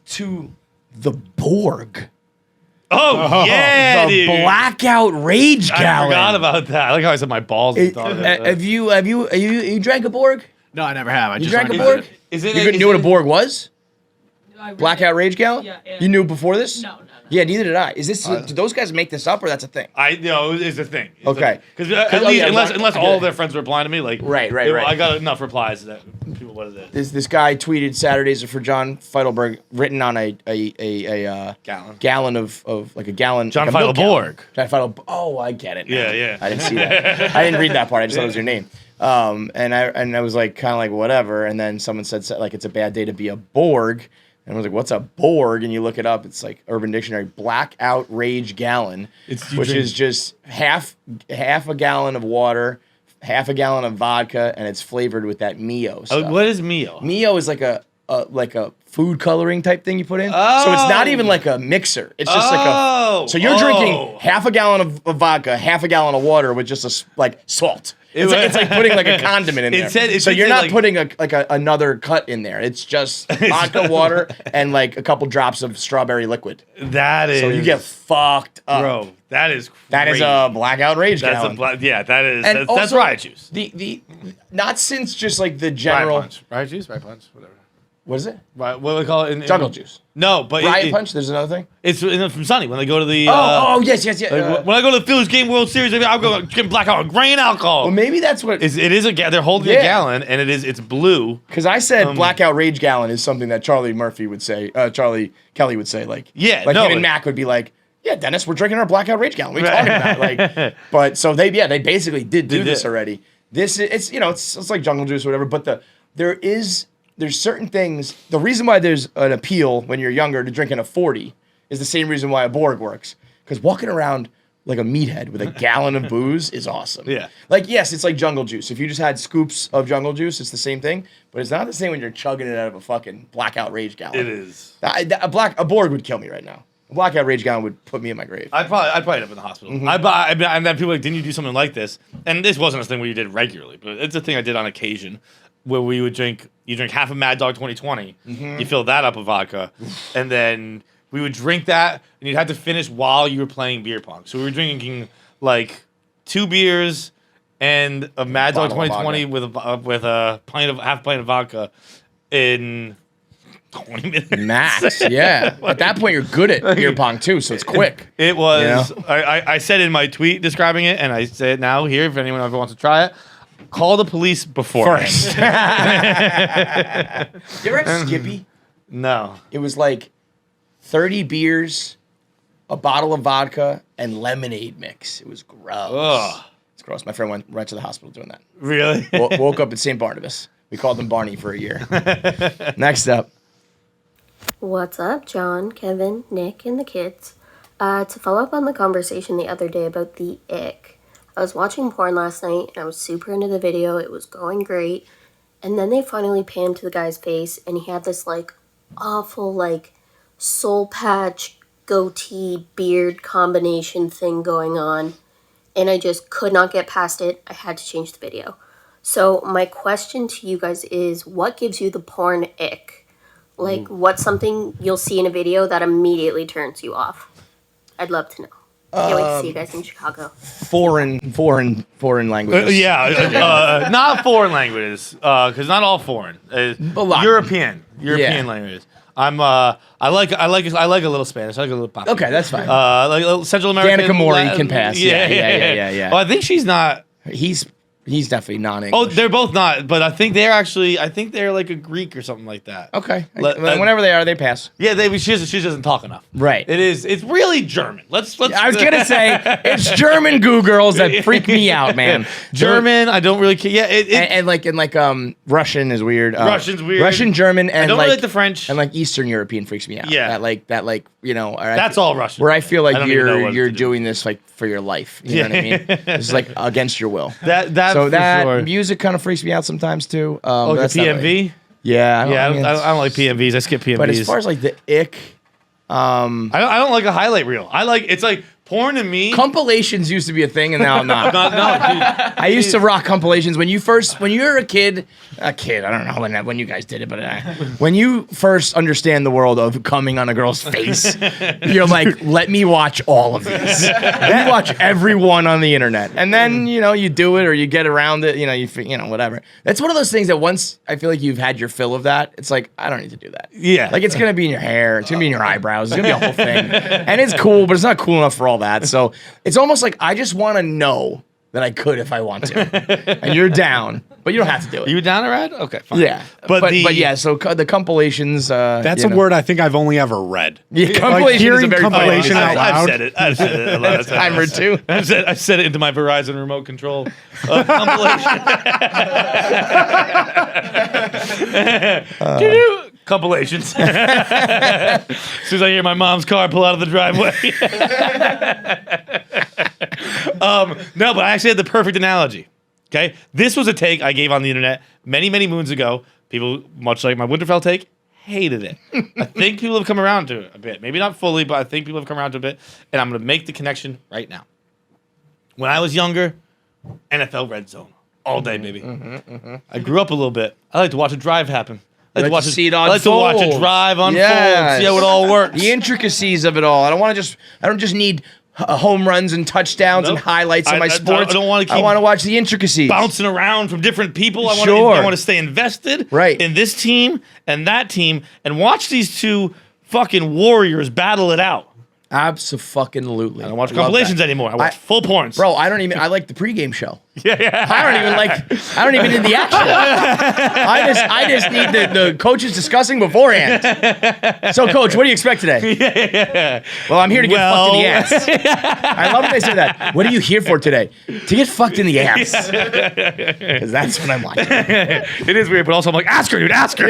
to the Borg. Oh yeah, The dude. blackout rage I gallon. forgot about that. I like how I said my balls. Have you drank a Borg? No, I never have. I You just drank a learned Borg? about it. Is it? You knew what a Borg was? I read Blackout it. rage gallon? Yeah, yeah. You knew before this? No. Yeah, neither did I. Is this? Do those guys make this up, or that's a thing? I know it's a thing. Okay. Because at least unless I all get of their friends were replying to me, like Right. I got enough replies that people what is it? This guy tweeted Saturdays are for John Feidelberg, written on a gallon of like a gallon. John like a milk gallon. Feidelborg. John Feidelberg. Oh, I get it. now. Yeah. I didn't see that. I didn't read that part. I just thought it was your name. And I was like kind of like whatever. And then someone said like it's a bad day to be a Borg. And I was like, what's a Borg? And you look it up. It's like Urban Dictionary, blackout rage gallon, which is just half a gallon of water, half a gallon of vodka, and it's flavored with that Mio stuff. What is Mio? Mio is like a food coloring type thing you put in. So it's not even like a mixer. It's just like a. So you're drinking half a gallon of vodka, half a gallon of water with just like salt. It's like putting like a condiment in there. So you're not putting another cut in there. It's just vodka, water, and like a couple drops of strawberry liquid. That is. So you get fucked up, bro. That is. That is a blackout rage gallon. That is. And That's also, riot juice. The not since just like the general Riot juice, whatever. What is it? Right, what do we call it? Jungle juice. No, but Riot punch. There's another thing. It's from Sunny when they go to the. Yes. When I go to the Phillies game World Series, I'll go get blackout with grain alcohol. Well, maybe that's what it is. They're holding a gallon, and it's blue. Because I said blackout rage gallon is something that Charlie Murphy would say. Charlie Kelly would say like him and Mac would be like, yeah, Dennis, we're drinking our blackout rage gallon. What are you talking about? Like, but so they basically did do this already. This it's it's like jungle juice or whatever. But there's certain things. The reason why there's an appeal when you're younger to drinking a 40 is the same reason why a Borg works. Because walking around like a meathead with a gallon of booze is awesome. Yeah. Like, yes, it's like jungle juice. If you just had scoops of jungle juice, it's the same thing. But it's not the same when you're chugging it out of a fucking blackout rage gallon. It is. A Borg would kill me right now. A blackout rage gallon would put me in my grave. I'd probably end up in the hospital. And then people are like, didn't you do something like this? And this wasn't a thing where you did regularly, but it's a thing I did on occasion. Where we would drink half a Mad Dog 2020, you fill that up with vodka, and then we would drink that, and you'd have to finish while you were playing beer pong. So we were drinking like 2 beers and a Mad Dog 2020 with a half pint of vodka in 20 minutes. Max, yeah. At that point, you're good at beer pong too, so it's quick. It was. You know? I said in my tweet describing it, and I say it now here if anyone ever wants to try it. Call the police before. First. You ever had Skippy? No. It was like 30 beers, a bottle of vodka, and lemonade mix. It was gross. Ugh. It's gross. My friend went right to the hospital doing that. Really? Woke up at St. Barnabas. We called him Barney for a year. Next up. What's up, John, Kevin, Nick, and the kids? To follow up on the conversation the other day about the ick. I was watching porn last night, and I was super into the video. It was going great. And then they finally panned to the guy's face, and he had this, like, awful, like, soul patch, goatee, beard combination thing going on. And I just could not get past it. I had to change the video. So my question to you guys is, what gives you the porn ick? Like, what's something you'll see in a video that immediately turns you off? I'd love to know. Can't wait to see you guys in Chicago. Foreign languages. Not foreign languages, because not all foreign. European languages. I like a little Spanish. I like a little pop. Okay, that's fine. Like Central American. Danica Mori can pass. Yeah. Oh, I think she's not. He's He's definitely non-English. Oh, they're both not, but I think they're like a Greek or something like that. Okay. Whenever they are, they pass. Yeah, she doesn't talk enough. Right. It's really German. Let's I was gonna say it's German goo girls that freak me out, man. German, I don't really care. Yeah, and Russian is weird. Russian's weird. Russian, German, and I don't really like the French. And like Eastern European freaks me out. Yeah. That you know. That's all Russian. Where I feel like you're do. doing this like for your life. You know what I mean? This is like against your will. That sure. Music kind of freaks me out sometimes too. The that's not PMV. really- Yeah. I don't like PMVs. I skip PMVs. But as far as like the ick, I don't like a highlight reel. It's like porn to me. compilations used to be a thing, and now I'm not. No, dude. I used to rock compilations when you were a kid. I don't know when you guys did it, but when you first understand the world of coming on a girl's face, you're like, let me watch all of these. Let me watch every one on the internet, and then you do it or you get around it. You whatever. That's one of those things that once I feel like you've had your fill of that, it's like I don't need to do that. Yeah, like it's gonna be in your hair, it's gonna be in your eyebrows, it's gonna be a whole thing, and it's cool, but it's not cool enough for all that. So it's almost like I just want to know that I could if I want to, and you're down, but you don't have to do it. You down, Rad? Okay, fine. Yeah, but yeah. So the compilations. That's a word I think I've only ever read. Yeah, Like compilation hearing is a very compilation out I've loud. said it. I've said it a lot of times. Timer too. I've said it into my Verizon remote control. Compilation. Compilations. As soon as I hear my mom's car pull out of the driveway. No, but I actually had the perfect analogy. Okay, this was a take I gave on the internet many, many moons ago. People, much like my Winterfell take, hated it. I think people have come around to it a bit. Maybe not fully, but I think people have come around to it a bit. And I'm going to make the connection right now. When I was younger, NFL Red Zone all day, baby. I grew up a little bit. I like to watch a drive happen. I like to watch see it I like to watch a unfold. drive unfold, Yes. see how it all works. The intricacies of it all. I don't just need home runs and touchdowns and Nope. highlights in my I sports. don't wanna I keep want to watch the intricacies. Bouncing around from different people. I Sure. want to stay invested Right. in this team and that team and watch these two fucking warriors battle it out. Abso-fucking-lutely. I don't watch Love compilations that. anymore. I watch full porns. Bro, I like the pregame show. Yeah. I don't even need the action. I just need the coaches discussing beforehand. So, coach, what do you expect today? Well, I'm here to get fucked in the ass. I love when they say that. What are you here for today? To get fucked in the ass. Because that's what I'm like. It is weird, but also I'm like, ask her, dude, ask her.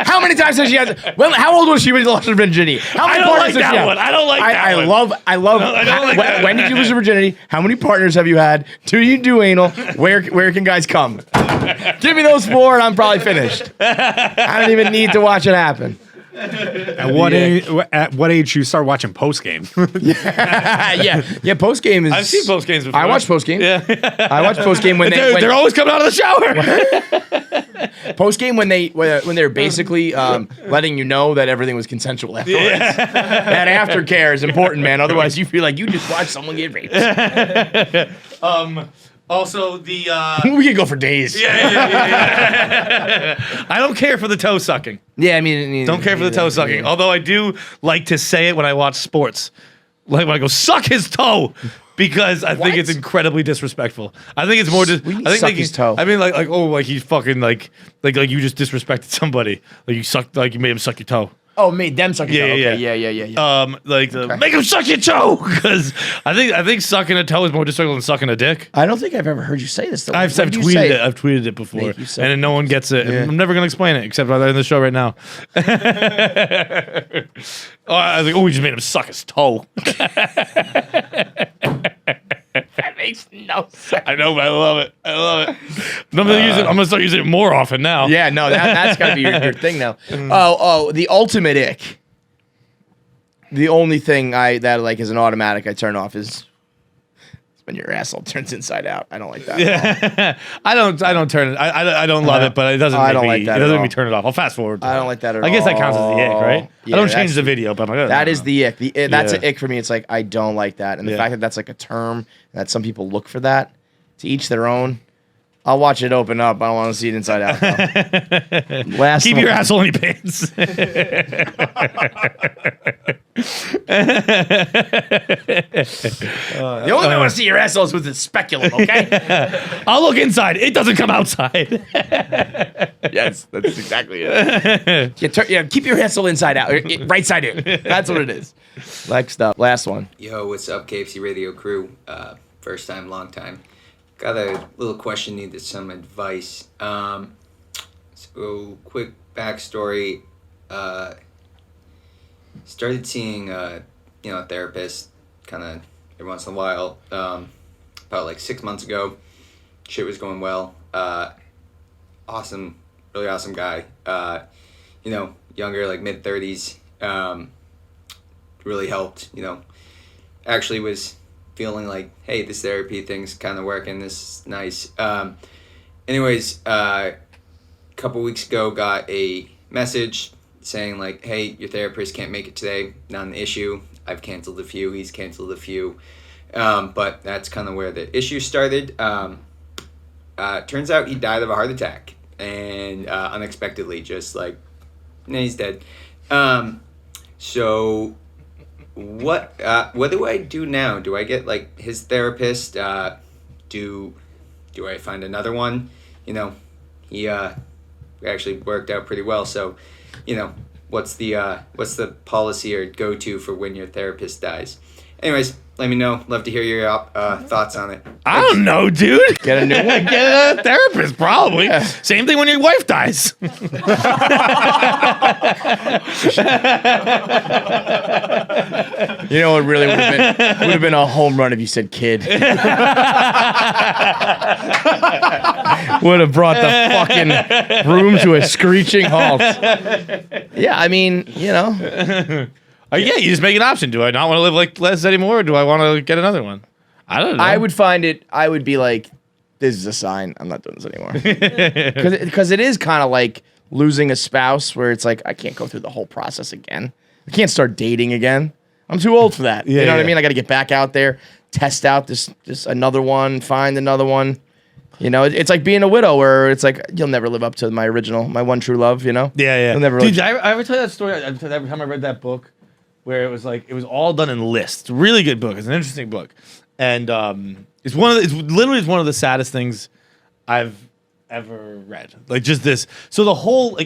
How many times has she had? Well, how old was she when she lost her virginity? How many I don't partners like has she that had? one. I don't like that I one. love. I don't like that when did you lose your virginity? How many partners have you had? Do you do anal? Where can guys come? Give me those 4 and I'm probably finished. I don't even need to watch it happen. At what age you start watching post game? yeah. Post game is. I've seen post games before. I watch post game. Yeah. I watch post game when They're always coming out of the shower. post game when they're basically letting you know that everything was consensual afterwards. That aftercare is important, man. Otherwise, you feel like you just watched someone get raped. Also, the we could go for days. yeah. I don't care for the toe sucking. Yeah, I mean, Don't care for the toe sucking. Although I do like to say it when I watch sports, like when I go suck his toe, because I think it's incredibly disrespectful. I think it's more just. I think suck his toe. I mean, like he's fucking like you just disrespected somebody. Like you made him suck your toe. Oh, made them suck your toe. Yeah. Okay. Make him suck your toe, because I think sucking a toe is more disrespectful than sucking a dick. I don't think I've ever heard you say this. Though. I've tweeted it. I've tweeted it before, Thank you, sir. and then no one gets it. Yeah. I'm never gonna explain it except right in the show right now. I was like, we just made him suck his toe. That makes no sense. I know, but I love it. I'm gonna start using it more often now. Yeah, no, that's gotta be your thing now. Oh, the ultimate ick. The only thing that like is an automatic I turn off is when your asshole turns inside out. I don't like that. Yeah. I don't turn it. I don't love it, but it doesn't. I don't make like me, that It doesn't at make me all. turn it off. I'll fast forward. I don't like that at all. I guess that counts as the ick, right? Yeah, I don't change that's the video, but I'm like, that is the ick. That's Yeah. an ick for me. It's like I don't like that, and the Yeah. fact that that's like a term that some people look for that. To each their own. I'll watch it open up. I don't want to see it inside out. Last keep one. your asshole in your pants. The only way I want to see your assholes with the speculum, okay? I'll look inside. It doesn't come outside. Yes, that's exactly it. Keep your asshole inside out, right side in. That's what it is. Next up, last one. Yo, what's up, KFC Radio crew? First time, long time. Got a little question, needed some advice. So, quick backstory. Started seeing, a therapist kind of every once in a while. About like 6 months ago. Shit was going well. Awesome, really awesome guy. Younger, like mid-30s. Really helped, actually was feeling like, hey, this therapy thing's kind of working, this is nice. Anyways, a couple weeks ago, got a message saying like, hey, your therapist can't make it today, not an issue. I've canceled a few, he's canceled a few. But that's kind of where the issue started. Turns out he died of a heart attack, and unexpectedly, just like, he's dead. So what do I do now? Do I get like his therapist? Do I find another one? He actually worked out pretty well. So, what's the policy or go-to for when your therapist dies? Anyways, let me know. Love to hear your thoughts on it. I don't know, dude. Get a new one. Get a therapist, probably. Yeah. Same thing when your wife dies. You know what really would have been a home run if you said kid. Would have brought the fucking room to a screeching halt. Yeah, I mean, yeah, you just make an option. Do I not want to live like Les anymore, or do I want to get another one? I don't know. I would be like, this is a sign. I'm not doing this anymore. Because it is kind of like losing a spouse where it's like, I can't go through the whole process again. I can't start dating again. I'm too old for that. You know what I mean? I got to get back out there, test out this another one, find another one. It's like being a widow where it's like, you'll never live up to my one true love, Yeah, yeah. You'll never Dude, did I ever tell you that story? Every time I read that book, where it was all done in lists. Really good book. It's an interesting book. And it's literally one of the saddest things I've ever read. Like just this. So the whole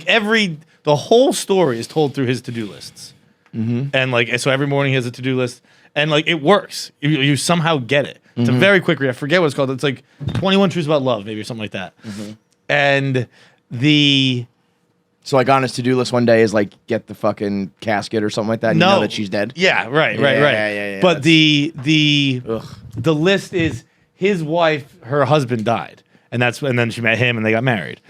story is told through his to-do lists. Mm-hmm. And so every morning he has a to-do list, and it works. You somehow get it. It's a very quick read. I forget what it's called. It's like 21 Truths About Love, maybe, or something like that. Mm-hmm. And so on his to-do list one day is like, get the fucking casket or something like that. And you know that she's dead. Yeah, right. Yeah. But the list is his wife, her husband died, and then she met him and they got married.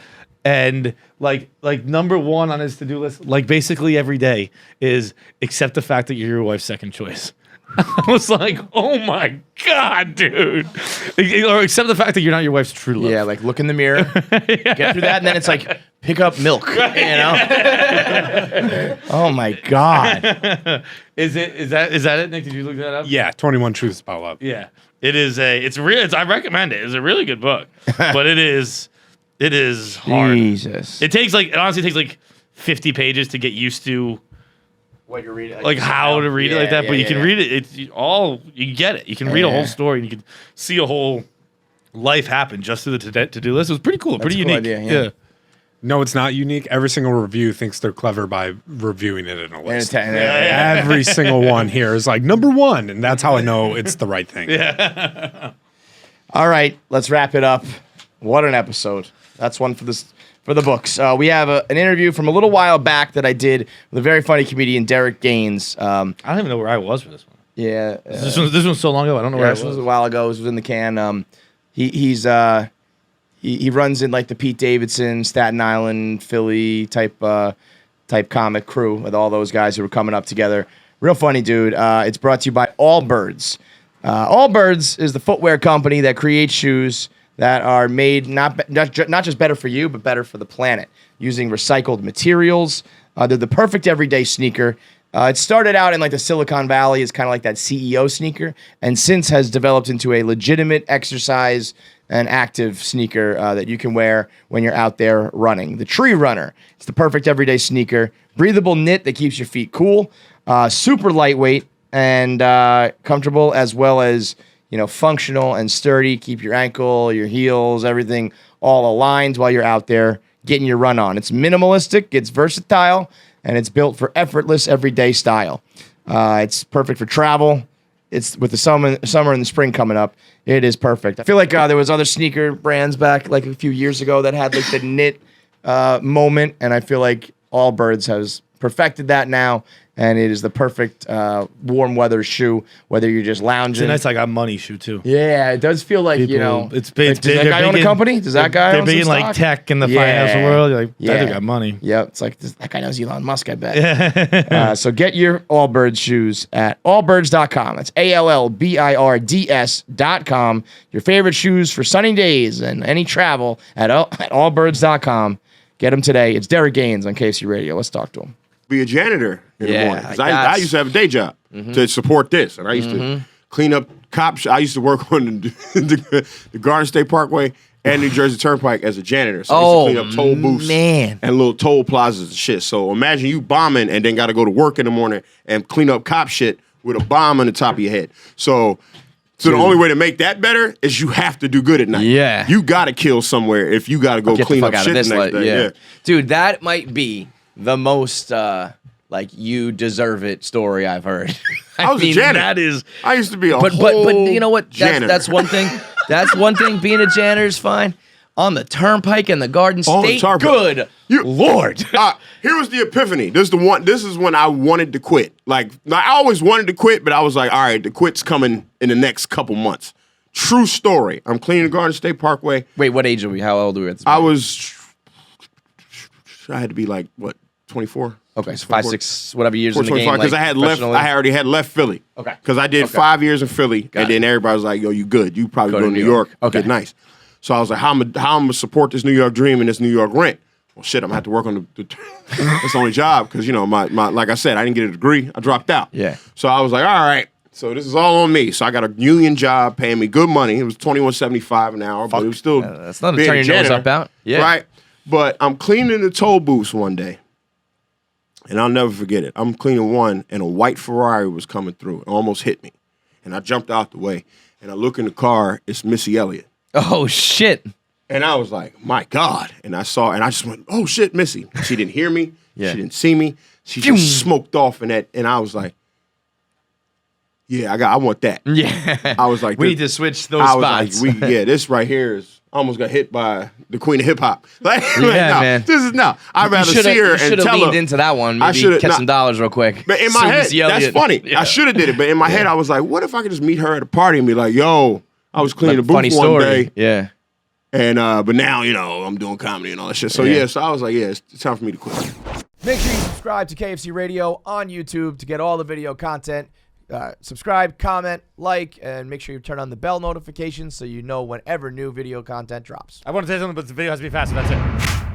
And like number one on his to-do list, like basically every day, is accept the fact that you're your wife's second choice. I was like, oh my God, dude. Or accept the fact that you're not your wife's true love. Yeah, like look in the mirror, get through that, and then it's like, pick up milk, Oh my God. Is that it, Nick? Did you look that up? Yeah, 21 Truths About Love. Yeah. I recommend it. It's a really good book. But it is hard. Jesus. It honestly takes like 50 pages to get used to what you're reading, like how to read it like that. But you can read it. You get it. You can read a whole story, and you can see a whole life happen just through the to-do list. It was pretty cool. Pretty unique. Idea, yeah. No, it's not unique. Every single review thinks they're clever by reviewing it in a list. Every single one here is like number one, and that's how I know it's the right thing. Yeah. All right, let's wrap it up. What an episode. That's one for the books. We have an interview from a little while back that I did with a very funny comedian, Derek Gaines. I don't even know where I was for this one. Yeah. This one's so long ago. I don't know where I was. This was a while ago. It was in the can. He runs in like the Pete Davidson, Staten Island, Philly type comic crew with all those guys who were coming up together. Real funny dude. It's brought to you by Allbirds. Allbirds is the footwear company that creates shoes that are made not just better for you, but better for the planet, using recycled materials. They're the perfect everyday sneaker. It started out in like the Silicon Valley as kind of like that CEO sneaker, and since has developed into a legitimate exercise and active sneaker that you can wear when you're out there running. The Tree Runner. It's the perfect everyday sneaker. Breathable knit that keeps your feet cool. Super lightweight and comfortable, as well as functional and sturdy. Keep your ankle, your heels, everything all aligned while you're out there getting your run on. It's minimalistic, it's versatile, and it's built for effortless everyday style. It's perfect for travel. It's with the summer and the spring coming up. It is perfect. I feel like there was other sneaker brands back like a few years ago that had like the knit moment, and I feel like Allbirds has perfected that now, and it is the perfect warm weather shoe, whether you're just lounging. It's a nice, I got money shoe too. Yeah, it does feel like, It's big. Does that guy own a company? Does that guy They're own big in some like stock? tech and the financial world. You're like, that dude got money. Yeah, it's like that guy knows Elon Musk, I bet. So get your Allbirds shoes at allbirds.com. That's ALLBIRDS.com. Your favorite shoes for sunny days and any travel at allbirds.com. Get them today. It's Derek Gaines on KFC Radio. Let's talk to him. Be a janitor in the morning. 'Cause I that's- used to have a day job to support this, and I used to clean up cops. I used to work on the Garden State Parkway and New Jersey Turnpike as a janitor. So I used to clean up toll booths and little toll plazas and shit. So imagine you bombing and then got to go to work in the morning and clean up cop shit with a bomb on the top of your head. So the only way to make that better is you have to do good at night. Yeah. You got to kill somewhere if you got to go Get clean the up fuck out shit of the this next day. yeah. Yeah. Dude, that might be the most like you deserve it story I've heard. I was a janitor. That is. I used to be a But you know what? janitor. That's one thing. That's one thing. Being a janitor is fine. On the Turnpike and the Garden On the State, Turnpike. good Lord. Here was the epiphany. This is when I wanted to quit. Like I always wanted to quit, but I was like, all right, the quit's coming in the next couple months. True story. I'm cleaning the Garden State Parkway. Wait, what age are we? How old are we at this I had to be like, what, 24? Okay, so 5, 6, whatever years in the game. Because like, I already had left Philly. Okay. Because I did 5 years in Philly, and then everybody was like, yo, you good. You probably go to New York. Okay. Get nice. So I was like, how am I going to support this New York dream and this New York rent? Well, shit, I'm going to have to work on the that's the only job. Because, my like I said, I didn't get a degree. I dropped out. Yeah. So I was like, all right. So this is all on me. So I got a union job paying me good money. It was $21.75 an hour, but it was still that's not a being turn your nose janitor, up out. Yeah. Right? But I'm cleaning the toll booths one day. And I'll never forget it. I'm cleaning one, and a white Ferrari was coming through. It almost hit me. And I jumped out the way. And I look in the car, it's Missy Elliot. Oh, shit. And I was like, my God. And I just went, oh, shit, Missy. She didn't hear me. Yeah. She didn't see me. She just smoked off in that. And I was like, yeah, I want that. Yeah. I was like, we need to switch those I was spots. like, this right here is almost got hit by the queen of hip hop. Like, man. This is no. I'd rather see her and tell leaned her. into that one. I Maybe should've- catch some dollars real quick. But in my Sue head, Missy that's Elliott. funny. Yeah. I should have did it, but in my head, I was like, what if I could just meet her at a party and be like, yo, I was cleaning Like, the booth funny one story. day. Yeah. And but now, I'm doing comedy and all that shit. So so I was like, yeah, it's time for me to quit. Make sure you subscribe to KFC Radio on YouTube to get all the video content. Subscribe, comment, like, and make sure you turn on the bell notifications so you know whenever new video content drops. I want to say something, but the video has to be faster. That's it.